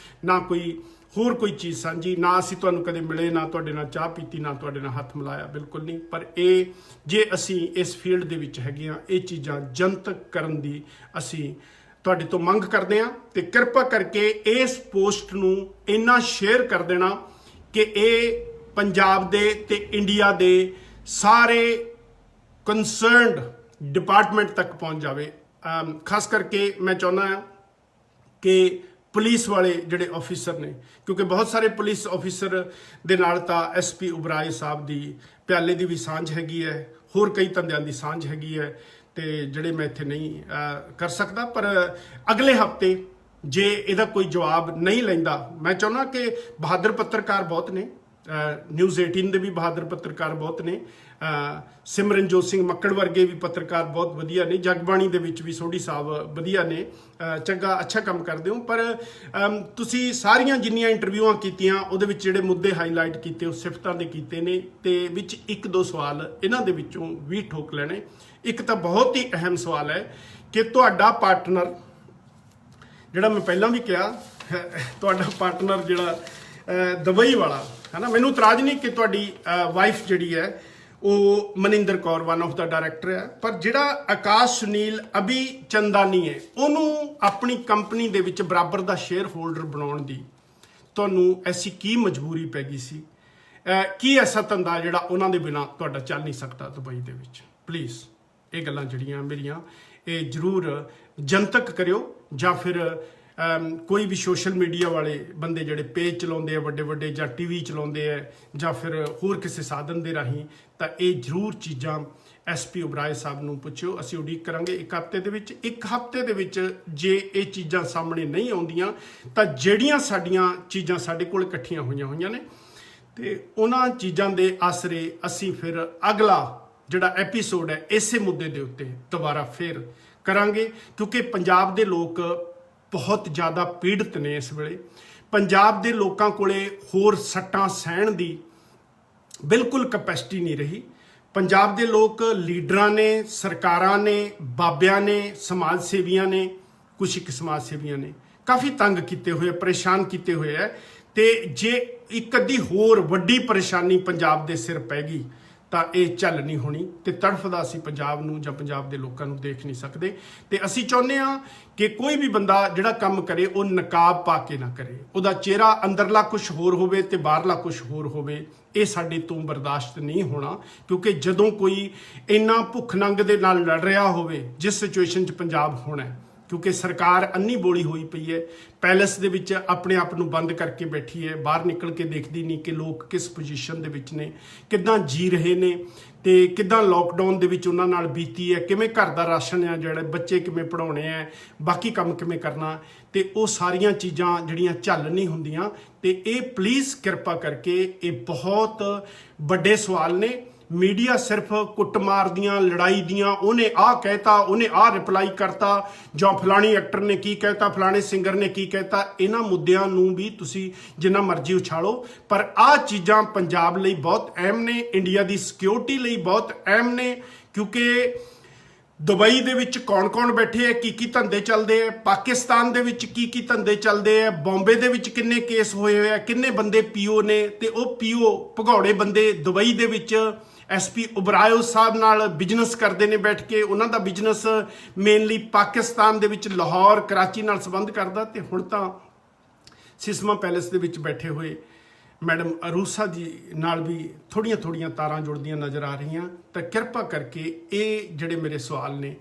ਨਾ ਕੋਈ ਹੋਰ ਕੋਈ ਚੀਜ਼ ਸਾਂਝੀ। ਨਾ ਅਸੀਂ ਤੁਹਾਨੂੰ ਕਦੇ ਮਿਲੇ, ਨਾ ਤੁਹਾਡੇ ਨਾਲ ਚਾਹ ਪੀਤੀ, ਨਾ ਤੁਹਾਡੇ ਨਾਲ ਹੱਥ ਮਿਲਾਇਆ, ਬਿਲਕੁਲ ਨਹੀਂ। ਪਰ ਇਹ ਜੇ ਅਸੀਂ ਇਸ ਫੀਲਡ ਦੇ ਵਿੱਚ ਹੈਗੇ ਹਾਂ, ਇਹ ਚੀਜ਼ਾਂ ਜਨਤਕ ਕਰਨ ਦੀ ਅਸੀਂ ਤੁਹਾਡੇ ਤੋਂ ਮੰਗ ਕਰਦੇ ਹਾਂ। ਤੇ ਕਿਰਪਾ ਕਰਕੇ ਇਸ ਪੋਸਟ ਨੂੰ ਇੰਨਾ ਸ਼ੇਅਰ ਕਰ ਦੇਣਾ ਕਿ ਇਹ ਪੰਜਾਬ ਦੇ ਤੇ ਇੰਡੀਆ ਦੇ ਸਾਰੇ ਕੰਸਰਨਡ ਡਿਪਾਰਟਮੈਂਟ ਤੱਕ ਪਹੁੰਚ ਜਾਵੇ। ਖਾਸ ਕਰਕੇ ਮੈਂ ਚਾਹੁੰਦਾ ਹਾਂ ਕਿ ਪੁਲਿਸ ਵਾਲੇ ਜਿਹੜੇ ਆਫੀਸਰ ਨੇ, ਕਿਉਂਕਿ ਬਹੁਤ ਸਾਰੇ ਪੁਲਿਸ ਆਫੀਸਰ ਦੇ ਨਾਲ ਤਾਂ SP ਉਬਰਾਏ ਸਾਹਿਬ ਦੀ ਪਿਆਲੇ ਦੀ ਵੀ ਸਾਂਝ ਹੈਗੀ ਹੈ, ਹੋਰ ਕਈ ਧੰਦਿਆਂ ਦੀ ਸਾਂਝ ਹੈਗੀ ਹੈ, ਤੇ ਜਿਹੜੇ ਮੈਂ ਇੱਥੇ ਨਹੀਂ ਕਰ ਸਕਦਾ। ਪਰ ਅਗਲੇ ਹਫਤੇ ਜੇ ਇਹਦਾ ਕੋਈ ਜਵਾਬ ਨਹੀਂ ਲੈਂਦਾ, ਮੈਂ ਚਾਹੁੰਦਾ ਕਿ ਬਹਾਦਰ ਪੱਤਰਕਾਰ ਬਹੁਤ ਨੇ, ਨਿਊਜ਼ 18 ਦੇ ਵੀ ਬਹਾਦਰ ਪੱਤਰਕਾਰ ਬਹੁਤ ਨੇ, ਸਿਮਰਨਜੋਤ ਸਿੰਘ ਮੱਕੜ ਵਰਗੇ ਵੀ ਪੱਤਰਕਾਰ ਬਹੁਤ ਵਧੀਆ ਨੇ, ਜਗਬਾਣੀ ਦੇ ਵਿੱਚ ਵੀ ਸੋਢੀ ਸਾਹਿਬ ਵਧੀਆ ਨੇ, ਚੰਗਾ ਅੱਛਾ ਕੰਮ ਕਰਦੇ ਹੋ। ਪਰ ਤੁਸੀਂ ਸਾਰੀਆਂ ਜਿੰਨੀਆਂ ਇੰਟਰਵਿਊਆਂ ਕੀਤੀਆਂ ਉਹਦੇ ਵਿੱਚ ਜਿਹੜੇ ਮੁੱਦੇ ਹਾਈਲਾਈਟ ਕੀਤੇ ਉਹ ਸਿਫਤਾਂ ਦੇ ਕੀਤੇ ਨੇ, ਤੇ ਵਿੱਚ ਇੱਕ ਦੋ ਸਵਾਲ ਇਹਨਾਂ ਦੇ ਵਿੱਚੋਂ ਵੀ ਠੋਕ ਲੈਣੇ। ਇੱਕ ਤਾਂ ਬਹੁਤ ਹੀ ਅਹਿਮ ਸਵਾਲ ਹੈ ਕਿ ਤੁਹਾਡਾ ਪਾਰਟਨਰ ਜਿਹੜਾ, ਮੈਂ ਪਹਿਲਾਂ ਵੀ ਕਿਹਾ, ਤੁਹਾਡਾ ਪਾਰਟਨਰ ਜਿਹੜਾ ਦੁਬਈ ਵਾਲਾ ਹੈ ਨਾ, ਮੈਨੂੰ ਇਤਰਾਜ਼ ਨਹੀਂ ਕਿ ਤੁਹਾਡੀ ਵਾਈਫ ਜਿਹੜੀ ਹੈ ਉਹ Maninder Kaur one of the director ਹੈ, ਪਰ ਜਿਹੜਾ ਆਕਾਸ਼ ਸੁਨੀਲ ਅਭੀ ਚੰਦਾਨੀ ਹੈ ਉਹਨੂੰ ਆਪਣੀ ਕੰਪਨੀ ਦੇ ਵਿੱਚ ਬਰਾਬਰ ਦਾ ਸ਼ੇਅਰ ਹੋਲਡਰ ਬਣਾਉਣ ਦੀ ਤੁਹਾਨੂੰ ਐਸੀ ਕੀ ਮਜਬੂਰੀ ਪੈ ਗਈ ਸੀ? ਕੀ ਐਸਾ ਧੰਦਾ ਜਿਹੜਾ ਉਹਨਾਂ ਦੇ ਬਿਨਾਂ ਤੁਹਾਡਾ ਚੱਲ ਨਹੀਂ ਸਕਦਾ ਦੁਬਈ ਦੇ ਵਿੱਚ? ਪਲੀਜ਼ ਇਹ ਗੱਲਾਂ ਜਿਹੜੀਆਂ ਮੇਰੀਆਂ ਇਹ ਜ਼ਰੂਰ ਜਨਤਕ ਕਰਿਓ, ਜਾਂ ਫਿਰ ਕੋਈ ਵੀ ਸੋਸ਼ਲ ਮੀਡੀਆ ਵਾਲੇ ਬੰਦੇ ਜਿਹੜੇ ਪੇਜ ਚਲਾਉਂਦੇ ਆ ਵੱਡੇ ਵੱਡੇ, ਜਾਂ ਟੀਵੀ ਚਲਾਉਂਦੇ ਆ, ਜਾਂ ਫਿਰ ਹੋਰ ਕਿਸੇ ਸਾਧਨ ਦੇ ਰਾਹੀਂ, ਤਾਂ ਇਹ ਜ਼ਰੂਰ ਚੀਜ਼ਾਂ ਐਸਪੀ ਓਬਰਾਏ ਸਾਹਿਬ ਨੂੰ ਪੁੱਛਿਓ। ਅਸੀਂ ਉਡੀਕ ਕਰਾਂਗੇ ਇੱਕ ਹਫ਼ਤੇ ਦੇ ਵਿੱਚ। ਇੱਕ ਹਫ਼ਤੇ ਦੇ ਵਿੱਚ ਜੇ ਇਹ ਚੀਜ਼ਾਂ ਸਾਹਮਣੇ ਨਹੀਂ ਆਉਂਦੀਆਂ ਤਾਂ ਜਿਹੜੀਆਂ ਸਾਡੀਆਂ ਚੀਜ਼ਾਂ ਸਾਡੇ ਕੋਲ ਇਕੱਠੀਆਂ ਹੋਈਆਂ ਨੇ, ਤੇ ਉਹਨਾਂ ਚੀਜ਼ਾਂ ਦੇ ਆਸਰੇ ਅਸੀਂ ਫਿਰ ਅਗਲਾ ਜਿਹੜਾ ਐਪੀਸੋਡ ਹੈ ਇਸੇ ਮੁੱਦੇ ਦੇ ਉੱਤੇ ਦੁਬਾਰਾ ਫੇਰ ਕਰਾਂਗੇ, ਕਿਉਂਕਿ ਪੰਜਾਬ ਦੇ ਲੋਕ ਬਹੁਤ ਜ਼ਿਆਦਾ ਪੀੜਤ ਨੇ ਇਸ ਵੇਲੇ। ਪੰਜਾਬ ਦੇ ਲੋਕਾਂ ਕੋਲੇ ਹੋਰ ਸੱਟਾਂ ਸਹਿਣ ਦੀ ਬਿਲਕੁਲ ਕੈਪੈਸਿਟੀ ਨਹੀਂ ਰਹੀ। ਪੰਜਾਬ ਦੇ ਲੋਕ ਲੀਡਰਾਂ ਨੇ, ਸਰਕਾਰਾਂ ਨੇ, ਬਾਬਿਆਂ ਨੇ, ਸਮਾਜ ਸੇਵੀਆਂ ਨੇ, ਕੁਝ ਇੱਕ ਸਮਾਜ ਸੇਵੀਆਂ ਨੇ ਕਾਫੀ ਤੰਗ ਕੀਤੇ ਹੋਏ, ਪਰੇਸ਼ਾਨ ਕੀਤੇ ਹੋਏ ਹੈ। ਤੇ ਜੇ ਇੱਕ ਅੱਧੀ ਹੋਰ ਵੱਡੀ ਪਰੇਸ਼ਾਨੀ ਪੰਜਾਬ ਦੇ ਸਿਰ ਪੈ ਗਈ ਤਾਂ ਇਹ ਚੱਲ ਨਹੀਂ ਹੋਣੀ, ਤੇ ਤੜਫਦਾ ਅਸੀਂ ਪੰਜਾਬ ਨੂੰ ਜਾਂ ਪੰਜਾਬ ਦੇ ਲੋਕਾਂ ਨੂੰ ਦੇਖ ਨਹੀਂ ਸਕਦੇ। ਤੇ ਅਸੀਂ ਚਾਹੁੰਦੇ ਹਾਂ ਕਿ ਕੋਈ ਵੀ ਬੰਦਾ ਜਿਹੜਾ ਕੰਮ ਕਰੇ ਉਹ ਨਕਾਬ ਪਾ ਕੇ ਨਾ ਕਰੇ, ਉਹਦਾ ਚਿਹਰਾ ਅੰਦਰਲਾ ਕੁਝ ਹੋਰ ਹੋਵੇ ਤੇ ਬਾਹਰਲਾ ਕੁਝ ਹੋਰ ਹੋਵੇ। ਇਹ ਸਾਡੇ ਤੋਂ ਬਰਦਾਸ਼ਤ ਨਹੀਂ ਹੋਣਾ, ਕਿਉਂਕਿ ਜਦੋਂ ਕੋਈ ਇੰਨਾ ਭੁੱਖ ਨੰਗ ਦੇ ਨਾਲ ਲੜ ਰਿਹਾ ਹੋਵੇ ਜਿਸ ਸਿਚੁਏਸ਼ਨ 'ਚ ਪੰਜਾਬ ਹੋਣਾ, ਕਿਉਂਕਿ ਸਰਕਾਰ ਅੰਨੀ ਬੋਲੀ ਹੋਈ ਪਈ ਹੈ, ਪੈਲਸ ਦੇ ਵਿੱਚ ਆਪਣੇ ਆਪ ਨੂੰ ਬੰਦ ਕਰਕੇ ਬੈਠੀ ਹੈ, ਬਾਹਰ ਨਿਕਲ ਕੇ ਦੇਖਦੀ ਨਹੀਂ ਕਿ ਲੋਕ ਕਿਸ ਪੋਜੀਸ਼ਨ ਦੇ ਵਿੱਚ ਨੇ, ਕਿੱਦਾਂ ਜੀ ਰਹੇ ਨੇ, ਤੇ ਕਿੱਦਾਂ ਲੋਕਡਾਊਨ ਦੇ ਵਿੱਚ ਉਹਨਾਂ ਨਾਲ ਬੀਤੀ ਹੈ, ਕਿਵੇਂ ਘਰ ਦਾ ਰਾਸ਼ਨ ਆ, ਜਿਹੜੇ ਬੱਚੇ ਕਿਵੇਂ ਪੜਾਉਣੇ ਆ, ਬਾਕੀ ਕੰਮ ਕਿਵੇਂ ਕਰਨਾ, ਤੇ ਉਹ ਸਾਰੀਆਂ ਚੀਜ਼ਾਂ ਜਿਹੜੀਆਂ ਝੱਲ ਨਹੀਂ ਹੁੰਦੀਆਂ। ਤੇ ਇਹ ਪਲੀਜ਼ ਕਿਰਪਾ ਕਰਕੇ, ਇਹ ਬਹੁਤ ਵੱਡੇ ਸਵਾਲ ਨੇ। ਮੀਡੀਆ ਸਿਰਫ ਕੁੱਟਮਾਰ ਦੀਆਂ, ਲੜਾਈ ਦੀਆਂ, ਉਹਨੇ ਆਹ ਕਹਿਤਾ, ਉਹਨੇ ਆਹ ਰਿਪਲਾਈ ਕਰਤਾ, ਜਾਂ ਫਲਾਣੀ ਐਕਟਰ ਨੇ ਕੀ ਕਹਿਤਾ, ਫਲਾਣੇ ਸਿੰਗਰ ਨੇ ਕੀ ਕਹਿਤਾ, ਇਹਨਾਂ ਮੁੱਦਿਆਂ ਨੂੰ ਵੀ ਤੁਸੀਂ ਜਿੰਨਾ ਮਰਜ਼ੀ ਉਛਾਲੋ, ਪਰ ਆਹ ਚੀਜ਼ਾਂ ਪੰਜਾਬ ਲਈ ਬਹੁਤ ਅਹਿਮ ਨੇ, ਇੰਡੀਆ ਦੀ ਸਿਕਿਉਰਿਟੀ ਲਈ ਬਹੁਤ ਅਹਿਮ ਨੇ। ਕਿਉਂਕਿ ਦੁਬਈ ਦੇ ਵਿੱਚ ਕੌਣ-ਕੌਣ ਬੈਠੇ ਹੈ, ਕੀ ਧੰਦੇ ਚੱਲਦੇ ਹੈ, ਪਾਕਿਸਤਾਨ ਦੇ ਵਿੱਚ ਕੀ ਧੰਦੇ ਚੱਲਦੇ ਹੈ, ਬੰਬੇ ਦੇ ਵਿੱਚ ਕਿੰਨੇ ਕੇਸ ਹੋਏ ਹੋਏ ਆ, ਕਿੰਨੇ ਬੰਦੇ ਪੀਓ ਨੇ, ਤੇ ਉਹ ਪੀਓ ਭਗੌੜੇ ਬੰਦੇ ਦੁਬਈ ਦੇ ਵਿੱਚ ਐਸਪੀ ਓਬਰਾਏ ਸਾਹਿਬ ਨਾਲ ਬਿਜ਼ਨਸ ਕਰਦੇ ਨੇ ਬੈਠ ਕੇ। ਉਹਨਾਂ ਦਾ ਬਿਜ਼ਨਸ ਮੇਨਲੀ ਪਾਕਿਸਤਾਨ ਦੇ ਵਿੱਚ ਲਾਹੌਰ, ਕਰਾਚੀ ਨਾਲ ਸੰਬੰਧ ਕਰਦਾ। ਤੇ ਹੁਣ ਤਾਂ ਸਿਸਮਾ ਪੈਲੇਸ ਦੇ ਵਿੱਚ ਬੈਠੇ ਹੋਏ ਮੈਡਮ ਅਰੂਸਾ ਜੀ ਨਾਲ ਵੀ ਥੋੜੀਆਂ ਤਾਰਾਂ ਜੁੜਦੀਆਂ ਨਜ਼ਰ ਆ ਰਹੀਆਂ। ਤਾਂ ਕਿਰਪਾ ਕਰਕੇ ਇਹ ਜਿਹੜੇ ਮੇਰੇ ਸਵਾਲ ਨੇ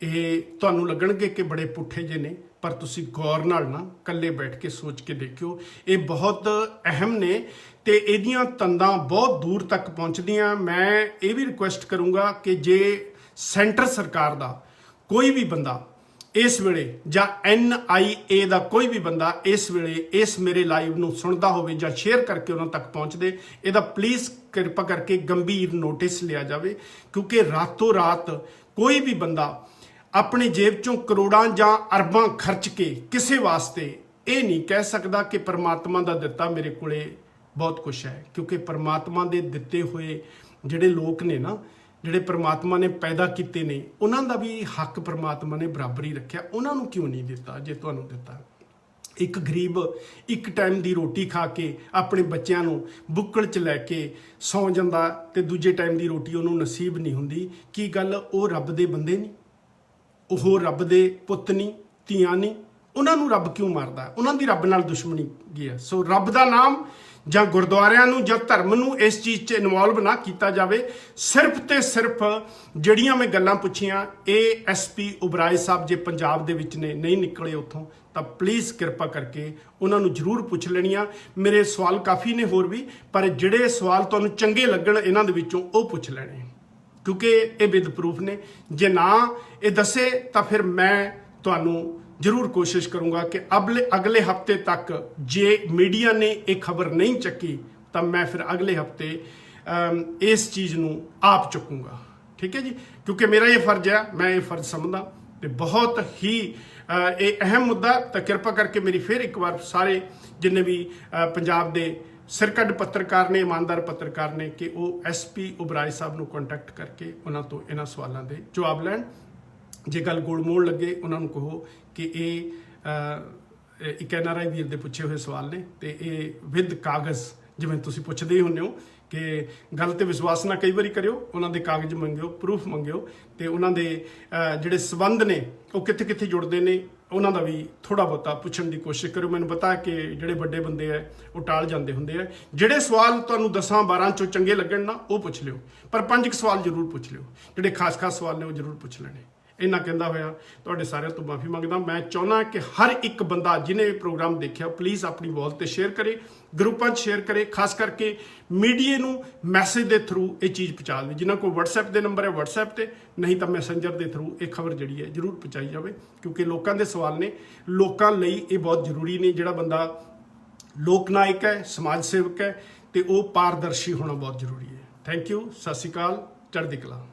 ਇਹ ਤੁਹਾਨੂੰ ਲੱਗਣਗੇ ਕਿ ਬੜੇ ਪੁੱਠੇ ਜਿਹੇ ਨੇ, ਪਰ ਤੁਸੀਂ ਗੌਰ ਨਾਲ ਨਾ ਇਕੱਲੇ ਬੈਠ ਕੇ ਸੋਚ ਕੇ ਦੇਖਿਓ, ਇਹ ਬਹੁਤ ਅਹਿਮ ਨੇ ਤੇ ਇਹਦੀਆਂ ਤੰਦਾਂ ਬਹੁਤ ਦੂਰ ਤੱਕ ਪਹੁੰਚਦੀਆਂ। ਮੈਂ ਇਹ ਵੀ ਰਿਕੁਐਸਟ ਕਰੂੰਗਾ ਕਿ ਜੇ ਸੈਂਟਰ ਸਰਕਾਰ ਦਾ ਕੋਈ ਵੀ ਬੰਦਾ ਇਸ ਵੇਲੇ, ਜਾਂ NIA ਦਾ ਕੋਈ ਵੀ ਬੰਦਾ ਇਸ ਵੇਲੇ ਇਸ ਮੇਰੇ ਲਾਈਵ ਨੂੰ ਸੁਣਦਾ ਹੋਵੇ ਜਾਂ ਸ਼ੇਅਰ ਕਰਕੇ ਉਹਨਾਂ ਤੱਕ ਪਹੁੰਚਦੇ, ਇਹਦਾ ਪਲੀਜ਼ ਕਿਰਪਾ ਕਰਕੇ ਗੰਭੀਰ ਨੋਟਿਸ ਲਿਆ ਜਾਵੇ। ਕਿਉਂਕਿ ਰਾਤੋਂ ਰਾਤ ਕੋਈ ਵੀ ਬੰਦਾ ਆਪਣੀ ਜੇਬ ਚੋਂ ਕਰੋੜਾਂ ਜਾਂ ਅਰਬਾਂ ਖਰਚ ਕੇ ਕਿਸੇ ਵਾਸਤੇ ਇਹ ਨਹੀਂ ਕਹਿ ਸਕਦਾ ਕਿ ਪਰਮਾਤਮਾ ਦਾ ਦਿੱਤਾ ਮੇਰੇ ਕੋਲੇ ਬਹੁਤ ਕੁਝ ਹੈ। ਕਿਉਂਕਿ ਪਰਮਾਤਮਾ ਦੇ ਦਿੱਤੇ ਹੋਏ ਜਿਹੜੇ ਲੋਕ ਨੇ ਨਾ, ਜਿਹੜੇ ਪਰਮਾਤਮਾ ਨੇ ਪੈਦਾ ਕੀਤੇ ਨੇ, ਉਹਨਾਂ ਦਾ ਵੀ ਹੱਕ ਪਰਮਾਤਮਾ ਨੇ ਬਰਾਬਰ ਹੀ ਰੱਖਿਆ। ਉਹਨਾਂ ਨੂੰ ਕਿਉਂ ਨਹੀਂ ਦਿੱਤਾ ਜੇ ਤੁਹਾਨੂੰ ਦਿੱਤਾ? ਇੱਕ ਗਰੀਬ ਇੱਕ ਟਾਈਮ ਦੀ ਰੋਟੀ ਖਾ ਕੇ ਆਪਣੇ ਬੱਚਿਆਂ ਨੂੰ ਬੁੱਕਲ 'ਚ ਲੈ ਕੇ ਸੌਂ ਜਾਂਦਾ ਤੇ ਦੂਜੇ ਟਾਈਮ ਦੀ ਰੋਟੀ ਉਹਨੂੰ ਨਸੀਬ ਨਹੀਂ ਹੁੰਦੀ। ਕੀ ਗੱਲ ਉਹ ਰੱਬ ਦੇ ਬੰਦੇ ਨਹੀਂ? ਉਹ ਰੱਬ ਦੇ ਪੁੱਤ ਨਹੀਂ, ਧੀਆਂ ਨਹੀਂ? ਉਹਨਾਂ ਨੂੰ ਰੱਬ ਕਿਉਂ ਮਾਰਦਾ? ਉਹਨਾਂ ਦੀ ਰੱਬ ਨਾਲ ਦੁਸ਼ਮਣੀ ਕੀ ਹੈ? ਸੋ ਰੱਬ ਦਾ ਨਾਮ ਜਾਂ ਗੁਰਦੁਆਰਿਆਂ ਨੂੰ ਜਾਂ ਧਰਮ ਨੂੰ ਇਸ ਚੀਜ਼ 'ਚ ਇਨਵੋਲਵ ਨਾ ਕੀਤਾ ਜਾਵੇ। ਸਿਰਫ ਤੇ ਸਿਰਫ ਜਿਹੜੀਆਂ ਮੈਂ ਗੱਲਾਂ ਪੁੱਛੀਆਂ, ਇਹ ਐਸਪੀ ਓਬਰਾਏ ਸਾਹਿਬ ਜੇ ਪੰਜਾਬ ਦੇ ਵਿੱਚ ਨੇ, ਨਹੀਂ ਨਿਕਲੇ ਉੱਥੋਂ, ਤਾਂ ਪਲੀਜ਼ ਕਿਰਪਾ ਕਰਕੇ ਉਹਨਾਂ ਨੂੰ ਜ਼ਰੂਰ ਪੁੱਛ ਲੈਣੀਆਂ। ਮੇਰੇ ਸਵਾਲ ਕਾਫੀ ਨੇ ਹੋਰ ਵੀ, ਪਰ ਜਿਹੜੇ ਸਵਾਲ ਤੁਹਾਨੂੰ ਚੰਗੇ ਲੱਗਣ ਇਹਨਾਂ ਦੇ ਵਿੱਚੋਂ ਉਹ ਪੁੱਛ ਲੈਣੇ, ਕਿਉਂਕਿ ਇਹ ਵਿਦ ਪ੍ਰੂਫ ਨੇ। ਜੇ ਨਾ ਇਹ ਦੱਸੇ ਤਾਂ ਫਿਰ ਮੈਂ ਤੁਹਾਨੂੰ ਜ਼ਰੂਰ ਕੋਸ਼ਿਸ਼ ਕਰੂੰਗਾ ਕਿ ਅਗਲੇ ਹਫਤੇ ਤੱਕ ਜੇ ਮੀਡੀਆ ਨੇ ਇਹ ਖਬਰ ਨਹੀਂ ਚੱਕੀ ਤਾਂ ਮੈਂ ਫਿਰ ਅਗਲੇ ਹਫਤੇ ਇਸ ਚੀਜ਼ ਨੂੰ ਆਪ ਚੁੱਕੂੰਗਾ। ਠੀਕ ਹੈ ਜੀ, ਕਿਉਂਕਿ ਮੇਰਾ ਇਹ ਫਰਜ਼ ਹੈ, ਮੈਂ ਇਹ ਫਰਜ਼ ਸਮਝਦਾ ਤੇ ਬਹੁਤ ਹੀ ਇਹ ਅਹਿਮ ਮੁੱਦਾ। ਤਾਂ ਕਿਰਪਾ ਕਰਕੇ ਮੇਰੀ ਫਿਰ ਇੱਕ ਵਾਰ ਸਾਰੇ ਜਿੰਨੇ ਵੀ ਪੰਜਾਬ ਦੇ ਸਿਰਕੱਢ ਪੱਤਰਕਾਰ ਨੇ, ਇਮਾਨਦਾਰ ਪੱਤਰਕਾਰ ਨੇ, ਕਿ ਉਹ ਐਸਪੀ ਓਬਰਾਏ ਸਾਹਿਬ ਨੂੰ ਕੰਟੈਕਟ ਕਰਕੇ ਉਹਨਾਂ ਤੋਂ ਇਹਨਾਂ ਸਵਾਲਾਂ ਦੇ ਜਵਾਬ ਲੈਣ। ਜੇ ਗੱਲ ਗੋਲ ਮੋੜ ਲੱਗੇ ਉਹਨਾਂ ਨੂੰ ਕਹੋ ਕਿ ਇਹ ਇੱਕ NRI ਵੀਰ ਦੇ ਪੁੱਛੇ ਹੋਏ ਸਵਾਲ ਨੇ ਤੇ ਇਹ ਵਿਦ ਕਾਗਜ਼, ਜਿਵੇਂ ਤੁਸੀਂ ਪੁੱਛਦੇ ਹੀ ਹੁੰਦੇ ਹੋ ਕਿ ਗੱਲ ਤੇ ਵਿਸ਼ਵਾਸ ਨਾ ਕਈ ਵਾਰੀ ਕਰਿਓ, ਉਹਨਾਂ ਦੇ ਕਾਗਜ਼ ਮੰਗਿਓ, ਪ੍ਰੂਫ ਮੰਗਿਓ ਤੇ ਉਹਨਾਂ ਦੇ ਜਿਹੜੇ ਸਬੰਧ ਨੇ ਉਹ ਕਿੱਥੇ ਕਿੱਥੇ ਜੁੜਦੇ ਨੇ ਉਹਨਾਂ ਦਾ ਵੀ ਥੋੜਾ ਬਹੁਤਾ ਪੁੱਛਣ ਦੀ ਕੋਸ਼ਿਸ਼ ਕਰਿਓ। ਮੈਨੂੰ ਪਤਾ ਕਿ ਜਿਹੜੇ ਵੱਡੇ ਬੰਦੇ ਆ ਉਹ ਟਾਲ ਜਾਂਦੇ ਹੁੰਦੇ ਆ। ਜਿਹੜੇ ਸਵਾਲ ਤੁਹਾਨੂੰ 10-12 ਚੋਂ ਚੰਗੇ ਲੱਗਣ ਨਾ ਉਹ ਪੁੱਛ ਲਿਓ, ਪਰ 5 ਸਵਾਲ ਜ਼ਰੂਰ ਪੁੱਛ ਲਿਓ। ਜਿਹੜੇ ਖਾਸ ਸਵਾਲ ਨੇ ਉਹ ਜ਼ਰੂਰ ਪੁੱਛ ਲੈਣੇ। ਇੰਨਾ ਕਹਿੰਦਾ ਹੋਇਆ ਤੁਹਾਡੇ ਸਾਰਿਆਂ ਤੋਂ ਮਾਫੀ ਮੰਗਦਾ। ਮੈਂ ਚਾਹੁੰਦਾ ਕਿ ਹਰ ਇੱਕ ਬੰਦਾ ਜਿਹਨੇ ਇਹ ਪ੍ਰੋਗਰਾਮ ਦੇਖਿਆ ਪਲੀਜ਼ ਆਪਣੀ ਵਾਲ ਤੇ ਸ਼ੇਅਰ ਕਰੇ, ਗਰੁੱਪਾਂ 'ਚ ਸ਼ੇਅਰ ਕਰੇ, ਖਾਸ ਕਰਕੇ ਮੀਡੀਆ ਨੂੰ ਮੈਸੇਜ ਦੇ ਥਰੂ ਇਹ ਚੀਜ਼ ਪਹੁੰਚਾ ਦੇਵੇ। ਜਿਨ੍ਹਾਂ ਕੋਲ WhatsApp ਦੇ ਨੰਬਰ ਹੈ WhatsApp ਤੇ, ਨਹੀਂ ਤਾਂ ਮੈਸੇਂਜਰ ਦੇ ਥਰੂ ਇਹ ਖਬਰ ਜਿਹੜੀ ਹੈ ਜ਼ਰੂਰ ਪਹੁੰਚਾਈ ਜਾਵੇ, ਕਿਉਂਕਿ ਲੋਕਾਂ ਦੇ ਸਵਾਲ ਨੇ, ਲੋਕਾਂ ਲਈ ਇਹ ਬਹੁਤ ਜ਼ਰੂਰੀ ਨੇ। ਜਿਹੜਾ ਬੰਦਾ ਲੋਕ ਨਾਇਕ ਹੈ, ਸਮਾਜ ਸੇਵਕ ਹੈ, ਤੇ ਉਹ ਪਾਰਦਰਸ਼ੀ ਹੋਣਾ ਬਹੁਤ ਜ਼ਰੂਰੀ ਹੈ। ਥੈਂਕ ਯੂ, ਸਤਿ ਸ਼੍ਰੀ ਅਕਾਲ, ਚੜ੍ਹਦੀ ਕਲਾ।